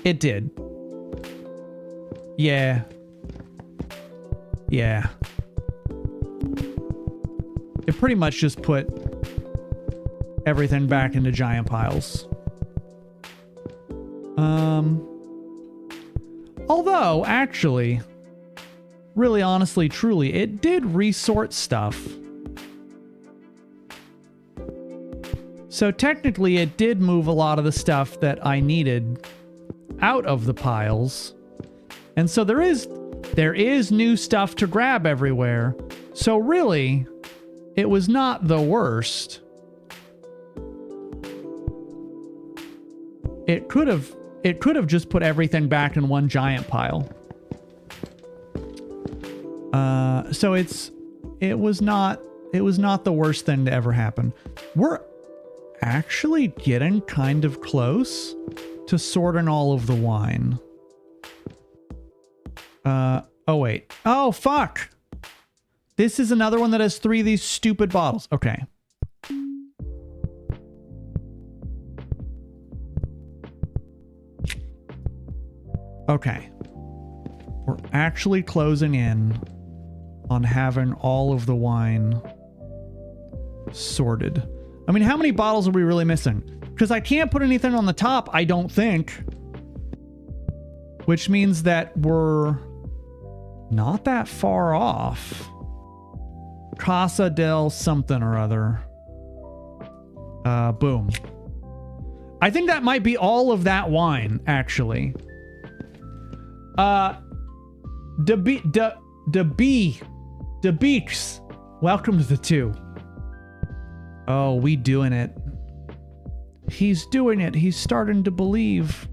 Speaker 1: It did. Yeah. Yeah. It pretty much just put everything back into giant piles. Although, actually, really honestly, truly, it did resort stuff. So technically, it did move a lot of the stuff that I needed out of the piles. And so there is new stuff to grab everywhere. So really, it was not the worst. It could have just put everything back in one giant pile. So it was not the worst thing to ever happen. We're actually getting kind of close to sorting all of the wine. Oh wait. Oh fuck. This is another one that has 3 of these stupid bottles. Okay. Okay. We're actually closing in on having all of the wine sorted. I mean, how many bottles are we really missing? Because I can't put anything on the top, I don't think. Which means that we're not that far off. Casa del something or other. Boom. I think that might be all of that wine, actually. The Beaks. Welcome to the 2. Oh, we doing it. He's doing it. He's starting to believe.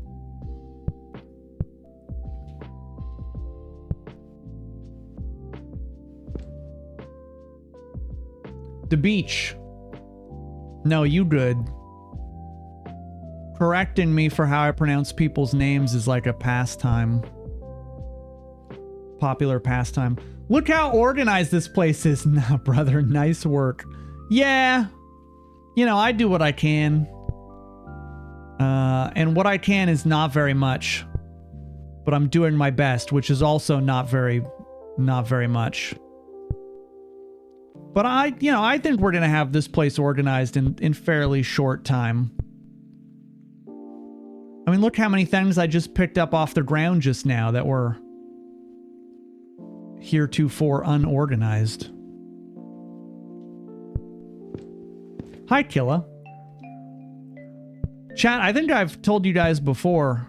Speaker 1: The Beach. No, you good. Correcting me for how I pronounce people's names is like a pastime. Popular pastime. Look how organized this place is. Nah, brother, nice work. Yeah. You know, I do what I can. And what I can is not very much. But I'm doing my best, which is also not very much. But I think we're going to have this place organized in fairly short time. I mean, look how many things I just picked up off the ground just now that were heretofore unorganized. Hi, Killa. Chat, I think I've told you guys before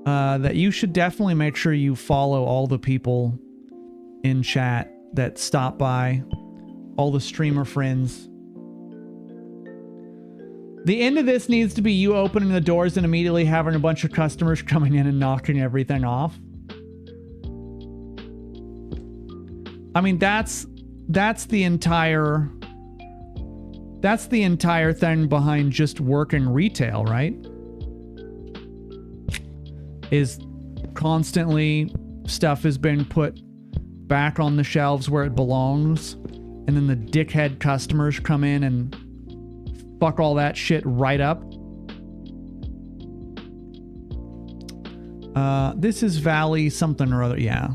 Speaker 1: that you should definitely make sure you follow all the people in chat that stop by, all the streamer friends. The end of this needs to be you opening the doors and immediately having a bunch of customers coming in and knocking everything off. I mean, that's the entire thing behind just working retail, right? Is constantly stuff has been put back on the shelves where it belongs, and then the dickhead customers come in and fuck all that shit right up. This is Valley something or other, yeah.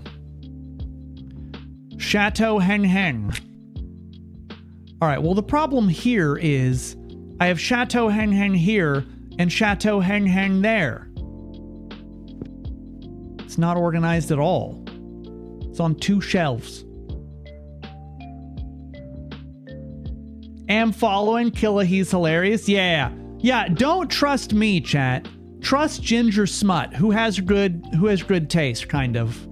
Speaker 1: Chateau Heng Heng. All right, well, the problem here is I have Chateau Heng Heng here and Chateau Heng Heng there. It's not organized at all. It's on 2 shelves. Am following Killa, he's hilarious. Yeah. Don't trust me, chat. Trust Ginger Smut, who has good taste, kind of.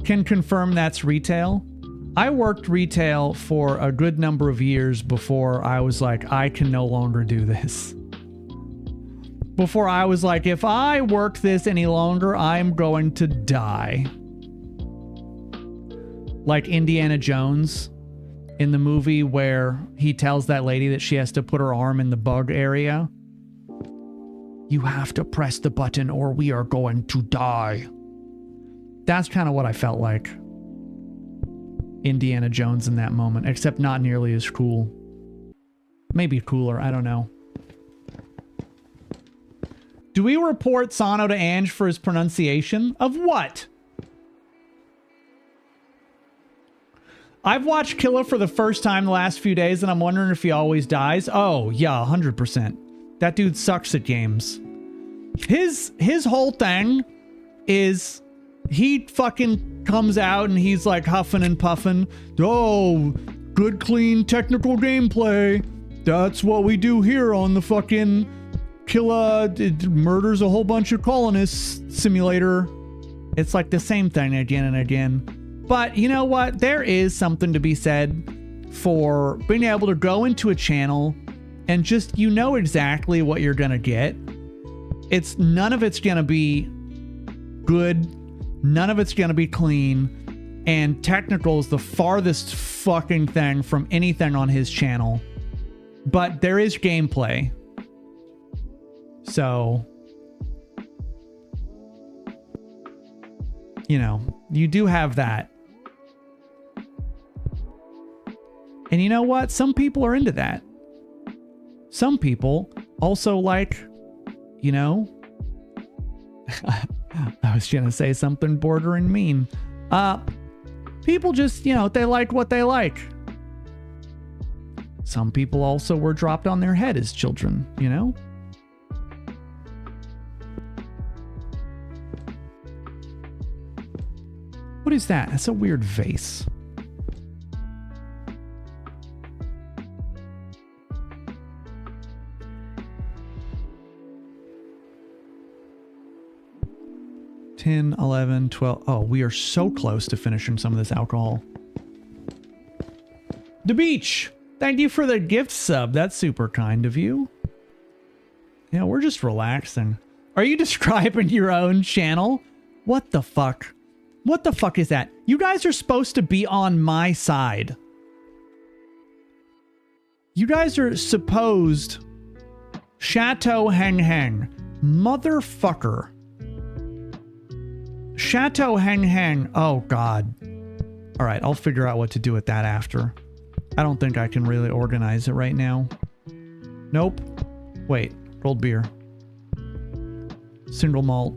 Speaker 1: Can confirm that's retail. I worked retail for a good number of years before I was like, I can no longer do this. Before I was like, if I work this any longer, I'm going to die. Like Indiana Jones in the movie where he tells that lady that she has to put her arm in the bug area. You have to press the button or we are going to die. That's kind of what I felt like. Indiana Jones in that moment, except not nearly as cool. Maybe cooler, I don't know. Do we report Sano to Ange for his pronunciation? Of what? I've watched Killa for the first time the last few days, and I'm wondering if he always dies. Oh, yeah, 100%. That dude sucks at games. His whole thing is he fucking comes out and he's like huffing and puffing. Oh, good, clean, technical gameplay. That's what we do here on the fucking Killa murders a whole bunch of colonists simulator. It's like the same thing again and again. But you know what? There is something to be said for being able to go into a channel and just, you know exactly what you're gonna get. it's none of it's gonna be good, none of it's gonna be clean, and technical is the farthest fucking thing from anything on his channel. But there is gameplay. So, you know, you do have that. And you know what? Some people are into that. Some people also like, you know, I was going to say something bordering mean. People just, you know, they like what they like. Some people also were dropped on their head as children, you know? What is that? That's a weird vase. $10, $11, $12. Oh, we are so close to finishing some of this alcohol. The beach. Thank you for the gift sub. That's super kind of you. Yeah, we're just relaxing. Are you describing your own channel? What the fuck? What the fuck is that? You guys are supposed to be on my side. You guys are supposed... Chateau Heng Heng. Motherfucker. Chateau Heng Heng. Oh, God. All right, I'll figure out what to do with that after. I don't think I can really organize it right now. Nope. Wait. Rolled beer. Single malt.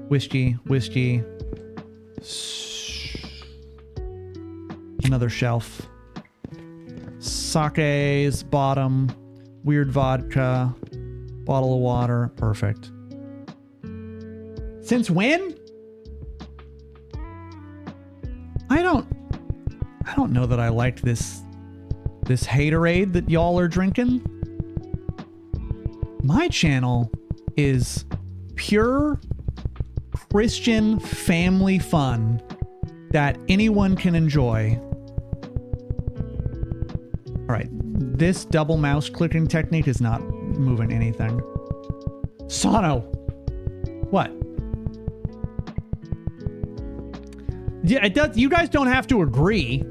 Speaker 1: Whiskey. Whiskey. Another shelf. Sake's bottom. Weird vodka. Bottle of water. Perfect. Since when? I don't know that I liked this haterade that y'all are drinking. My channel is pure Christian family fun that anyone can enjoy. All right, this double mouse clicking technique is not moving anything. Sono. What? Yeah, it does. You guys don't have to agree.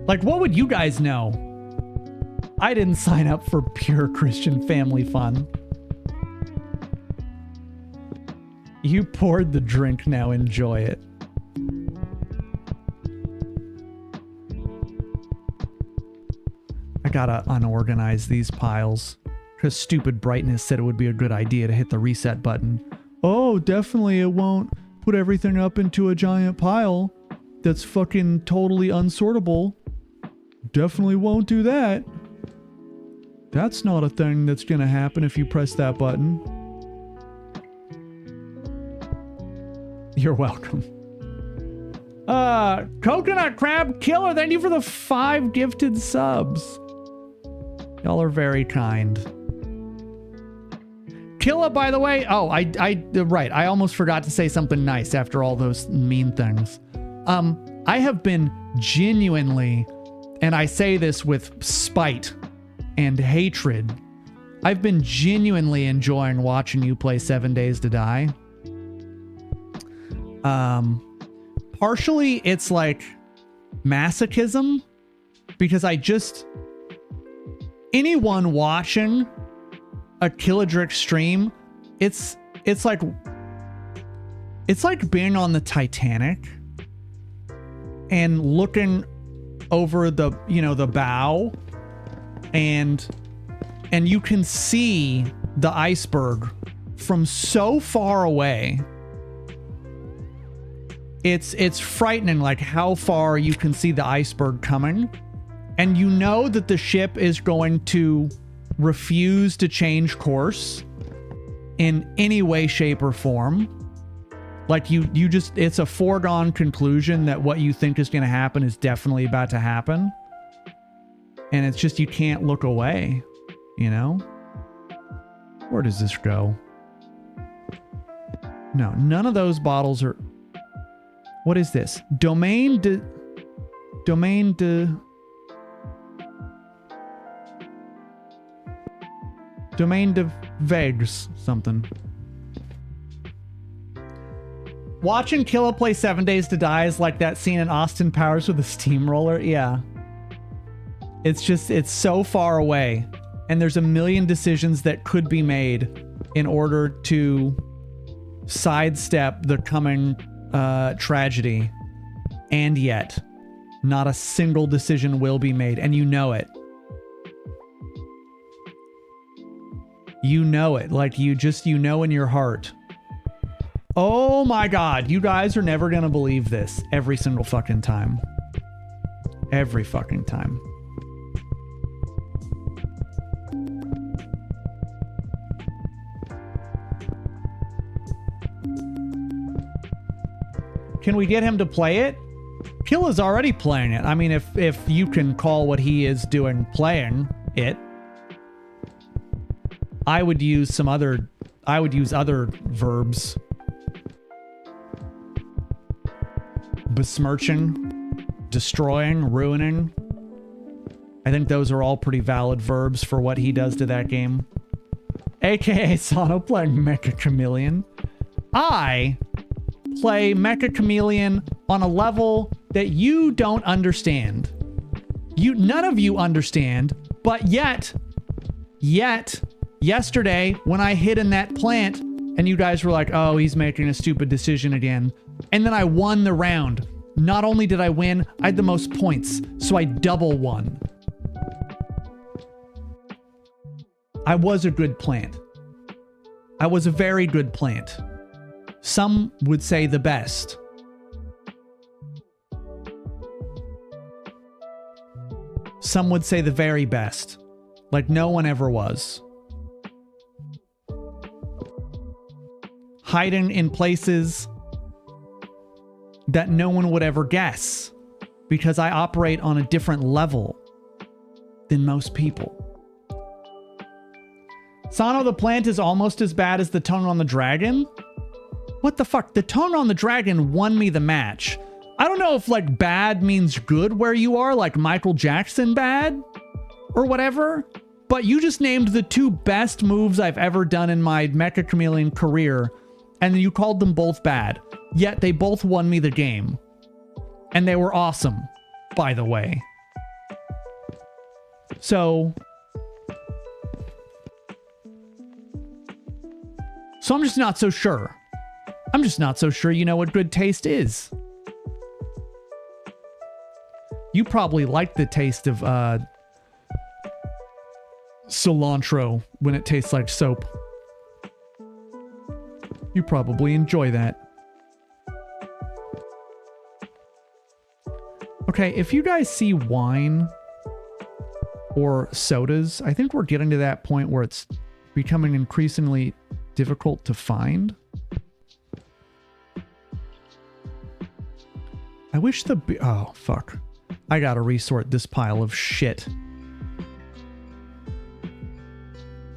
Speaker 1: Like, what would you guys know? I didn't sign up for pure Christian family fun. You poured the drink, now enjoy it. I gotta unorganize these piles. Because stupid brightness said it would be a good idea to hit the reset button. Oh, definitely it won't put everything up into a giant pile that's fucking totally unsortable. Definitely won't do that. That's not a thing that's gonna happen if you press that button. You're welcome. Coconut Crab Killer, thank you for the 5 gifted subs. Y'all are very kind. Killa, by the way, oh, right, I almost forgot to say something nice after all those mean things. I have been genuinely, and I say this with spite and hatred, I've been genuinely enjoying watching you play 7 Days to Die. Partially it's like masochism, because anyone watching a Killadrick stream, it's like being on the Titanic and looking over the bow, and you can see the iceberg from so far away. It's frightening, like how far you can see the iceberg coming, and you know that the ship is going to refuse to change course in any way, shape, or form. Like you just, it's a foregone conclusion that what you think is going to happen is definitely about to happen. And it's just, you can't look away, you know? Where does this go? No, none of those bottles are... What is this? Domaine de... Domaine de Vegs something. Watching Killa play 7 Days to Die is like that scene in Austin Powers with a steamroller. Yeah. It's so far away. And there's a million decisions that could be made in order to sidestep the coming tragedy. And yet, not a single decision will be made. And you know it. You know it. Like you know in your heart. Oh my God. You guys are never going to believe this every single fucking time. Every fucking time. Can we get him to play it? Killa's already playing it. I mean, if you can call what he is doing playing it, I would use other verbs. Besmirching, destroying, ruining. I think those are all pretty valid verbs for what he does to that game. AKA Sano playing Mecha Chameleon. I play Mecha Chameleon on a level that you don't understand. None of you understand, but yet, yesterday when I hid in that plant and you guys were like, oh, he's making a stupid decision again. And then I won the round. Not only did I win, I had the most points, so I double won. I was a good plant. I was a very good plant. Some would say the best. Some would say the very best. Like no one ever was. Hiding in places that no one would ever guess. Because I operate on a different level than most people. Sano the plant is almost as bad as the Tongue on the Dragon? What the fuck? The Tongue on the Dragon won me the match. I don't know if like bad means good where you are, like Michael Jackson bad or whatever, but you just named the two best moves I've ever done in my Mecha Chameleon career, and you called them both bad. Yet they both won me the game. And they were awesome, by the way. So I'm just not so sure. I'm just not so sure you know what good taste is. You probably like the taste of cilantro when it tastes like soap. You probably enjoy that. Okay, if you guys see wine or sodas, I think we're getting to that point where it's becoming increasingly difficult to find. I wish oh, fuck. I gotta resort this pile of shit.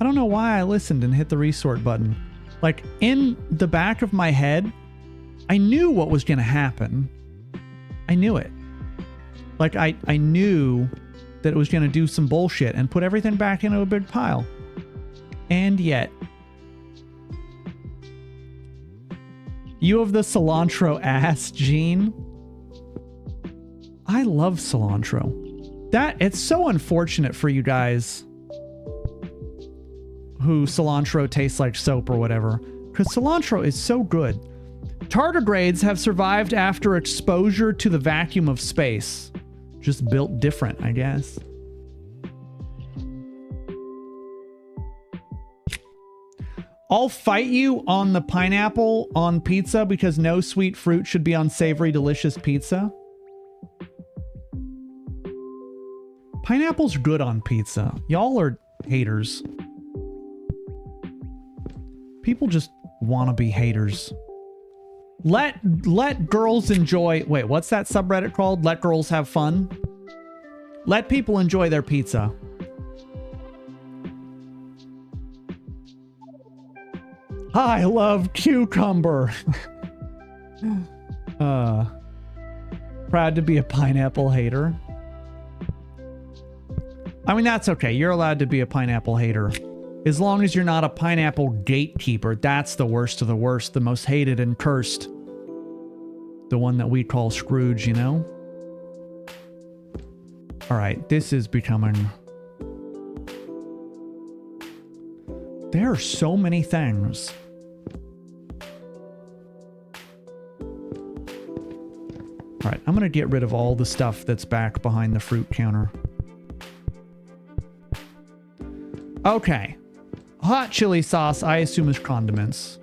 Speaker 1: I don't know why I listened and hit the resort button. Like, in the back of my head, I knew what was gonna happen. I knew it. Like, I knew that it was gonna do some bullshit and put everything back into a big pile. And yet, you have the cilantro ass gene. I love cilantro. It's so unfortunate for you guys who cilantro tastes like soap or whatever, because cilantro is so good. Tardigrades have survived after exposure to the vacuum of space. Just built different, I guess. I'll fight you on the pineapple on pizza because no sweet fruit should be on savory, delicious pizza. Pineapple's good on pizza. Y'all are haters. People just want to be haters. Let girls enjoy... Wait, what's that subreddit called? Let girls have fun? Let people enjoy their pizza. I love cucumber. Proud to be a pineapple hater. I mean, that's okay. You're allowed to be a pineapple hater. As long as you're not a pineapple gatekeeper, that's the worst of the worst, the most hated and cursed. The one that we call Scrooge, you know? All right, this is becoming... There are so many things. All right, I'm going to get rid of all the stuff that's back behind the fruit counter. Okay. Hot chili sauce, I assume, is condiments.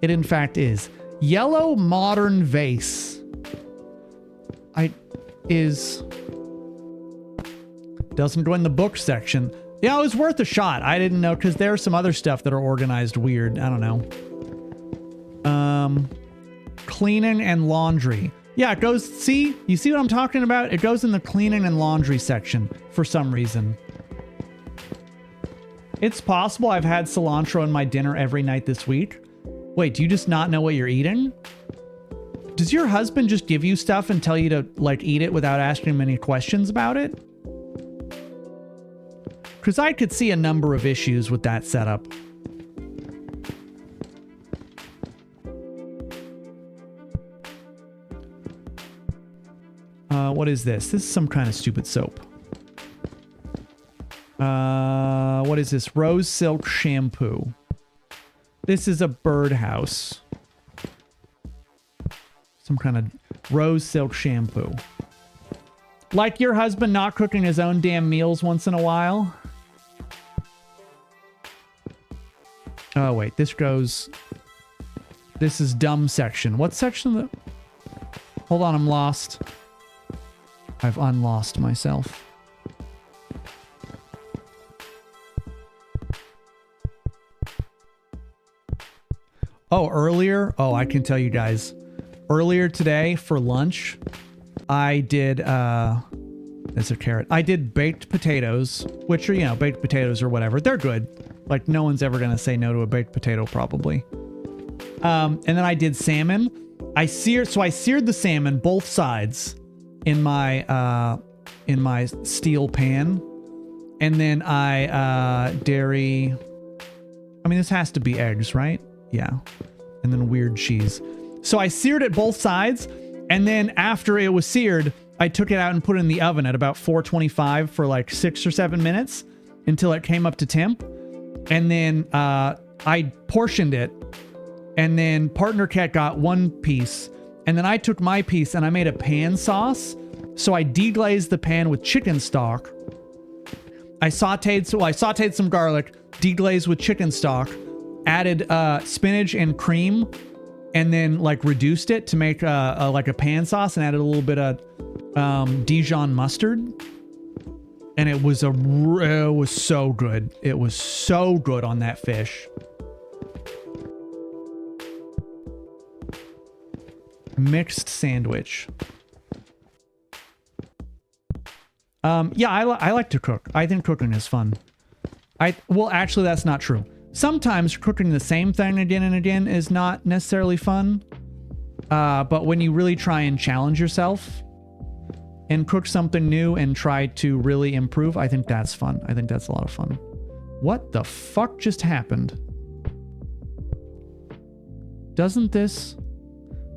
Speaker 1: It in fact is. Yellow modern vase. Doesn't go in the book section. Yeah, it was worth a shot. I didn't know, because there's some other stuff that are organized weird. I don't know. Cleaning and laundry. Yeah, it goes, see? You see what I'm talking about? It goes in the cleaning and laundry section for some reason. It's possible I've had cilantro in my dinner every night this week. Wait, do you just not know what you're eating? Does your husband just give you stuff and tell you to, like, eat it without asking him any questions about it? Because I could see a number of issues with that setup. What is this? This is some kind of stupid soap. What is this? Rose Silk Shampoo. This is a birdhouse. Some kind of Rose Silk Shampoo. Like your husband not cooking his own damn meals once in a while. Oh, wait. This goes... This is dumb section. What section of the... Hold on, I'm lost. I've unlost myself. Oh, earlier? Oh, I can tell you guys. Earlier today for lunch, I did, there's a carrot. I did baked potatoes, which are, you know, baked potatoes or whatever. They're good. Like, no one's ever going to say no to a baked potato, probably. And then I did salmon. I seared the salmon, both sides, in my steel pan. And then I, dairy, I mean, this has to be eggs, right? Yeah. And then weird cheese. So I seared it both sides. And then after it was seared, I took it out and put it in the oven at about 425 for like 6 or 7 minutes until it came up to temp. And then I portioned it. And then partner Cat got one piece. And then I took my piece and I made a pan sauce. So I deglazed the pan with chicken stock. I sauteed some garlic, deglazed with chicken stock, added spinach and cream, and then like reduced it to make like a pan sauce, and added a little bit of Dijon mustard. And it was so good. It was so good on that fish. Mixed sandwich. Yeah, I like to cook. I think cooking is fun. Well, actually, that's not true. Sometimes cooking the same thing again and again is not necessarily fun. But when you really try and challenge yourself and cook something new and try to really improve, I think that's fun. I think that's a lot of fun. What the fuck just happened? Doesn't this...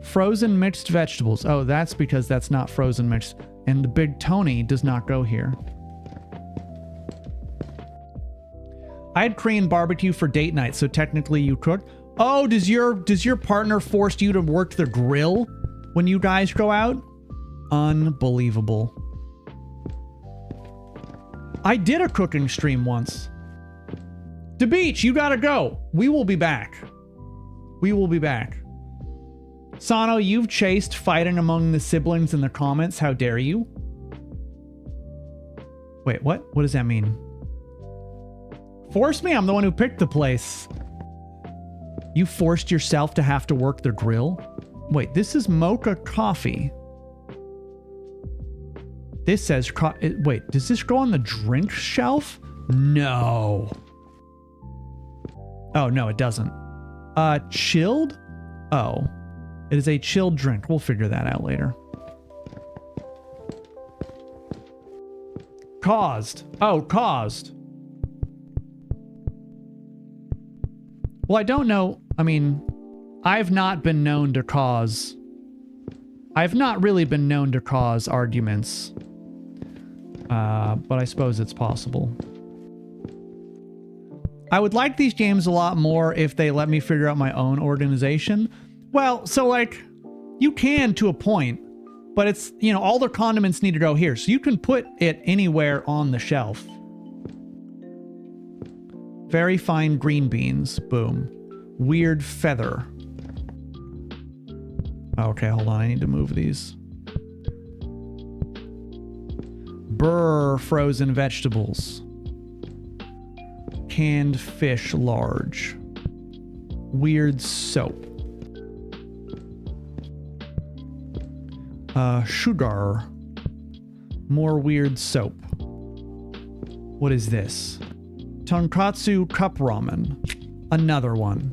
Speaker 1: Frozen mixed vegetables. Oh, that's because that's not frozen mixed. And the Big Tony does not go here. I had Korean barbecue for date night, so technically you cooked. Oh, does your partner force you to work the grill when you guys go out? Unbelievable. I did a cooking stream once. The beach, you gotta go. We will be back. We will be back. Sano, you've chased fighting among the siblings in the comments. How dare you? Wait, what? What does that mean? Force me? I'm the one who picked the place. You forced yourself to have to work the grill? Wait, this is mocha coffee. This says... Wait, does this go on the drink shelf? No. Oh, no, it doesn't. Chilled? Oh. It is a chilled drink. We'll figure that out later. Caused. Oh, caused. Well, I don't know. I mean, I've not been known to cause... I've not really been known to cause arguments. But I suppose it's possible. I would like these games a lot more if they let me figure out my own organization. Well, so like, you can to a point, but it's, you know, all the condiments need to go here. So you can put it anywhere on the shelf. Very fine green beans. Boom. Weird feather. Okay, hold on. I need to move these. Burr frozen vegetables. Canned fish large. Weird soap. Sugar. More weird soap. What is this? Tonkatsu cup ramen. Another one.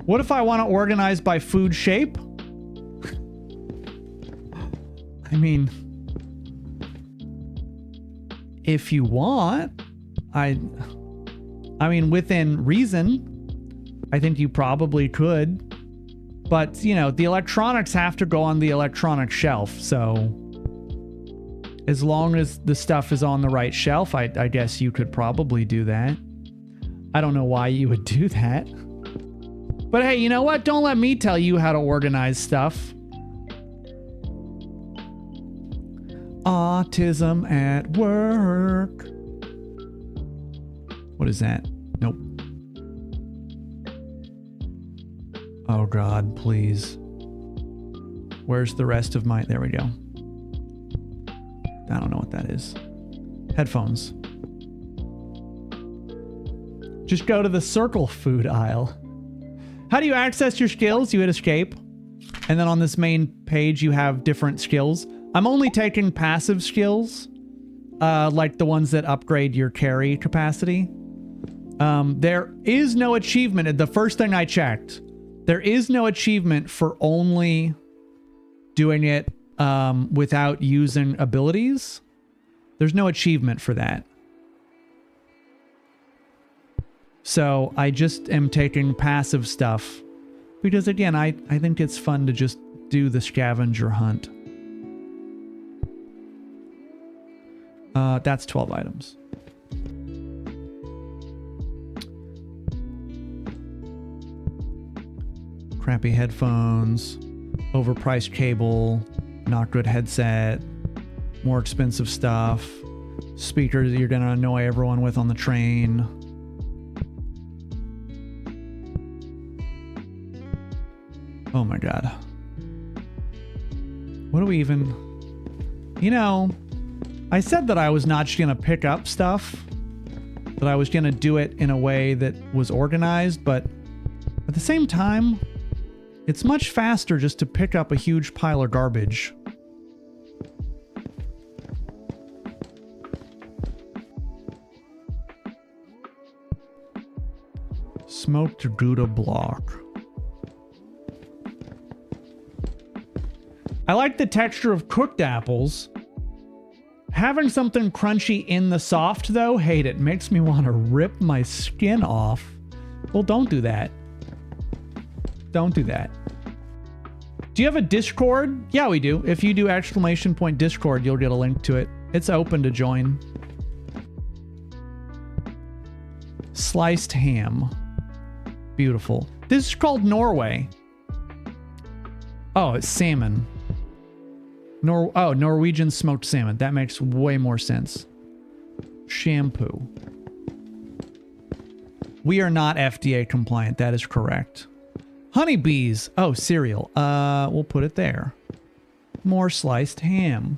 Speaker 1: What if I want to organize by food shape? I mean, if you want, I mean, within reason, I think you probably could. But, you know, the electronics have to go on the electronic shelf, so as long as the stuff is on the right shelf, I guess you could probably do that. I don't know why you would do that. But hey, you know what? Don't let me tell you how to organize stuff. Autism at work. What is that? Nope. Oh God, please. Where's the rest of my... There we go. I don't know what that is. Headphones. Just go to the circle food aisle. How do you access your skills? You hit escape. And then on this main page, you have different skills. I'm only taking passive skills. Like the ones that upgrade your carry capacity. There is no achievement. The first thing I checked, there is no achievement for only doing it without using abilities. There's no achievement for that. So I just am taking passive stuff because, again, I think it's fun to just do the scavenger hunt. That's 12 items. Crappy headphones, overpriced cable, not good headset, more expensive stuff, speakers that you're gonna annoy everyone with on the train. Oh my God. What do we even... You know, I said that I was not just gonna pick up stuff, that I was gonna do it in a way that was organized, but at the same time, it's much faster just to pick up a huge pile of garbage. Smoked Gouda block. I like the texture of cooked apples. Having something crunchy in the soft, though, hate it. Makes me want to rip my skin off. Well, don't do that. Don't do that. Do you have a Discord? Yeah, we do. If you do !Discord, you'll get a link to it. It's open to join. Sliced ham. Beautiful. This is called Norway. Oh, it's salmon. Norwegian smoked salmon. That makes way more sense. Shampoo. We are not FDA compliant. That is correct. Honeybees. Oh, cereal. We'll put it there. More sliced ham.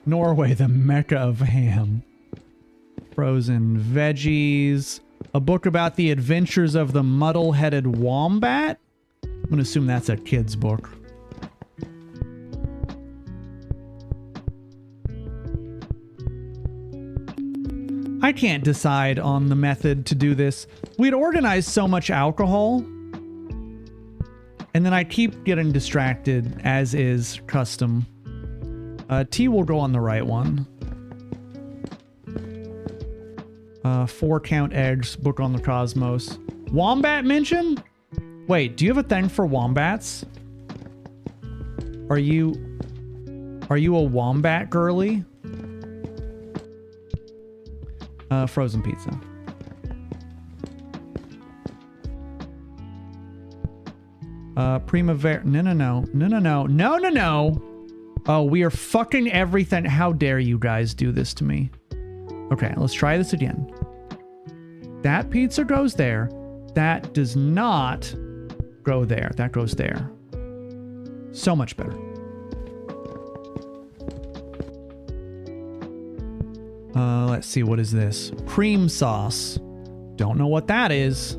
Speaker 1: Norway, the mecca of ham. Frozen veggies. A book about the adventures of the muddle-headed wombat. I'm gonna assume that's a kid's book. I can't decide on the method to do this. We'd organized so much alcohol, and then I keep getting distracted, as is custom. Tea will go on the right one. 4 count eggs, book on the cosmos. Wombat mention? Wait, do you have a thing for wombats? Are you a wombat girly? Frozen pizza. Primavera. No. Oh, we are fucking everything. How dare you guys do this to me? Okay, let's try this again. That pizza goes there. That does not go there. That goes there. So much better. Let's see. What is this? Cream sauce. Don't know what that is.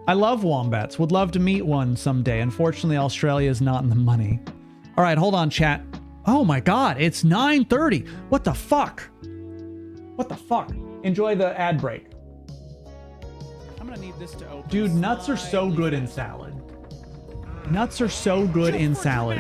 Speaker 1: I love wombats. Would love to meet one someday. Unfortunately, Australia is not in the money. All right, hold on, chat. Oh my God, it's 9:30. What the fuck? What the fuck? Enjoy the ad break. I'm gonna need this to open. Dude, nuts are so good in salad. Nuts are so good in salad.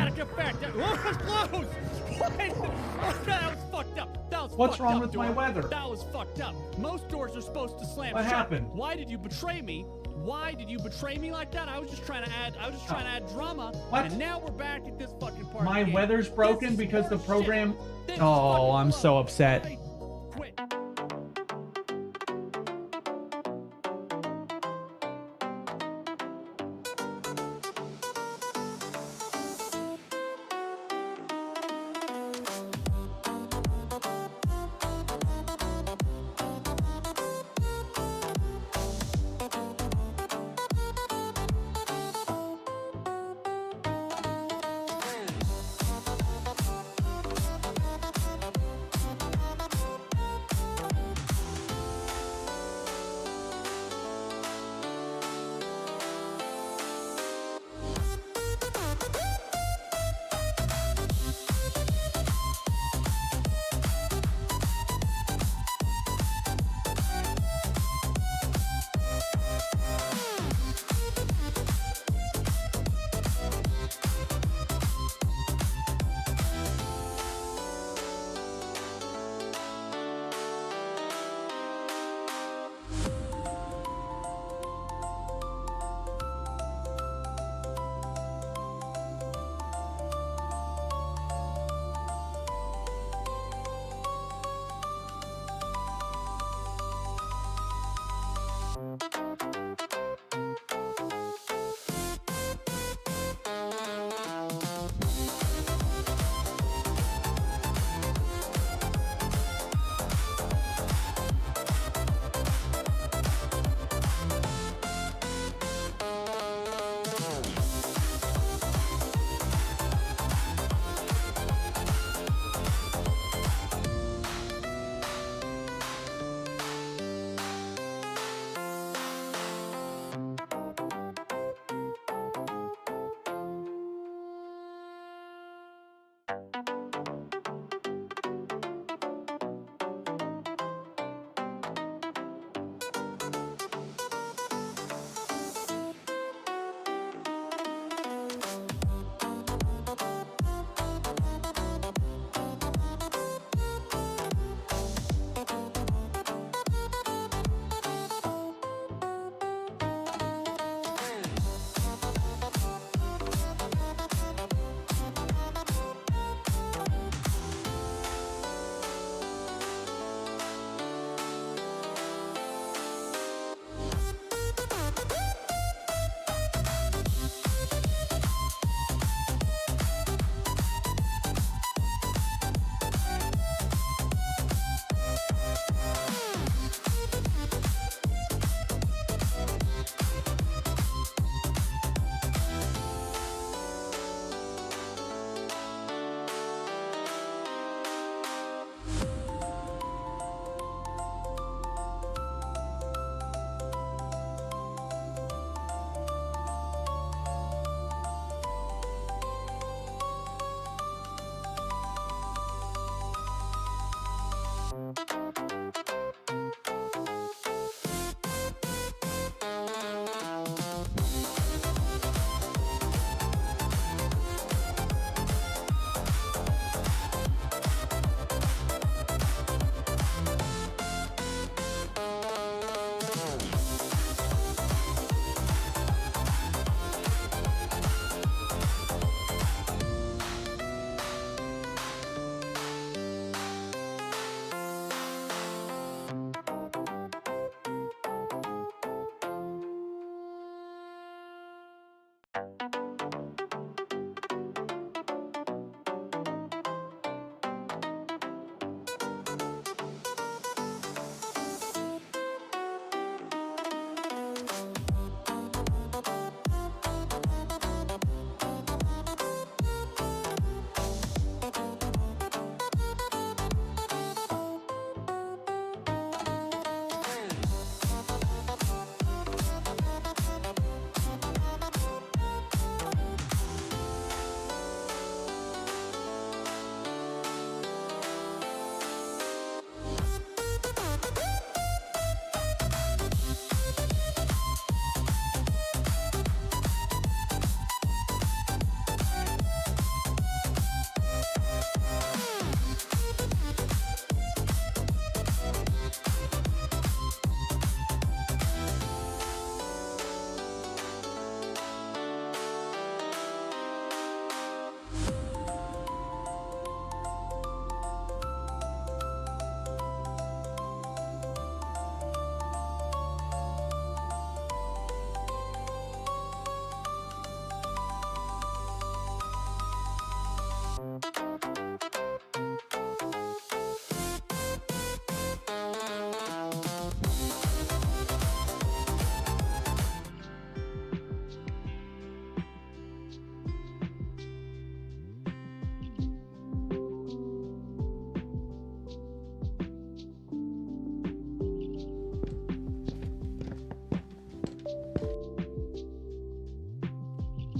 Speaker 1: What's wrong with my weather?
Speaker 4: That was fucked up. Most doors are supposed to slam shut.
Speaker 1: What happened?
Speaker 4: Why did you betray me? Why did you betray me like that? I was just trying to add drama.
Speaker 1: What?
Speaker 4: And now we're back at this fucking part.
Speaker 1: My
Speaker 4: of the game.
Speaker 1: weather's broken
Speaker 4: This is
Speaker 1: because the
Speaker 4: horseshit.
Speaker 1: program.
Speaker 4: This is
Speaker 1: Oh,
Speaker 4: fucking
Speaker 1: I'm so
Speaker 4: bull.
Speaker 1: upset.
Speaker 4: I quit.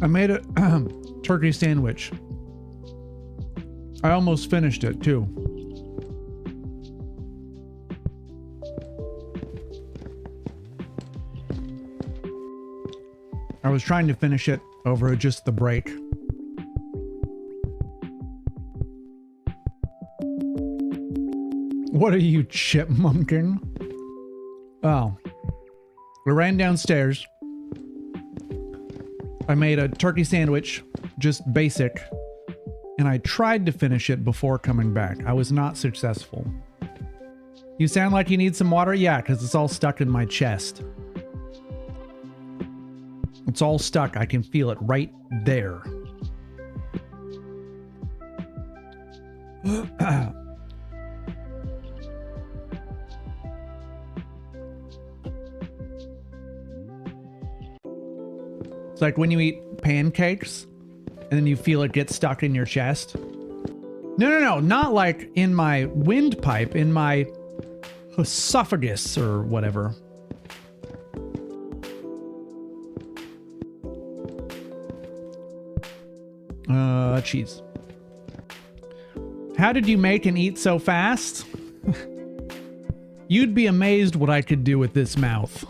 Speaker 1: I made a turkey sandwich. I almost finished it too. I was trying to finish it over just the break. What are you chipmunking? Oh. I ran downstairs. I made a turkey sandwich, just basic, and I tried to finish it before coming back. I was not successful. You sound like you need some water? Yeah, because it's all stuck in my chest. It's all stuck. I can feel it right there. It's like when you eat pancakes and then you feel it get stuck in your chest. No, not like in my windpipe, in my esophagus or whatever. Cheese. How did you make and eat so fast? You'd be amazed what I could do with this mouth.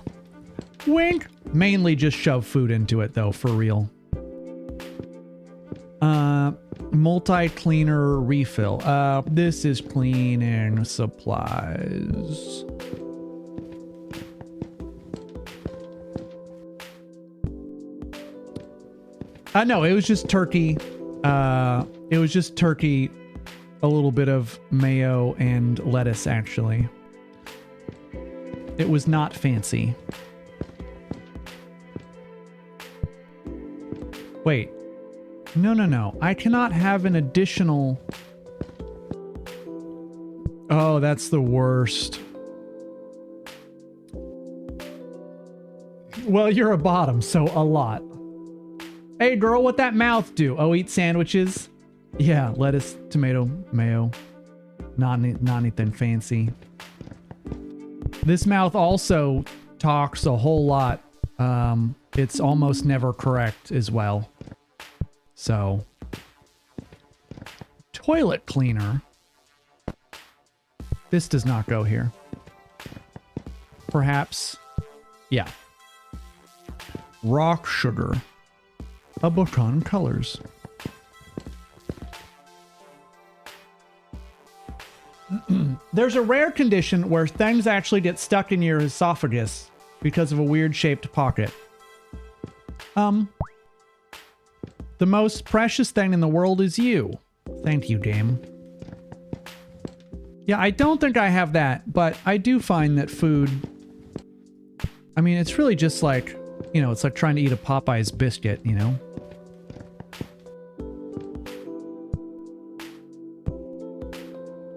Speaker 1: Wink. Mainly just shove food into it though, for real. Multi-cleaner refill. This is cleaning supplies. No, it was just turkey. It was just turkey, a little bit of mayo and lettuce, actually. It was not fancy. Wait. No. I cannot have an additional... Oh, that's the worst. Well, you're a bottom, so a lot. Hey girl, what that mouth do? Oh, eat sandwiches? Yeah, lettuce, tomato, mayo. Not anything fancy. This mouth also talks a whole lot. It's almost never correct as well. So, toilet cleaner. This does not go here. Perhaps, yeah. Rock sugar. A book on colors. There's a rare condition where things actually get stuck in your esophagus because of a weird shaped pocket. The most precious thing in the world is you. Thank you, game. Yeah, I don't think I have that, but I do find that food... I mean, it's really just like, you know, it's like trying to eat a Popeye's biscuit, you know?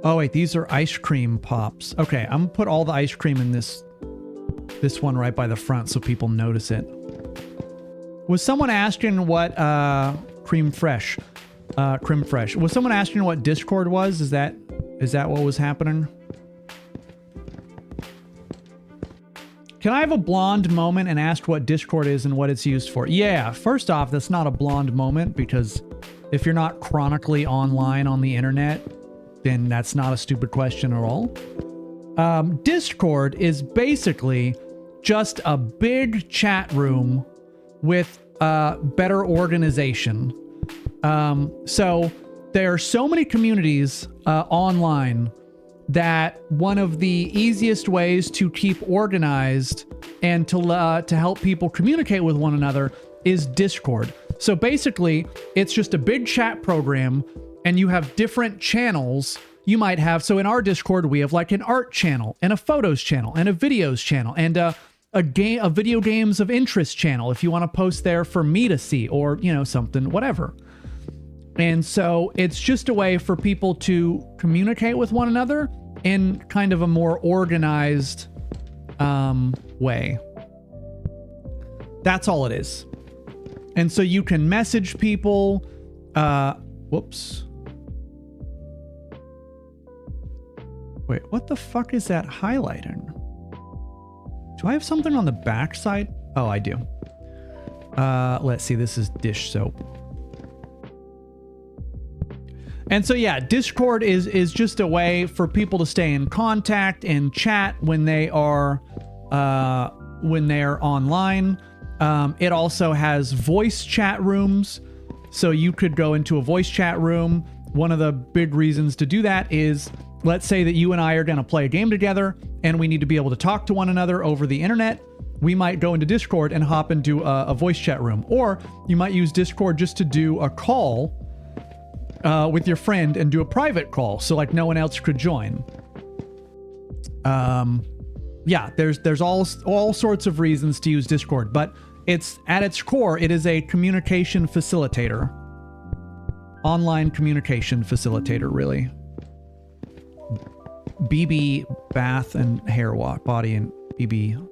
Speaker 1: Oh, wait, these are ice cream pops. Okay, I'm gonna put all the ice cream in this one right by the front so people notice it. Was someone asking what Cream Fresh? Was someone asking what Discord was? Is that what was happening? Can I have a blonde moment and ask what Discord is and what it's used for? Yeah, first off, that's not a blonde moment because if you're not chronically online on the internet, then that's not a stupid question at all. Discord is basically just a big chat room with better organization. So there are so many communities online that one of the easiest ways to keep organized and to help people communicate with one another is Discord. So basically, it's just a big chat program and you have different channels you might have. So in our Discord, we have like an art channel and a photos channel and a videos channel and a video games of interest channel if you want to post there for me to see or, you know, something, whatever. And so it's just a way for people to communicate with one another in kind of a more organized way. That's all it is. And so you can message people. Whoops. Wait, what the fuck is that highlighting? Do I have something on the back side? Oh, I do. Let's see, this is dish soap. And so yeah, Discord is just a way for people to stay in contact and chat when they're online. It also has voice chat rooms, so you could go into a voice chat room. One of the big reasons to do that is, let's say that you and I are going to play a game together and we need to be able to talk to one another over the internet. We might go into Discord and hop into a voice chat room, or you might use Discord just to do a call with your friend and do a private call, so like no one else could join. Yeah, there's all sorts of reasons to use Discord, but it's at its core, it is a communication facilitator, online communication facilitator, really. BB bath and hair wash, body and BB.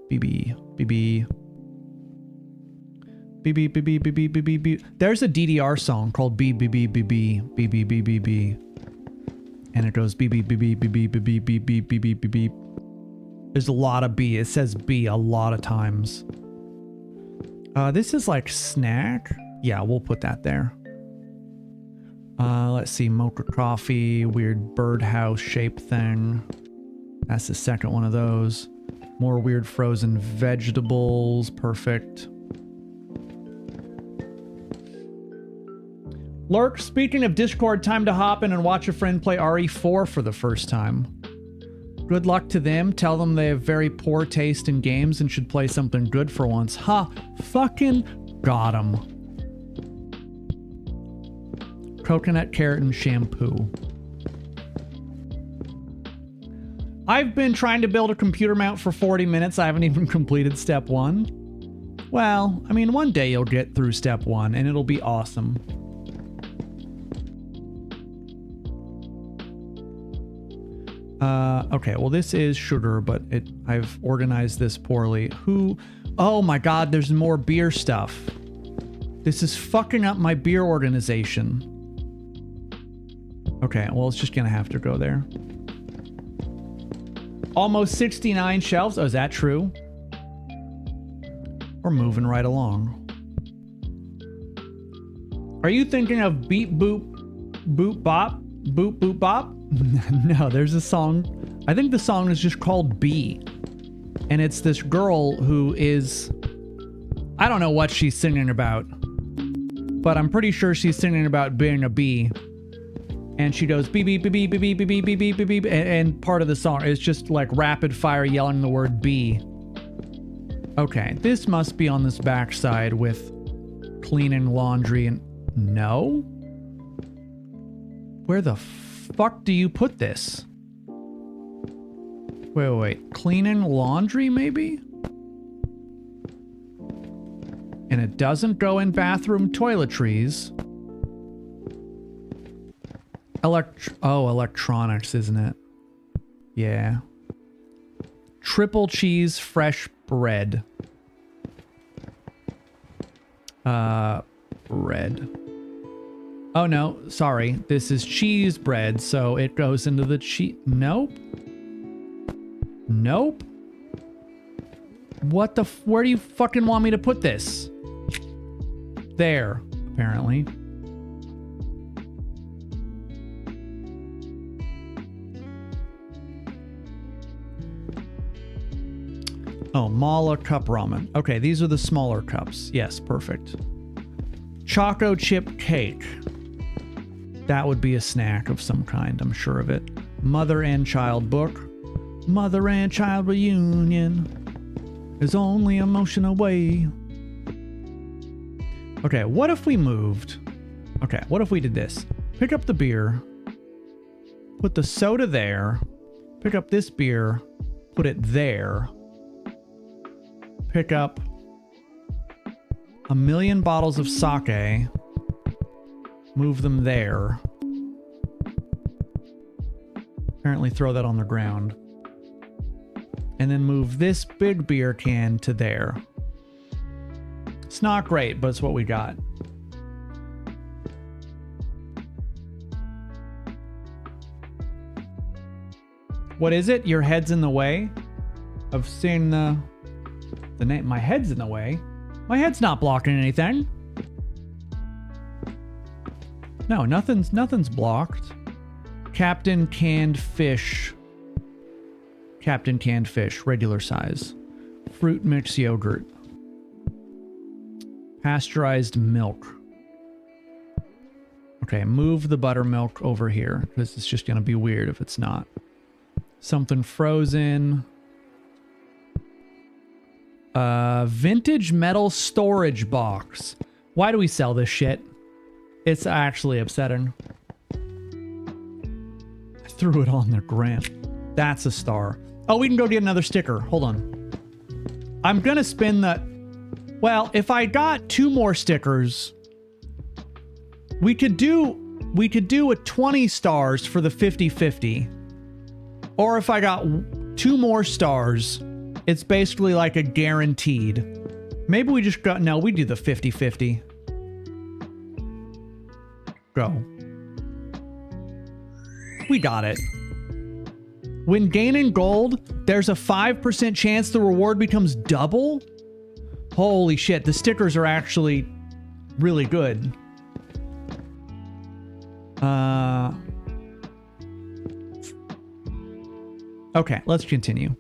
Speaker 1: There's a DDR song called BBBBBBBBBBBB, and it goes BBBBBBBBBBBBB. There's a lot of B. It says B a lot of times. This is like snack. Yeah, we'll put that there. Let's see, mocha coffee, weird birdhouse shape thing. That's the second one of those. More weird frozen vegetables. Perfect. Lurk, speaking of Discord, time to hop in and watch a friend play RE4 for the first time. Good luck to them. Tell them they have very poor taste in games and should play something good for once. Ha! Fucking got 'em. Coconut, carrot, and shampoo. I've been trying to build a computer mount for 40 minutes. I haven't even completed step 1. Well, I mean, one day you'll get through step 1 and it'll be awesome. Okay, well this is sugar, but I've organized this poorly. Oh my god, there's more beer stuff. This is fucking up my beer organization. Okay, well it's just gonna have to go there. Almost 69 shelves. Oh, is that true? We're moving right along. Are you thinking of Beep Boop Boop Bop? Boop Boop Bop? No, there's a song. I think the song is just called Bee. And it's this girl who is... I don't know what she's singing about. But I'm pretty sure she's singing about being a bee. And she goes beep beep beep beep beep beep beep beep beep beep beep, and part of the song is just like rapid fire yelling the word bee. Okay, this must be on this backside with cleaning laundry and... No? Where the fuck do you put this? Wait. Cleaning laundry, maybe? And it doesn't go in bathroom toiletries. Electronics, isn't it? Yeah. Triple cheese fresh bread. Bread. Oh no, sorry. This is cheese bread, so it goes into the cheese. Nope. What the where do you fucking want me to put this? There, apparently. Oh, Mala cup ramen. Okay, these are the smaller cups. Yes, perfect. Choco chip cake. That would be a snack of some kind, I'm sure of it. Mother and child book. Mother and child reunion. There's only a motion away. Okay, what if we moved? Okay, what if we did this? Pick up the beer. Put the soda there. Pick up this beer. Put it there. Pick up 1,000,000 bottles of sake. Move them there. Apparently throw that on the ground. And then move this big beer can to there. It's not great, but it's what we got. What is it? Your head's in the way of seeing the name. My head's in the way. My head's not blocking anything. No, nothing's blocked. Captain canned fish. Captain canned fish, regular size. Fruit mix yogurt. Pasteurized milk. Okay, move the buttermilk over here, because it's just going to be weird if it's not. Something frozen. Vintage metal storage box. Why do we sell this shit? It's actually upsetting. I threw it on the ground. That's a star. Oh, we can go get another sticker. Hold on. I'm going to spin the... Well, if I got 2 more stickers... We could do a 20 stars for the 50-50. Or if I got 2 more stars, it's basically like a guaranteed. Maybe we just got... No, we do the 50-50. Go. We got it. When gaining gold, there's a 5% chance the reward becomes double? Holy shit, the stickers are actually really good. Okay, let's continue.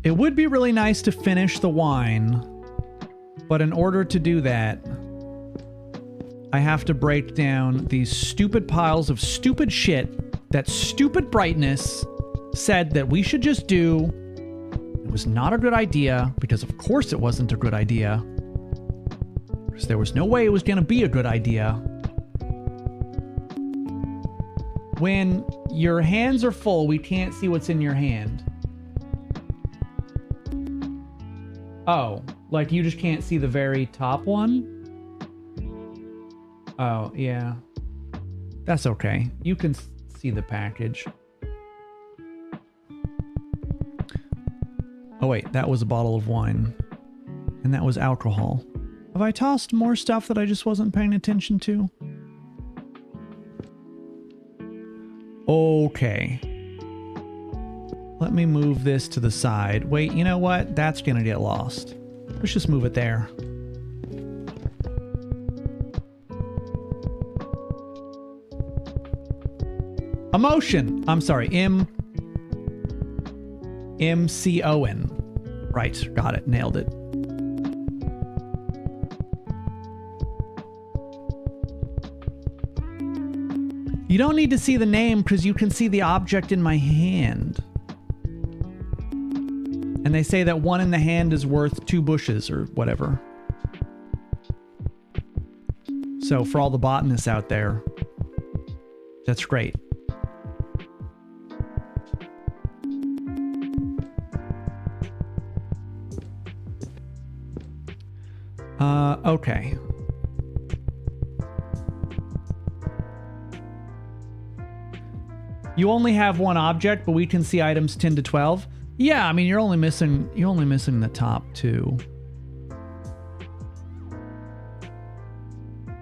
Speaker 1: It would be really nice to finish the wine, but in order to do that, I have to break down these stupid piles of stupid shit that stupid brightness said that we should just do. It was not a good idea, because of course it wasn't a good idea. Because there was no way it was going to be a good idea. When your hands are full, we can't see what's in your hand. Oh, like you just can't see the very top one? Oh, yeah. That's okay. You can see the package. Oh wait, that was a bottle of wine. And that was alcohol. Have I tossed more stuff that I just wasn't paying attention to? Okay. Let me move this to the side. Wait, you know what? That's gonna get lost. Let's just move it there. Emotion! I'm sorry, M-C-O-N. Right, got it, nailed it. You don't need to see the name because you can see the object in my hand. And they say that 1 in the hand is worth 2 bushes or whatever. So for all the botanists out there, that's great. Okay. You only have 1 object, but we can see items 10 to 12. Yeah, I mean you're only missing the top 2.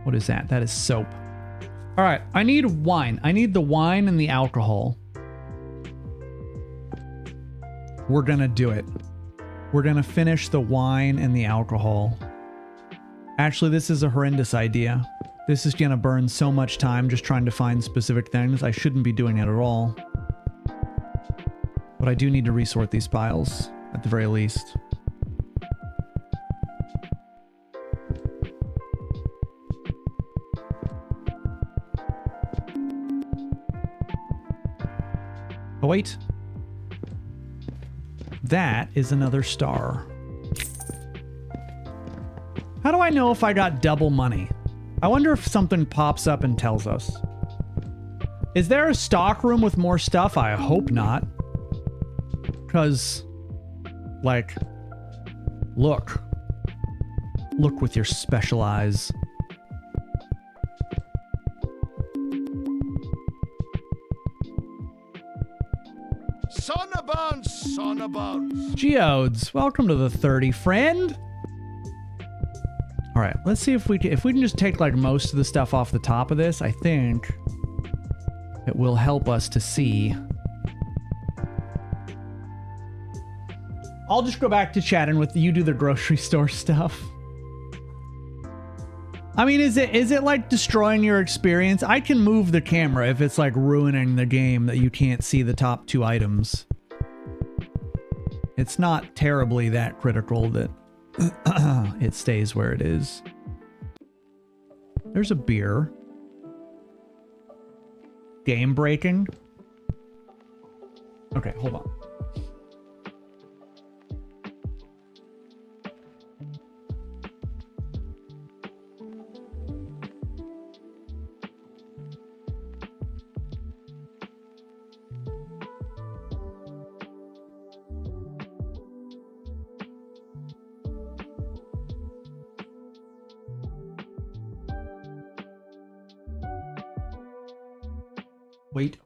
Speaker 1: What is that? That is soap. All right, I need wine. I need the wine and the alcohol. We're gonna do it. We're gonna finish the wine and the alcohol. Actually, this is a horrendous idea. This is gonna burn so much time just trying to find specific things. I shouldn't be doing it at all. But I do need to resort these piles, at the very least. Oh, wait. That is another star. How do I know if I got double money? I wonder if something pops up and tells us. Is there a stock room with more stuff? I hope not. Because, like, look. Look with your special eyes.
Speaker 3: Son of bones.
Speaker 1: Geodes, welcome to the 30, friend. All right, let's see if we can just take like most of the stuff off the top of this. I think it will help us to see. I'll just go back to chatting with you. Do the grocery store stuff. I mean, is it like destroying your experience? I can move the camera if it's like ruining the game that you can't see the top 2 items. It's not terribly that critical that it stays where it is. There's a beer. Game breaking. Okay, hold on. Wait.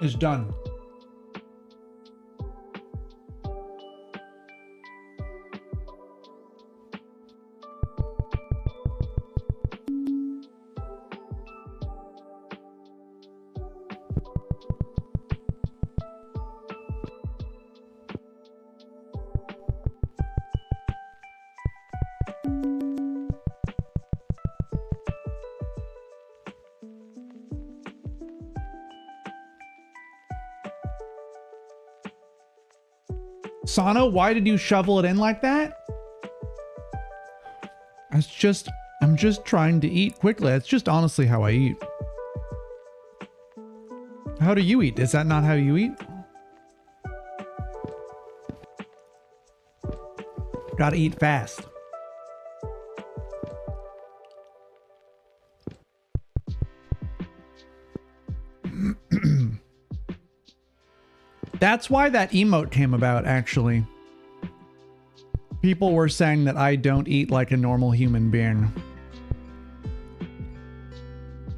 Speaker 1: Is done. Sano, why did you shovel it in like that? I'm just trying to eat quickly. That's just honestly how I eat. How do you eat? Is that not how you eat? Gotta eat fast. That's why that emote came about, actually. People were saying that I don't eat like a normal human being.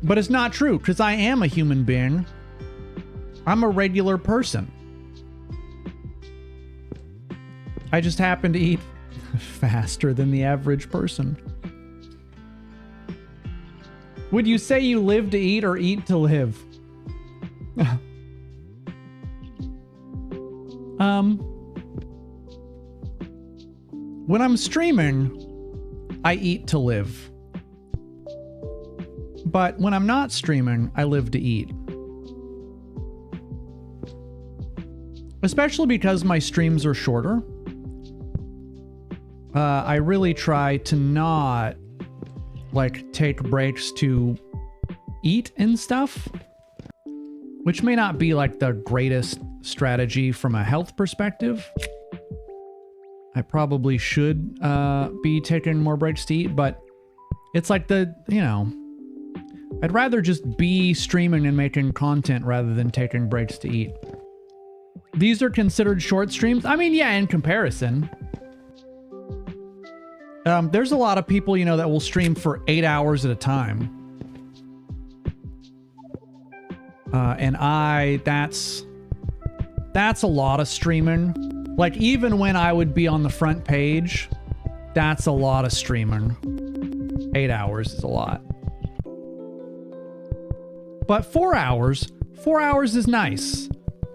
Speaker 1: But it's not true, because I am a human being. I'm a regular person. I just happen to eat faster than the average person. Would you say you live to eat or eat to live? When I'm streaming, I eat to live. But when I'm not streaming, I live to eat. Especially because my streams are shorter. I really try to not, like, take breaks to eat and stuff. Which may not be, like, the greatest strategy from a health perspective. I probably should be taking more breaks to eat, but it's like I'd rather just be streaming and making content rather than taking breaks to eat. These are considered short streams? I mean, yeah, in comparison. There's a lot of people, that will stream for 8 hours at a time. And that's a lot of streaming. Like, even when I would be on the front page, that's a lot of streaming. 8 hours is a lot. But 4 hours is nice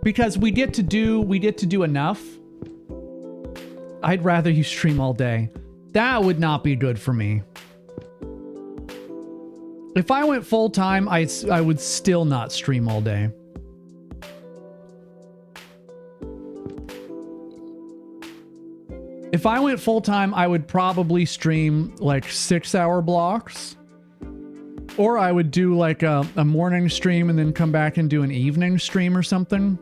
Speaker 1: because we get to do enough. I'd rather you stream all day. That would not be good for me. If I went full time, I would still not stream all day. If I went full time, I would probably stream like 6-hour blocks. Or I would do like a morning stream and then come back and do an evening stream or something.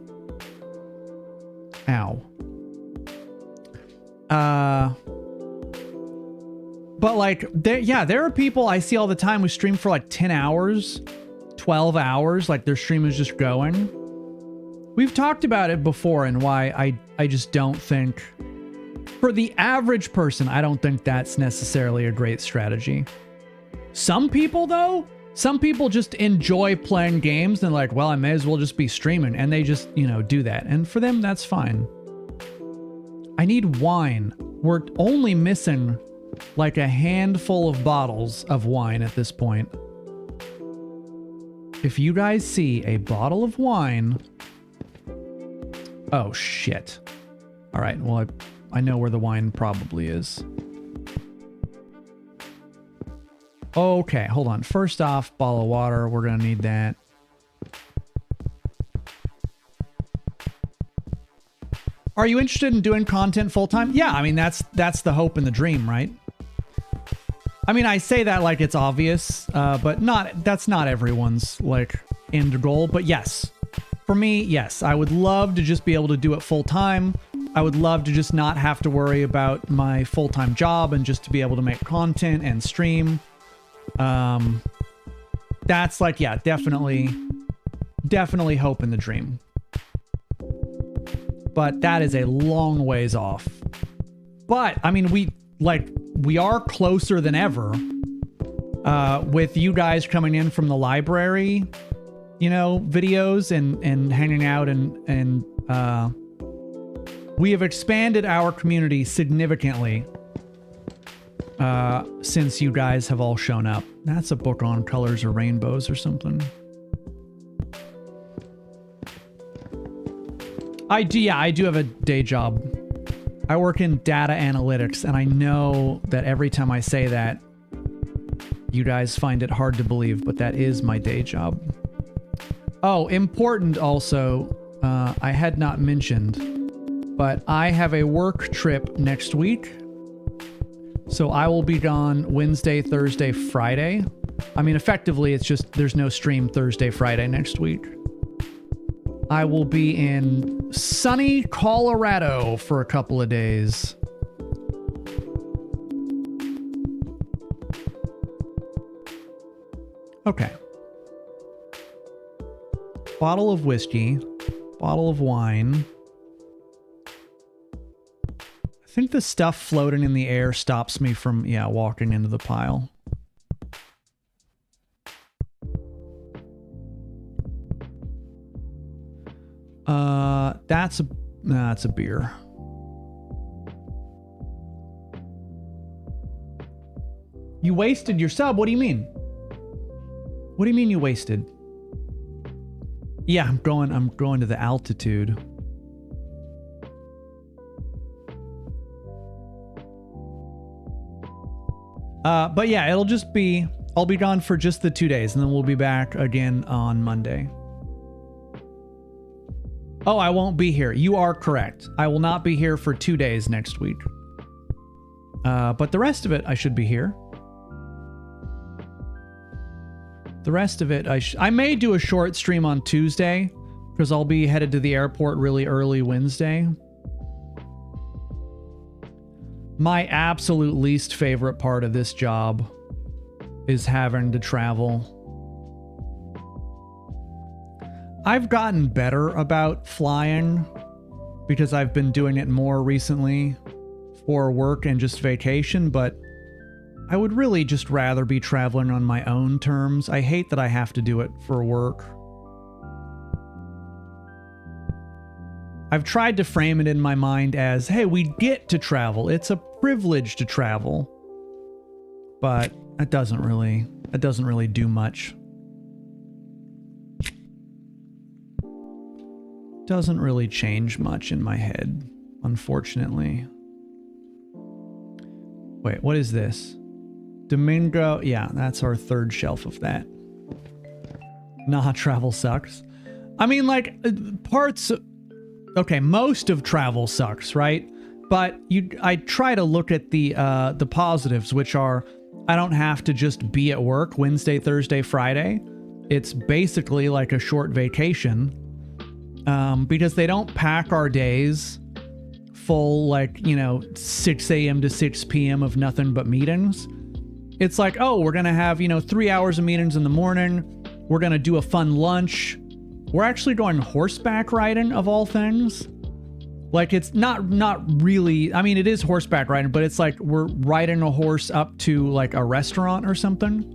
Speaker 1: Ow. But like, there are people I see all the time who stream for like 10 hours, 12 hours, like their stream is just going. We've talked about it before and why I just don't think, for the average person, I don't think that's necessarily a great strategy. Some people, though, some people just enjoy playing games and like, well, I may as well just be streaming. And they just, you know, do that. And for them, that's fine. I need wine. We're only missing like a handful of bottles of wine at this point. If you guys see a bottle of wine... Oh, shit. All right, well, I know where the wine probably is. Okay, hold on. First off, bottle of water. We're going to need that. Are you interested in doing content full-time? Yeah, I mean, that's the hope and the dream, right? I mean, I say that like it's obvious, but that's not everyone's like end goal. But yes, for me, yes, I would love to just be able to do it full time. I would love to just not have to worry about my full-time job and just to be able to make content and stream. That's like, yeah, definitely hope and the dream. But that is a long ways off. But I mean, we are closer than ever with you guys coming in from the library, you know, videos and hanging out and we have expanded our community significantly since you guys have all shown up. That's a book on colors or rainbows or something. I do have a day job. I work in data analytics, and I know that every time I say that, you guys find it hard to believe, but that is my day job. Oh, important also, I had not mentioned, but I have a work trip next week. So I will be gone Wednesday, Thursday, Friday. I mean, effectively, it's just there's no stream Thursday, Friday next week. I will be in sunny Colorado for a couple of days. Okay. Bottle of whiskey, bottle of wine. I think the stuff floating in the air stops me from, walking into the pile. That's a beer. You wasted your sub? What do you mean? What do you mean you wasted? Yeah, I'm going to the altitude. But yeah, I'll be gone for just the 2 days and then we'll be back again on Monday. Oh, I won't be here. You are correct. I will not be here for 2 days next week. But the rest of it, I should be here. The rest of it, I may do a short stream on Tuesday because I'll be headed to the airport really early Wednesday. My absolute least favorite part of this job is having to travel. I've gotten better about flying because I've been doing it more recently for work and just vacation, but I would really just rather be traveling on my own terms. I hate that I have to do it for work. I've tried to frame it in my mind as, hey, we get to travel. It's a privilege to travel. But it doesn't really do much. Doesn't really change much in my head, unfortunately. Wait, what is this? Domingo, yeah, that's our third shelf of that. Nah, travel sucks. I mean, like, okay, most of travel sucks, right? But I try to look at the positives, which are, I don't have to just be at work Wednesday, Thursday, Friday. It's basically like a short vacation. Because they don't pack our days full, 6 a.m. to 6 p.m. of nothing but meetings. It's like, oh, we're going to have, 3 hours of meetings in the morning. We're going to do a fun lunch. We're actually going horseback riding, of all things. Like, it's not really, I mean, it is horseback riding, but it's like we're riding a horse up to like a restaurant or something.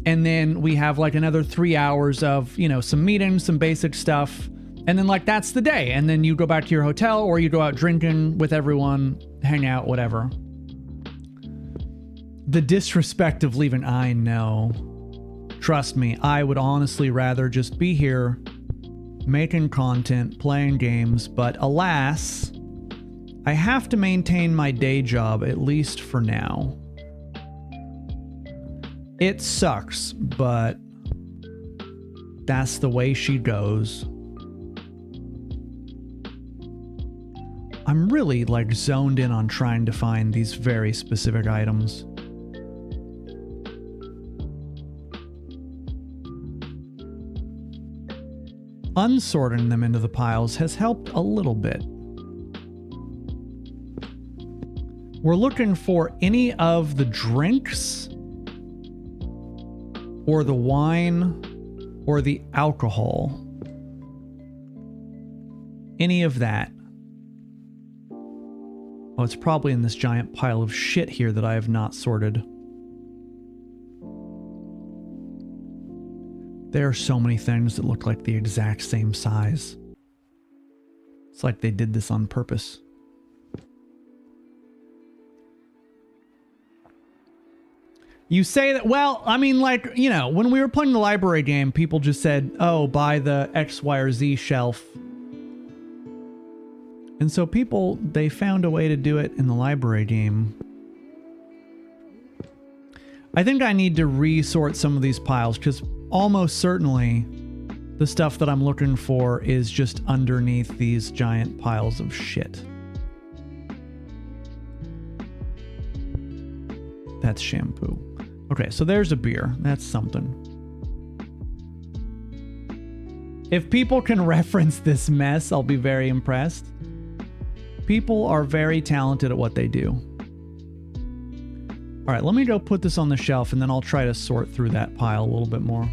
Speaker 1: And then we have like another 3 hours of, you know, some meetings, some basic stuff. And then like that's the day. And then you go back to your hotel or you go out drinking with everyone, hang out, whatever. The disrespect of leaving, I know. Trust me, I would honestly rather just be here making content, playing games, but alas, I have to maintain my day job at least for now. It sucks, but that's the way she goes. I'm really like zoned in on trying to find these very specific items. Unsorting them into the piles has helped a little bit. We're looking for any of the drinks or the wine or the alcohol. Any of that. Oh, it's probably in this giant pile of shit here that I have not sorted. There are so many things that look like the exact same size. It's like they did this on purpose. You say that, well, I mean, like, you know, when we were playing the library game, people just said, oh, buy the X, Y, or Z shelf. And so people, they found a way to do it in the library game. I think I need to resort some of these piles because almost certainly the stuff that I'm looking for is just underneath these giant piles of shit. That's shampoo. Okay, so there's a beer. That's something. If people can reference this mess, I'll be very impressed. People are very talented at what they do. All right, let me go put this on the shelf and then I'll try to sort through that pile a little bit more.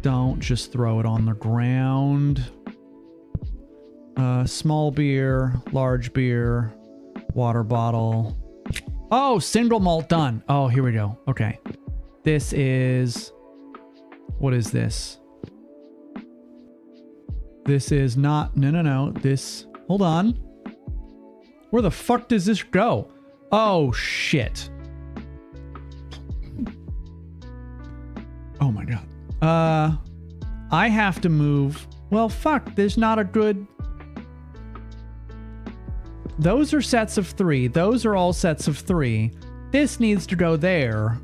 Speaker 1: Don't just throw it on the ground. Small beer, large beer, water bottle. Oh, single malt done. Oh, here we go. Okay. This is... What is this? This is not... No. This... Hold on. Where the fuck does this go? Oh, shit. Oh my god. I have to move... Well, fuck. There's not a good... Those are sets of 3. Those are all sets of 3. This needs to go there.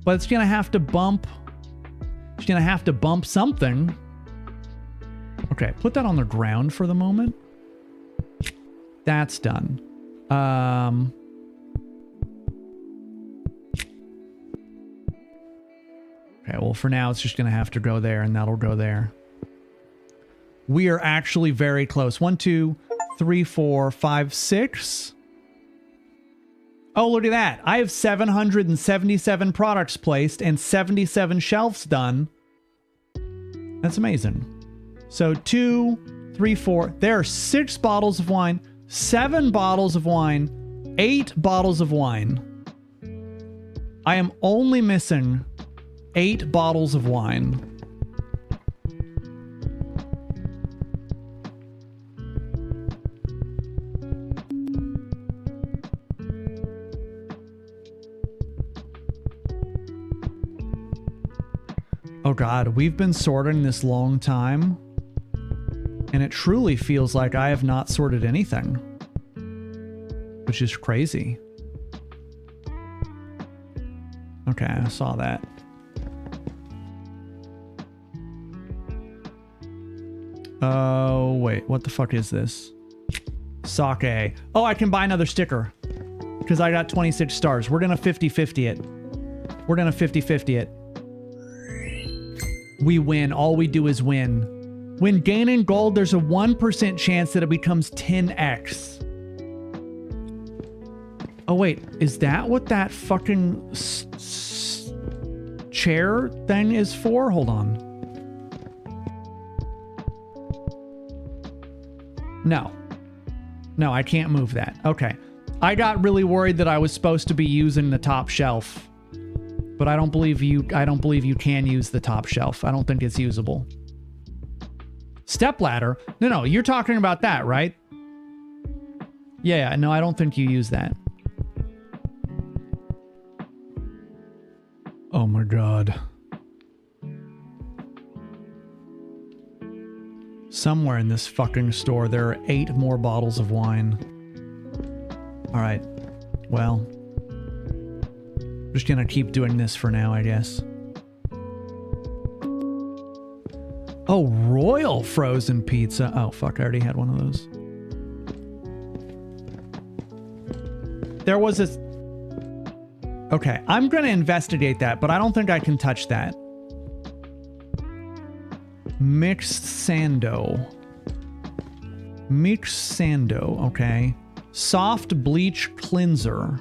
Speaker 1: But it's gonna have to bump... It's gonna have to bump something. Okay, put that on the ground for the moment. That's done. Okay, well, for now, it's just gonna have to go there, and that'll go there. We are actually very close. 1, 2, 3, 4, 5, 6. Oh, look at that. I have 777 products placed and 77 shelves done. That's amazing. So 2, 3, 4. There are 6 bottles of wine, 7 bottles of wine, 8 bottles of wine. I am only missing 8 bottles of wine. Oh god, we've been sorting this long time, and it truly feels like I have not sorted anything, which is crazy. Okay, I saw that. Oh, wait, what the fuck is this? Sake. Oh, I can buy another sticker, because I got 26 stars. We're gonna 50-50 it. We're gonna 50-50 it. We win. All we do is win. When gaining gold, there's a 1% chance that it becomes 10x. Oh, wait. Is that what that fucking chair thing is for? Hold on. No. No, I can't move that. Okay. I got really worried that I was supposed to be using the top shelf. But I don't believe you can use the top shelf. I don't think it's usable. Step ladder? No, you're talking about that, right? Yeah, no, I don't think you use that. Oh my god. Somewhere in this fucking store, there are 8 more bottles of wine. Alright. Well. Just gonna keep doing this for now, I guess. Oh, royal frozen pizza. Oh, fuck, I already had one of those. There was a... Okay, I'm gonna investigate that, but I don't think I can touch that. Mixed sando. Mixed sando, okay. Soft bleach cleanser.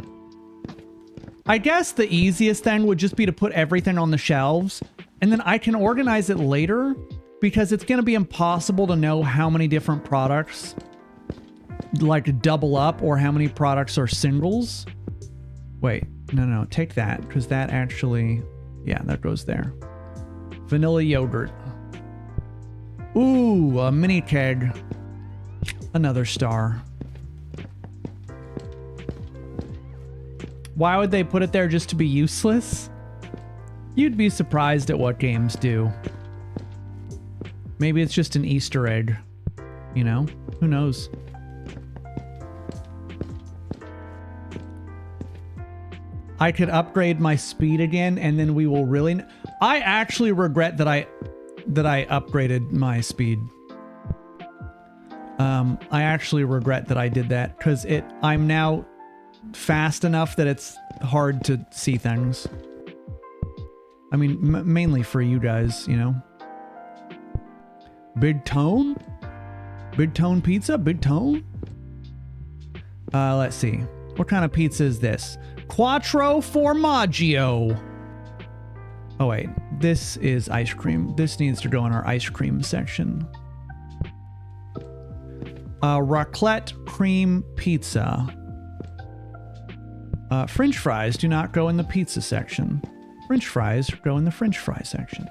Speaker 1: I guess the easiest thing would just be to put everything on the shelves, and then I can organize it later, because it's going to be impossible to know how many different products like double up or how many products are singles. Wait, no, take that, because that actually, yeah, that goes there. Vanilla yogurt. Ooh, a mini keg. Another star. Why would they put it there just to be useless? You'd be surprised at what games do. Maybe it's just an Easter egg. You know? Who knows? I could upgrade my speed again, and then we will really... I actually regret that I upgraded my speed. I actually regret that I did that, because I'm now fast enough that it's hard to see things. I mean, mainly for you guys, you know. Big Tone? Big Tone pizza? Big Tone? Let's see. What kind of pizza is this? Quattro Formaggio. Oh wait, this is ice cream. This needs to go in our ice cream section. Raclette cream pizza. French fries do not go in the pizza section. French fries go in the French fry section.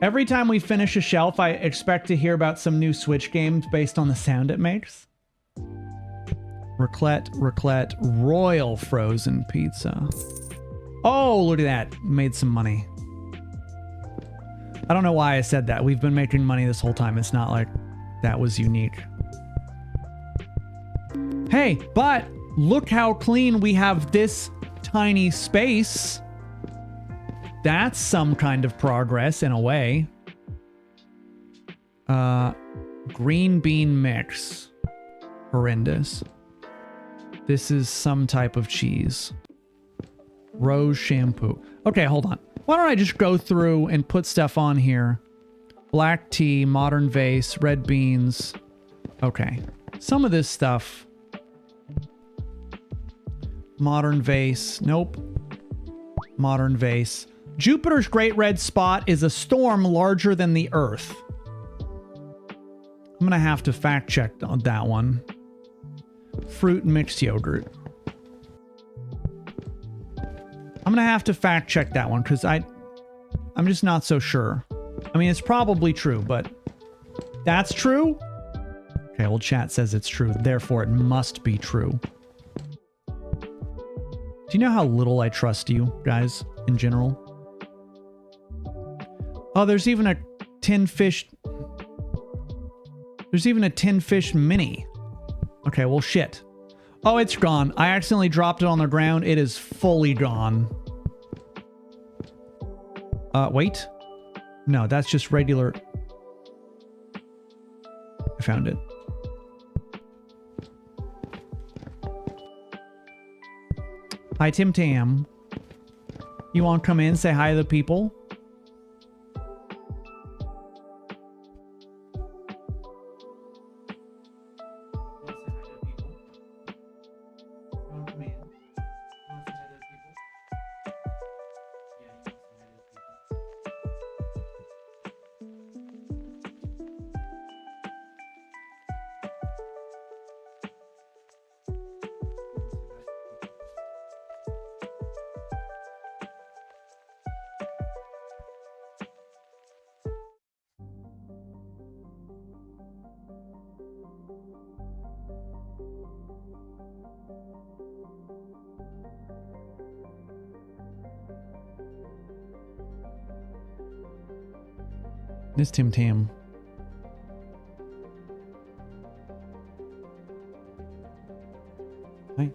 Speaker 1: Every time we finish a shelf, I expect to hear about some new Switch games based on the sound it makes. Raclette, royal frozen pizza. Oh, look at that. Made some money. I don't know why I said that. We've been making money this whole time. It's not like that was unique. Hey, but look how clean we have this tiny space. That's some kind of progress in a way. Green bean mix. Horrendous. This is some type of cheese. Rose shampoo. Okay, hold on. Why don't I just go through and put stuff on here? Black tea, modern vase, red beans. Okay. Some of this stuff. Modern vase. Nope. Modern vase. Jupiter's Great Red Spot is a storm larger than the Earth. I'm gonna have to fact check on that one. Fruit mixed yogurt. I'm gonna have to fact check that one because I'm just not so sure. I mean, it's probably true, but that's true? Okay, well, chat says it's true, therefore it must be true. Do you know how little I trust you guys in general? Oh, there's even a tin fish. There's even a tin fish mini. Okay, well, shit. Oh, it's gone. I accidentally dropped it on the ground. It is fully gone. Wait. No, that's just regular. I found it. Hi, Tim Tam. You want to come in, say hi to the people? This Tim Tam. Hi.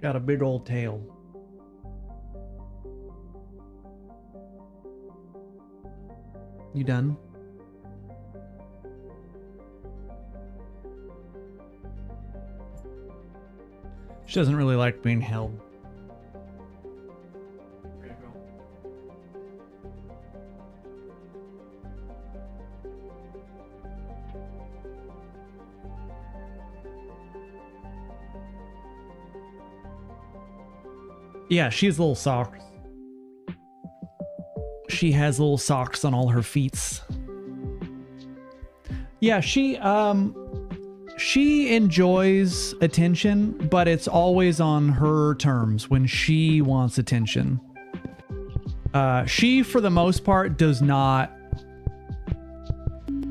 Speaker 1: Got a big old tail. You done? She doesn't really like being held. Yeah, she has little socks. She has little socks on all her feet. Yeah, she enjoys attention, but it's always on her terms when she wants attention. She, for the most part, does not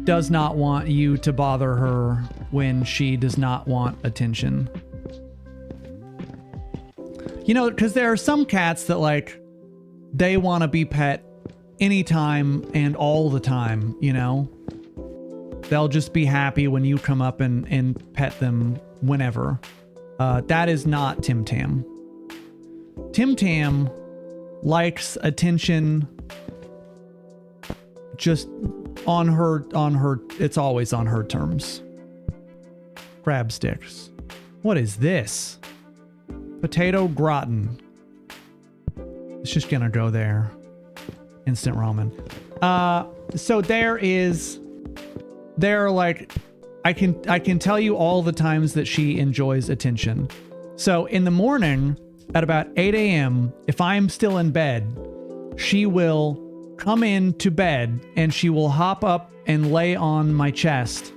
Speaker 1: want you to bother her when she does not want attention. You know, because there are some cats that, like, they want to be pet anytime and all the time, you know? They'll just be happy when you come up and pet them whenever. That is not Tim Tam. Tim Tam likes attention just on her, it's always on her terms. Crab sticks. What is this? Potato gratin. It's just gonna go there. Instant ramen. So there are like, I can tell you all the times that she enjoys attention. So in the morning at about 8 a.m., if I'm still in bed, she will come into bed and she will hop up and lay on my chest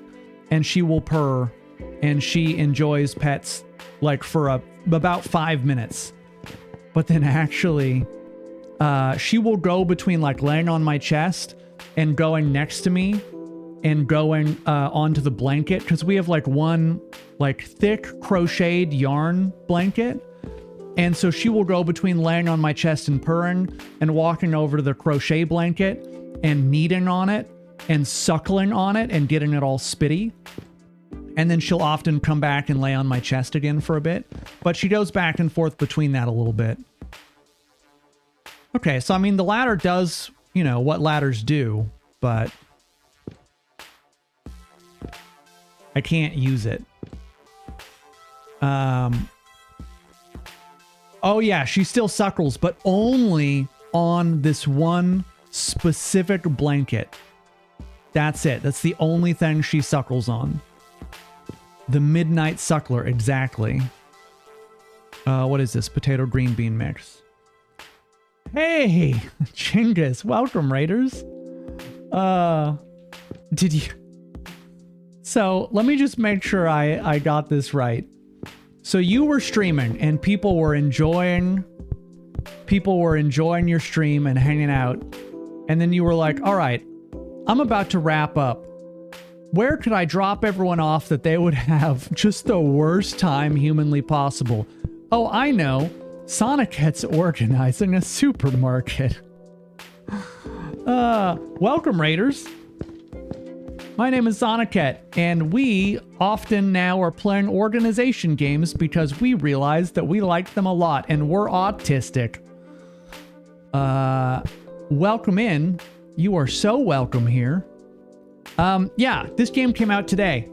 Speaker 1: and she will purr, and she enjoys pets like for about 5 minutes. But then actually, she will go between like laying on my chest and going next to me and going onto the blanket, because we have like one like thick crocheted yarn blanket. And so she will go between laying on my chest and purring and walking over to the crochet blanket and kneading on it and suckling on it and getting it all spitty. And then she'll often come back and lay on my chest again for a bit. But she goes back and forth between that a little bit. Okay, so I mean, the ladder does, you know, what ladders do, but I can't use it. Oh yeah, she still suckles, but only on this one specific blanket. That's it. That's the only thing she suckles on. The midnight suckler, exactly. What is this? Potato green bean mix. Hey, Chinggis, welcome, Raiders. Did you... So, let me just make sure I got this right. So you were streaming and people were enjoying your stream and hanging out. And then you were like, all right, I'm about to wrap up. Where could I drop everyone off that they would have just the worst time humanly possible? Oh, I know. Sonicet's organizing a supermarket. Welcome, Raiders. My name is Sonicet, and we often now are playing organization games because we realize that we like them a lot and we're autistic. Welcome in. You are so welcome here. Yeah, this game came out today.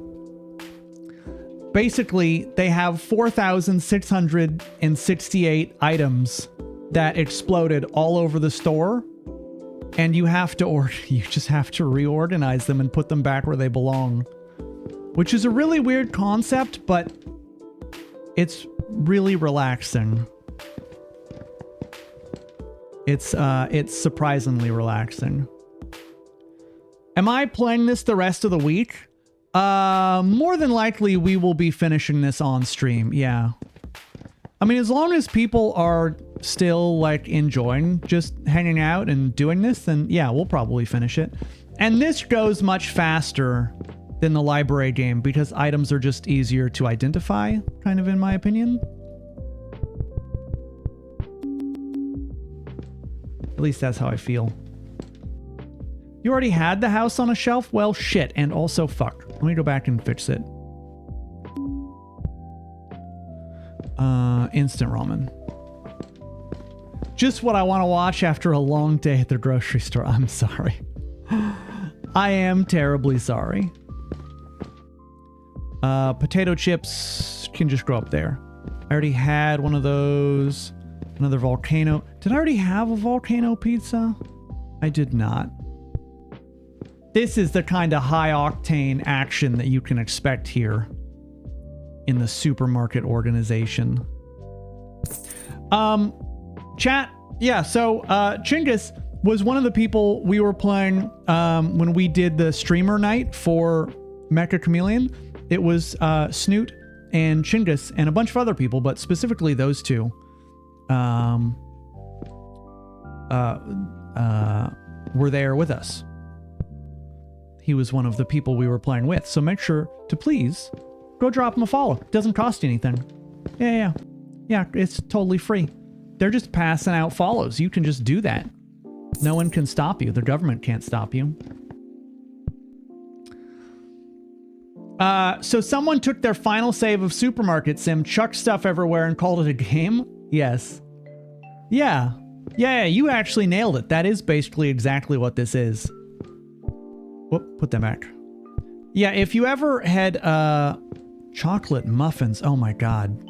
Speaker 1: Basically, they have 4,668 items that exploded all over the store. And you just have to reorganize them and put them back where they belong. Which is a really weird concept, but it's really relaxing. It's surprisingly relaxing. Am I playing this the rest of the week? More than likely we will be finishing this on stream. Yeah. I mean, as long as people are still like enjoying just hanging out and doing this, then yeah, we'll probably finish it. And this goes much faster than the library game because items are just easier to identify, kind of in my opinion. At least that's how I feel. You already had the house on a shelf? Well, shit. And also, fuck. Let me go back and fix it. Instant ramen. Just what I want to watch after a long day at the grocery store. I'm sorry. I am terribly sorry. Potato chips can just grow up there. I already had one of those. Another volcano. Did I already have a volcano pizza? I did not. This is the kind of high octane action that you can expect here in the supermarket organization. Chat. Yeah, so Chinggis was one of the people we were playing when we did the streamer night for Mecha Chameleon. It was Snoot and Chinggis and a bunch of other people, but specifically those two were there with us. He was one of the people we were playing with. So make sure to please go drop him a follow. It doesn't cost you anything. Yeah, it's totally free. They're just passing out follows. You can just do that. No one can stop you. The government can't stop you. So someone took their final save of Supermarket Sim, chucked stuff everywhere, and called it a game? Yes. Yeah, you actually nailed it. That is basically exactly what this is. Whoop, put them back. Yeah, if you ever had chocolate muffins, oh my god.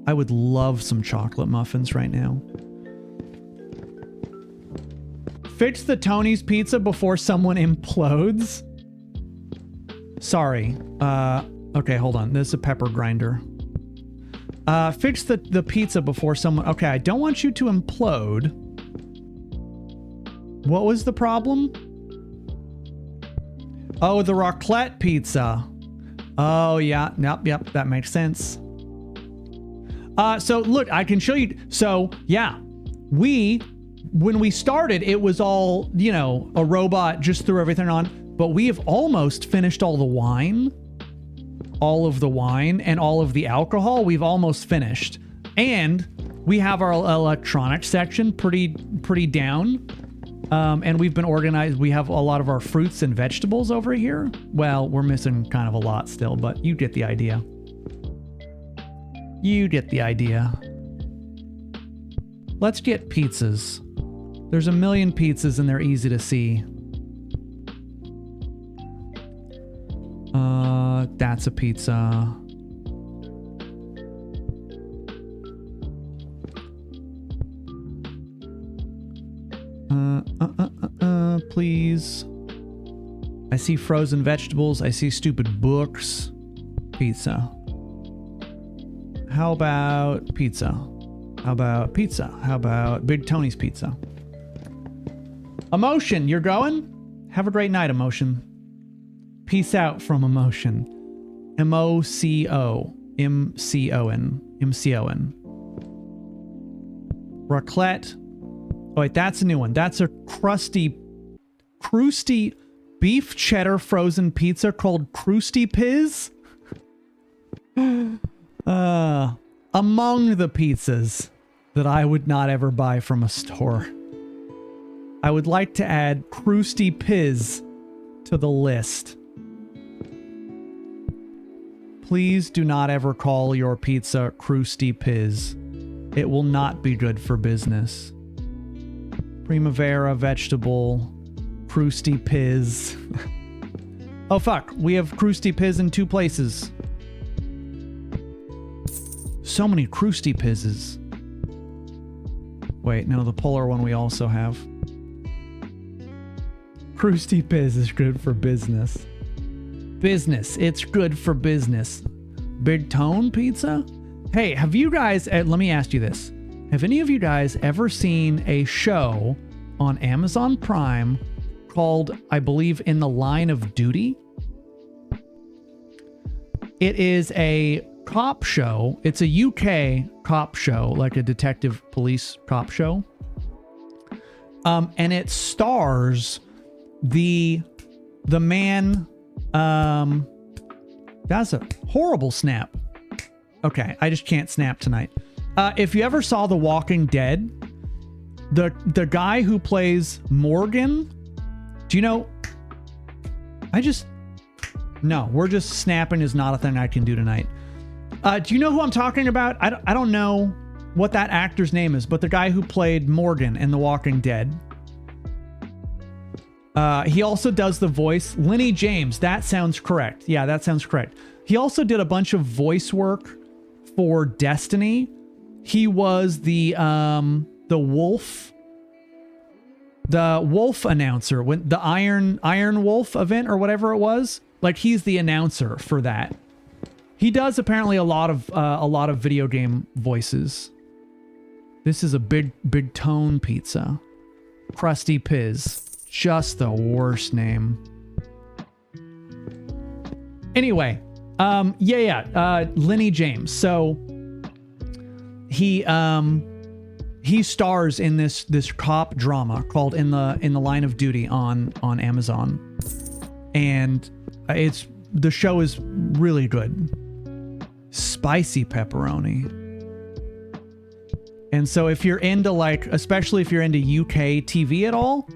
Speaker 1: I would love some chocolate muffins right now. Fix the Tony's pizza before someone implodes? Sorry. Okay, hold on. This is a pepper grinder. Fix the pizza before someone... Okay, I don't want you to implode. What was the problem? Oh, the raclette pizza. Oh, yeah. Yep, that makes sense. So look, I can show you. So yeah, when we started, it was all, a robot just threw everything on, but we have almost finished all of the wine and all of the alcohol. We've almost finished. And we have our electronics section pretty down. And we've been organized. We have a lot of our fruits and vegetables over here. Well, we're missing kind of a lot still, but you get the idea. You get the idea. Let's get pizzas. There's a million pizzas and they're easy to see. That's a pizza. Please. I see frozen vegetables. I see stupid books. Pizza. How about pizza? How about pizza? How about Big Tony's Pizza? Emotion, you're going? Have a great night, Emotion. Peace out from Emotion. M-O-C-O. M-C-O-N. M-C-O-N. Raclette. Oh, wait, that's a new one. That's a crusty beef cheddar frozen pizza called Krusty Piz. Among the pizzas that I would not ever buy from a store, I would like to add Krusty Piz to the list. Please do not ever call your pizza Krusty Piz. It will not be good for business. Primavera vegetable, Krusty Piz. Oh fuck, we have Krusty Piz in 2 places. So many Krusty Pizzes. Wait, no, the polar one we also have. Krusty Piz is good for business. Business, it's good for business. Big Tone Pizza? Hey, have you guys, let me ask you this. Have any of you guys ever seen a show on Amazon Prime called, I believe, In the Line of Duty? It is a cop show. It's a UK cop show, like a detective police cop show. And it stars the man, that's a horrible snap. Okay, I just can't snap tonight. If you ever saw The Walking Dead, the guy who plays Morgan, do you know? No, we're just snapping is not a thing I can do tonight. Do you know who I'm talking about? I don't know what that actor's name is, but the guy who played Morgan in The Walking Dead. He also does the voice. Lenny James, that sounds correct. Yeah, that sounds correct. He also did a bunch of voice work for Destiny. He was the wolf announcer when the Iron Wolf event or whatever it was. Like, he's the announcer for that. He does apparently a lot of video game voices. This is a big tone pizza. Krusty Piz, just the worst name. Anyway, Lenny James. So he stars in this cop drama called In the Line of Duty on Amazon, and the show is really good. Spicy pepperoni. And so if you're into, like, especially if you're into UK TV at all,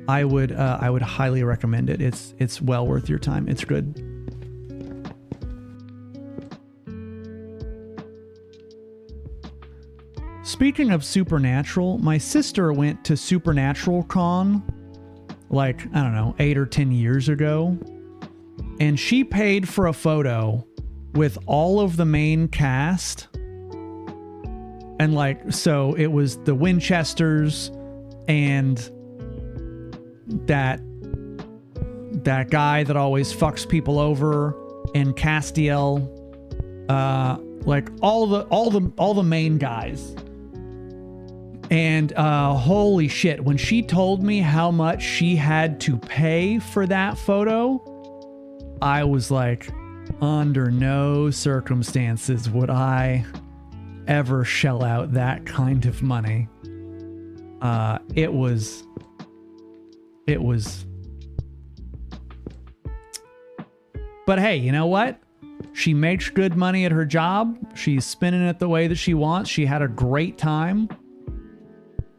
Speaker 1: I would highly recommend it. It's well worth your time. It's good. Speaking of Supernatural, my sister went to Supernatural Con, like, I don't know, 8 or 10 years ago. And she paid for a photo with all of the main cast. And, like, so it was the Winchesters and that guy that always fucks people over, and Castiel, like all the main guys. And holy shit, when she told me how much she had to pay for that photo, I was like, under no circumstances would I ever shell out that kind of money. It was but hey, you know what? She makes good money at her job. She's spending it the way that she wants. She had a great time.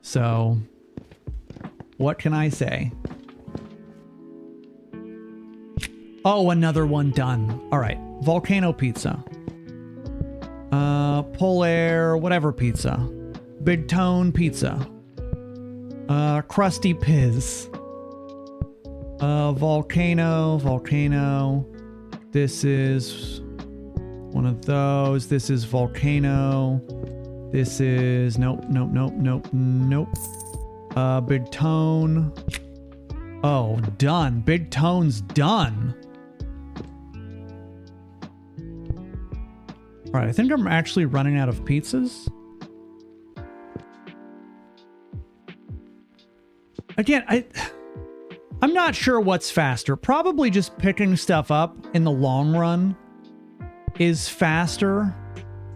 Speaker 1: So, what can I say? Oh, another one done. All right. Volcano pizza. Polaire, whatever pizza. Big Tone pizza. Krusty Piz. Volcano. This is one of those. This is Volcano. This is nope. Big Tone. Oh, done. Big Tone's done. All right, I think I'm actually running out of pizzas. Again, I'm not sure what's faster. Probably just picking stuff up in the long run is faster,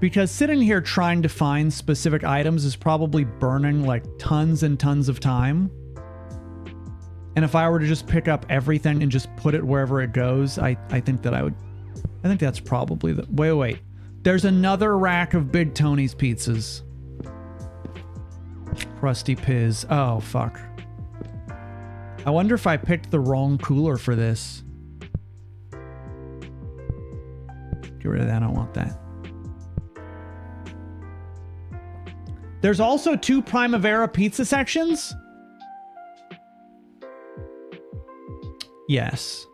Speaker 1: because sitting here trying to find specific items is probably burning like tons and tons of time. And if I were to just pick up everything and just put it wherever it goes, I think that's probably the... Wait. There's another rack of Big Tony's pizzas. Krusty Piz. Oh, fuck. I wonder if I picked the wrong cooler for this. Get rid of that. I don't want that. There's also 2 Primavera pizza sections? Yes.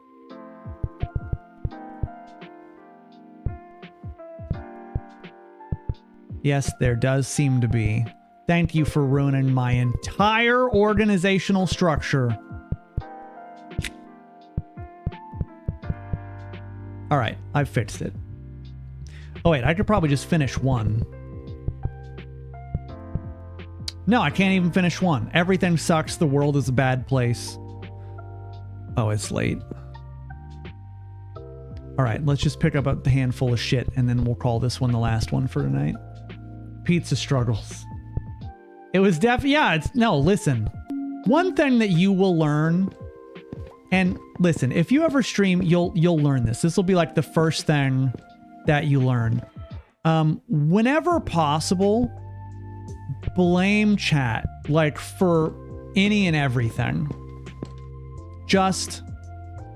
Speaker 1: Yes, there does seem to be. Thank you for ruining my entire organizational structure. All right, I've fixed it. Oh wait, I could probably just finish one. No, I can't even finish one. Everything sucks. The world is a bad place. Oh, it's late. All right, let's just pick up a handful of shit and then we'll call this one the last one for tonight. Pizza struggles. It was listen. One thing that you will learn, and listen, if you ever stream, you'll learn this. This will be like the first thing that you learn. Whenever possible, blame chat, like for any and everything. Just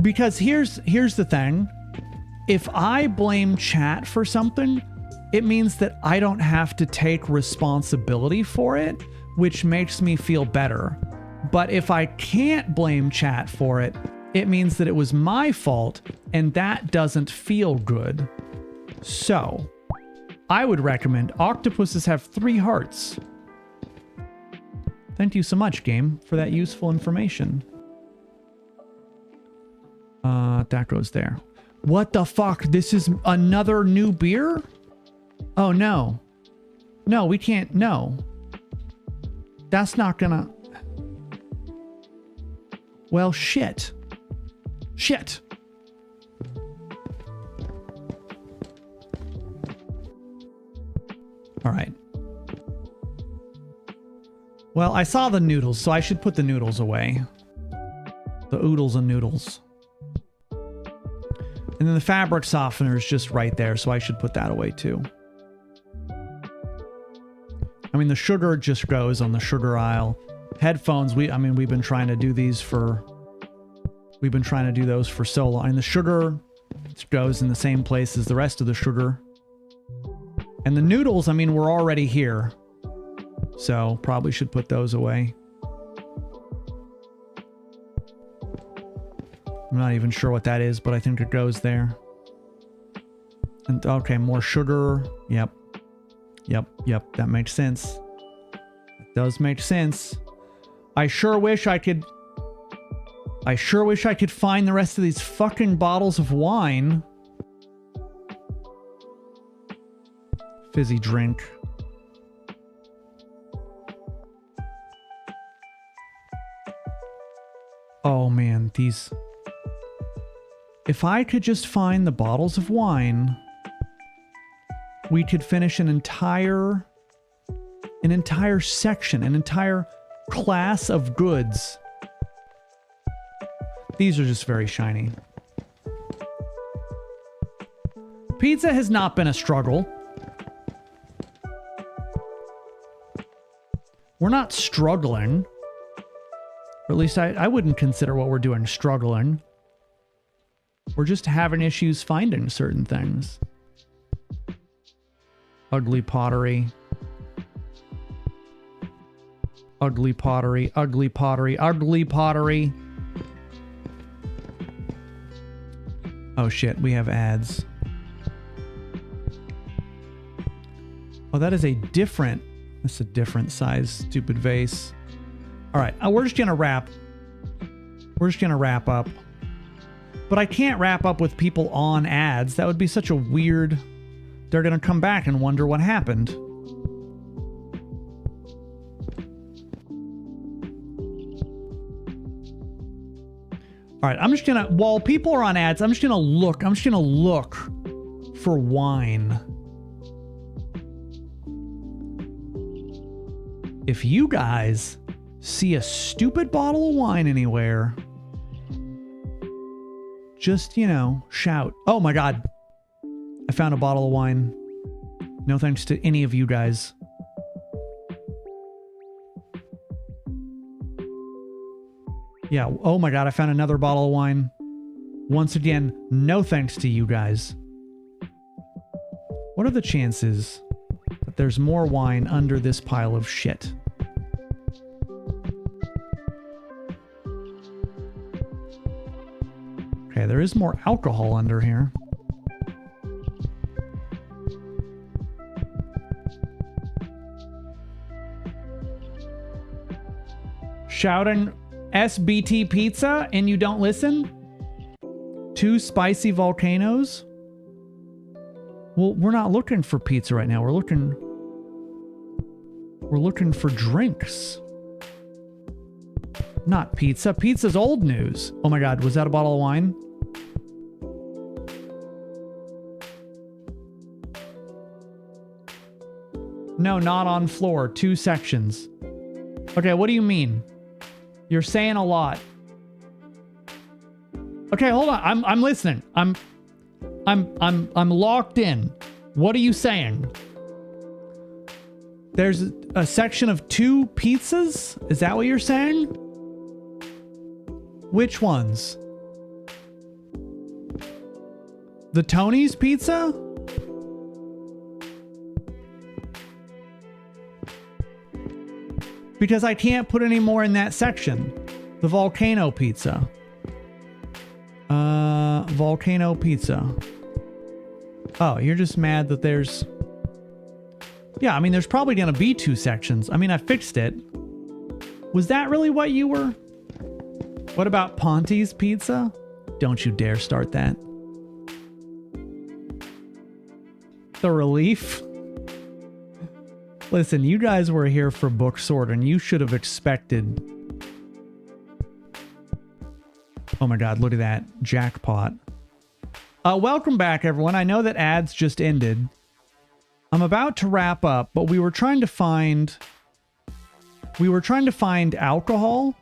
Speaker 1: because here's the thing. If I blame chat for something, it means that I don't have to take responsibility for it, which makes me feel better. But if I can't blame chat for it, it means that it was my fault, and that doesn't feel good. So, I would recommend octopuses have 3 hearts. Thank you so much, game, for that useful information. That goes there. What the fuck? This is another new beer? Oh, no. No, we can't. No. That's not gonna... Well, shit. Shit. All right. Well, I saw the noodles, so I should put the noodles away. The oodles and noodles. And then the fabric softener is just right there, so I should put that away too. I mean, the sugar just goes on the sugar aisle. Headphones, we've been trying to do these for... We've been trying to do those for so long. And the sugar goes in the same place as the rest of the sugar. And the noodles, we're already here. So probably should put those away. I'm not even sure what that is, but I think it goes there. And okay, more sugar. Yep. That makes sense. It does make sense. I sure wish I could find the rest of these fucking bottles of wine. Fizzy drink. Oh man, these... If I could just find the bottles of wine, we could finish an entire section, an entire class of goods. These are just very shiny. Pizza has not been a struggle. We're not struggling. Or at least I wouldn't consider what we're doing struggling. We're just having issues finding certain things. Ugly pottery. Ugly pottery, ugly pottery, ugly pottery. Oh shit, we have ads. Oh, that's a different size stupid vase. All right, we're just gonna wrap up. But I can't wrap up with people on ads. That would be such a weird... They're gonna come back and wonder what happened. All right, I'm just gonna... While people are on ads, I'm just gonna look for wine. If you guys see a stupid bottle of wine anywhere... Just, shout. Oh my god. I found a bottle of wine. No thanks to any of you guys. Yeah, oh my god, I found another bottle of wine. Once again, no thanks to you guys. What are the chances that there's more wine under this pile of shit? Okay, there is more alcohol under here. Shouting SBT pizza and you don't listen? 2 spicy volcanoes? Well, we're not looking for pizza right now. We're We're looking for drinks. Not pizza. Pizza's old news. Oh my God, was that a bottle of wine? No, not on floor. 2 sections. Okay, what do you mean? You're saying a lot. Okay, hold on. I'm listening. I'm locked in. What are you saying? There's a section of 2 pizzas? Is that what you're saying? Which ones? The Tony's pizza? Because I can't put any more in that section. The volcano pizza. Volcano pizza. Oh, you're just mad that there's... Yeah, I mean, there's probably going to be 2 sections. I mean, I fixed it. Was that really what you were? What about Ponte's pizza? Don't you dare start that. The relief? Listen, you guys were here for Book Sword, and you should have expected... Oh my God, look at that. Jackpot. Welcome back, everyone. I know that ads just ended. I'm about to wrap up, but we were trying to find alcohol,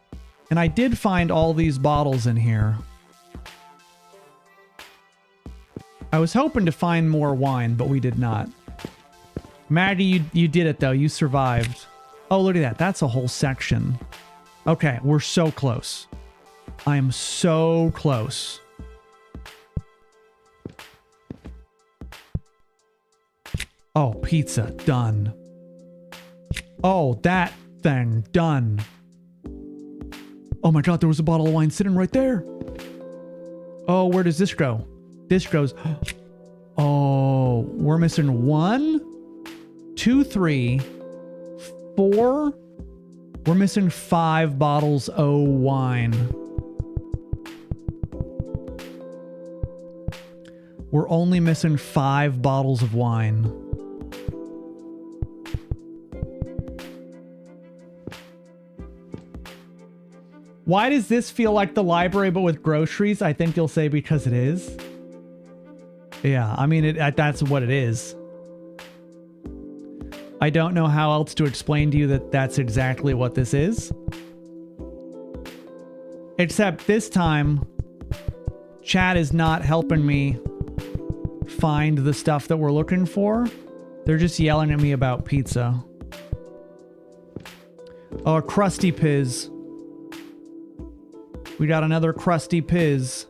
Speaker 1: and I did find all these bottles in here. I was hoping to find more wine, but we did not. Maggie, you did it though. You survived. Oh, look at that. That's a whole section. Okay, we're so close. I am so close. Oh, pizza. Done. Oh, that thing. Done. Oh my God, there was a bottle of wine sitting right there. Oh, where does this go? This goes... Oh, we're missing 1, 2, 3, 4. We're missing 5 bottles of wine. We're only missing 5 bottles of wine. Why does this feel like the library but with groceries? I think you'll say because it is. Yeah, I mean, that's what it is. I don't know how else to explain to you that that's exactly what this is. Except this time, chat is not helping me find the stuff that we're looking for. They're just yelling at me about pizza. Oh, a Krusty Pizz. We got another Krusty Pizz.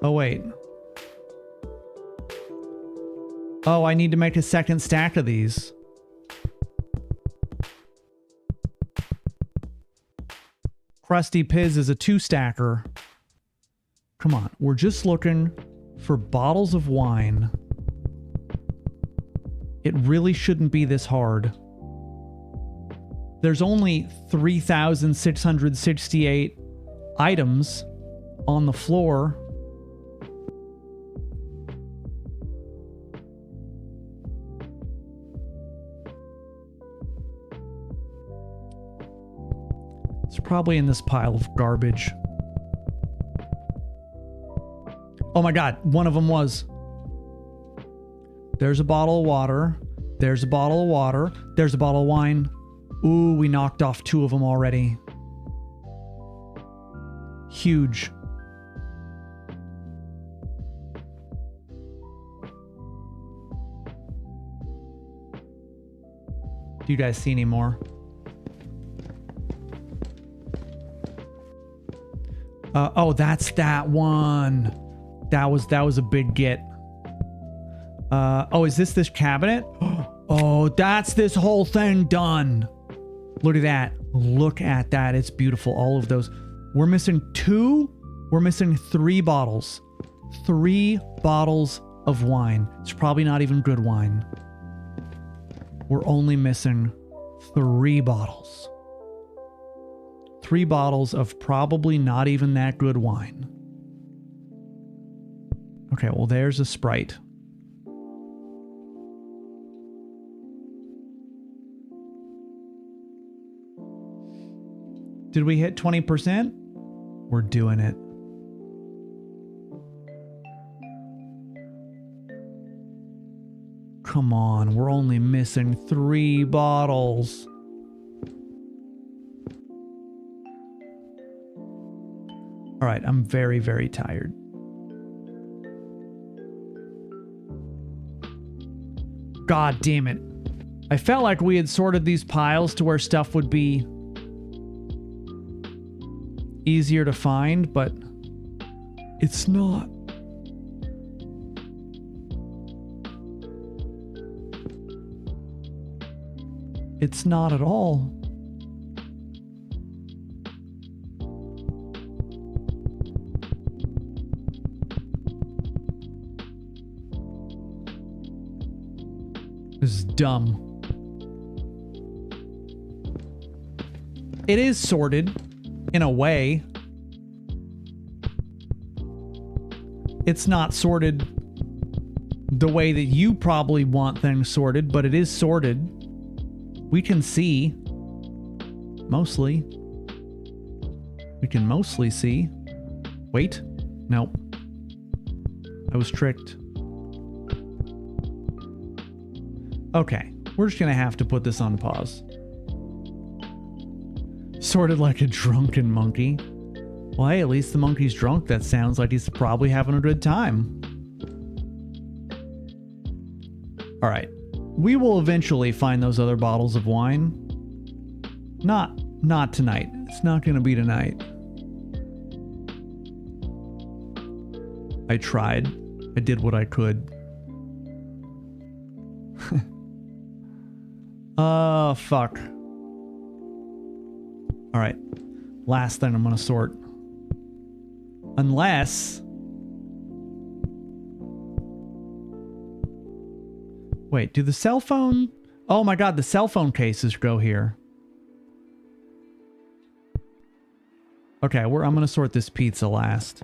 Speaker 1: Oh, wait. Oh, I need to make a second stack of these. Krusty Pizz is a 2-stacker. Come on, we're just looking for bottles of wine. It really shouldn't be this hard. There's only 3,668 items on the floor. It's probably in this pile of garbage. Oh my God, one of them was. There's a bottle of water. There's a bottle of water. There's a bottle of wine. Ooh, we knocked off 2 of them already. Huge. Do you guys see any more? Oh, that's that one. That was a big get. Oh, is this cabinet? Oh, that's this whole thing done. Look at that. Look at that. It's beautiful. All of those. We're missing 2. We're missing 3 bottles. 3 bottles of wine. It's probably not even good wine. We're only missing 3 bottles. 3 bottles of probably not even that good wine. Okay, well, there's a Sprite. Did we hit 20%? We're doing it. Come on, we're only missing 3 bottles. All right, I'm very, very tired. God damn it. I felt like we had sorted these piles to where stuff would be easier to find, but it's not. It's not at all. This is dumb. It is sorted, in a way. It's not sorted the way that you probably want things sorted, but it is sorted. We can see. Mostly. We can mostly see. Wait. Nope. I was tricked. Okay. We're just gonna have to put this on pause. Sorted like a drunken monkey. Well, hey, at least the monkey's drunk. That sounds like he's probably having a good time. All right. We will eventually find those other bottles of wine. Not tonight. It's not going to be tonight. I tried. I did what I could. Oh, fuck. All right. Last thing I'm going to sort. Unless... Wait, do the cell phone... Oh my god, the cell phone cases go here. Okay, I'm going to sort this pizza last.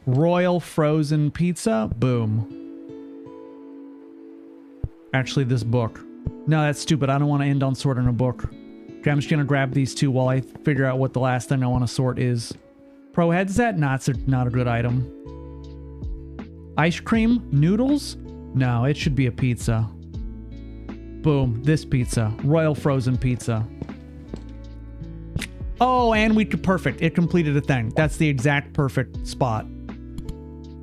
Speaker 1: Royal frozen pizza. Boom. Actually, this book. No, that's stupid. I don't want to end on sorting a book. Okay, I'm just going to grab these two while I figure out what the last thing I want to sort is. Pro headset? Not a good item. Ice cream? Noodles? No, it should be a pizza. Boom. This pizza. Royal frozen pizza. Oh, and we could... Perfect. It completed a thing. That's the exact perfect spot.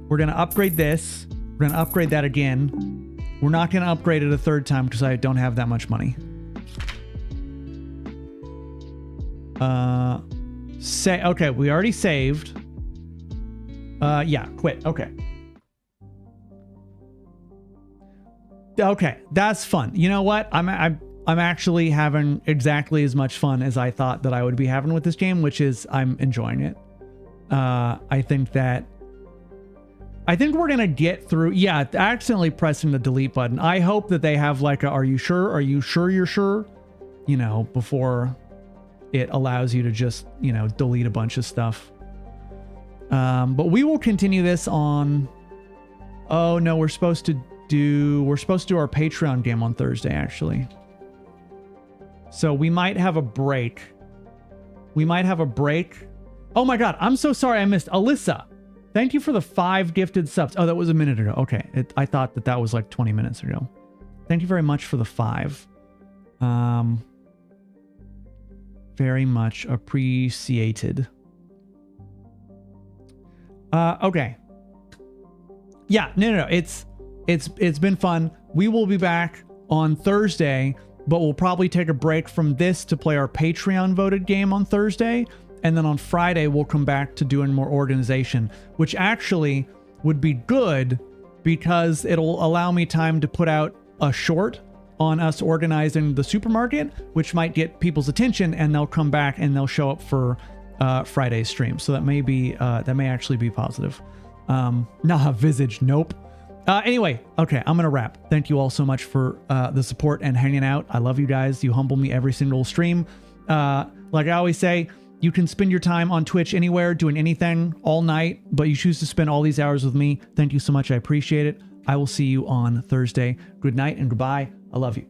Speaker 1: We're going to upgrade this. We're going to upgrade that again. We're not going to upgrade it a third time because I don't have that much money. Okay, we already saved. Yeah, quit. Okay. Okay, that's fun. You know what? I'm actually having exactly as much fun as I thought that I would be having with this game, which is I'm enjoying it. I think we're gonna get through. Yeah, accidentally pressing the delete button. I hope that they have like a, are you sure? Are you sure you're sure? You know, before it allows you to just, you know, delete a bunch of stuff. But we will continue this on... Oh no, we're supposed to do our Patreon game on Thursday, actually. So we might have a break. Oh my god, I'm so sorry I missed. Alyssa, thank you for the 5 gifted subs. Oh, that was a minute ago. Okay, I thought that was like 20 minutes ago. Thank you very much for the 5. Very much appreciated. Okay. Yeah, no. It's been fun. We will be back on Thursday, but we'll probably take a break from this to play our Patreon voted game on Thursday. And then on Friday, we'll come back to doing more organization, which actually would be good because it'll allow me time to put out a short on us organizing the supermarket, which might get people's attention, and they'll come back and they'll show up for Friday's stream. So that may actually be positive. Nah, Visage, nope. Anyway, okay, I'm gonna wrap. Thank you all so much for the support and hanging out. I love you guys. You humble me every single stream. Like I always say, you can spend your time on Twitch anywhere, doing anything all night, but you choose to spend all these hours with me. Thank you so much. I appreciate it. I will see you on Thursday. Good night and goodbye. I love you.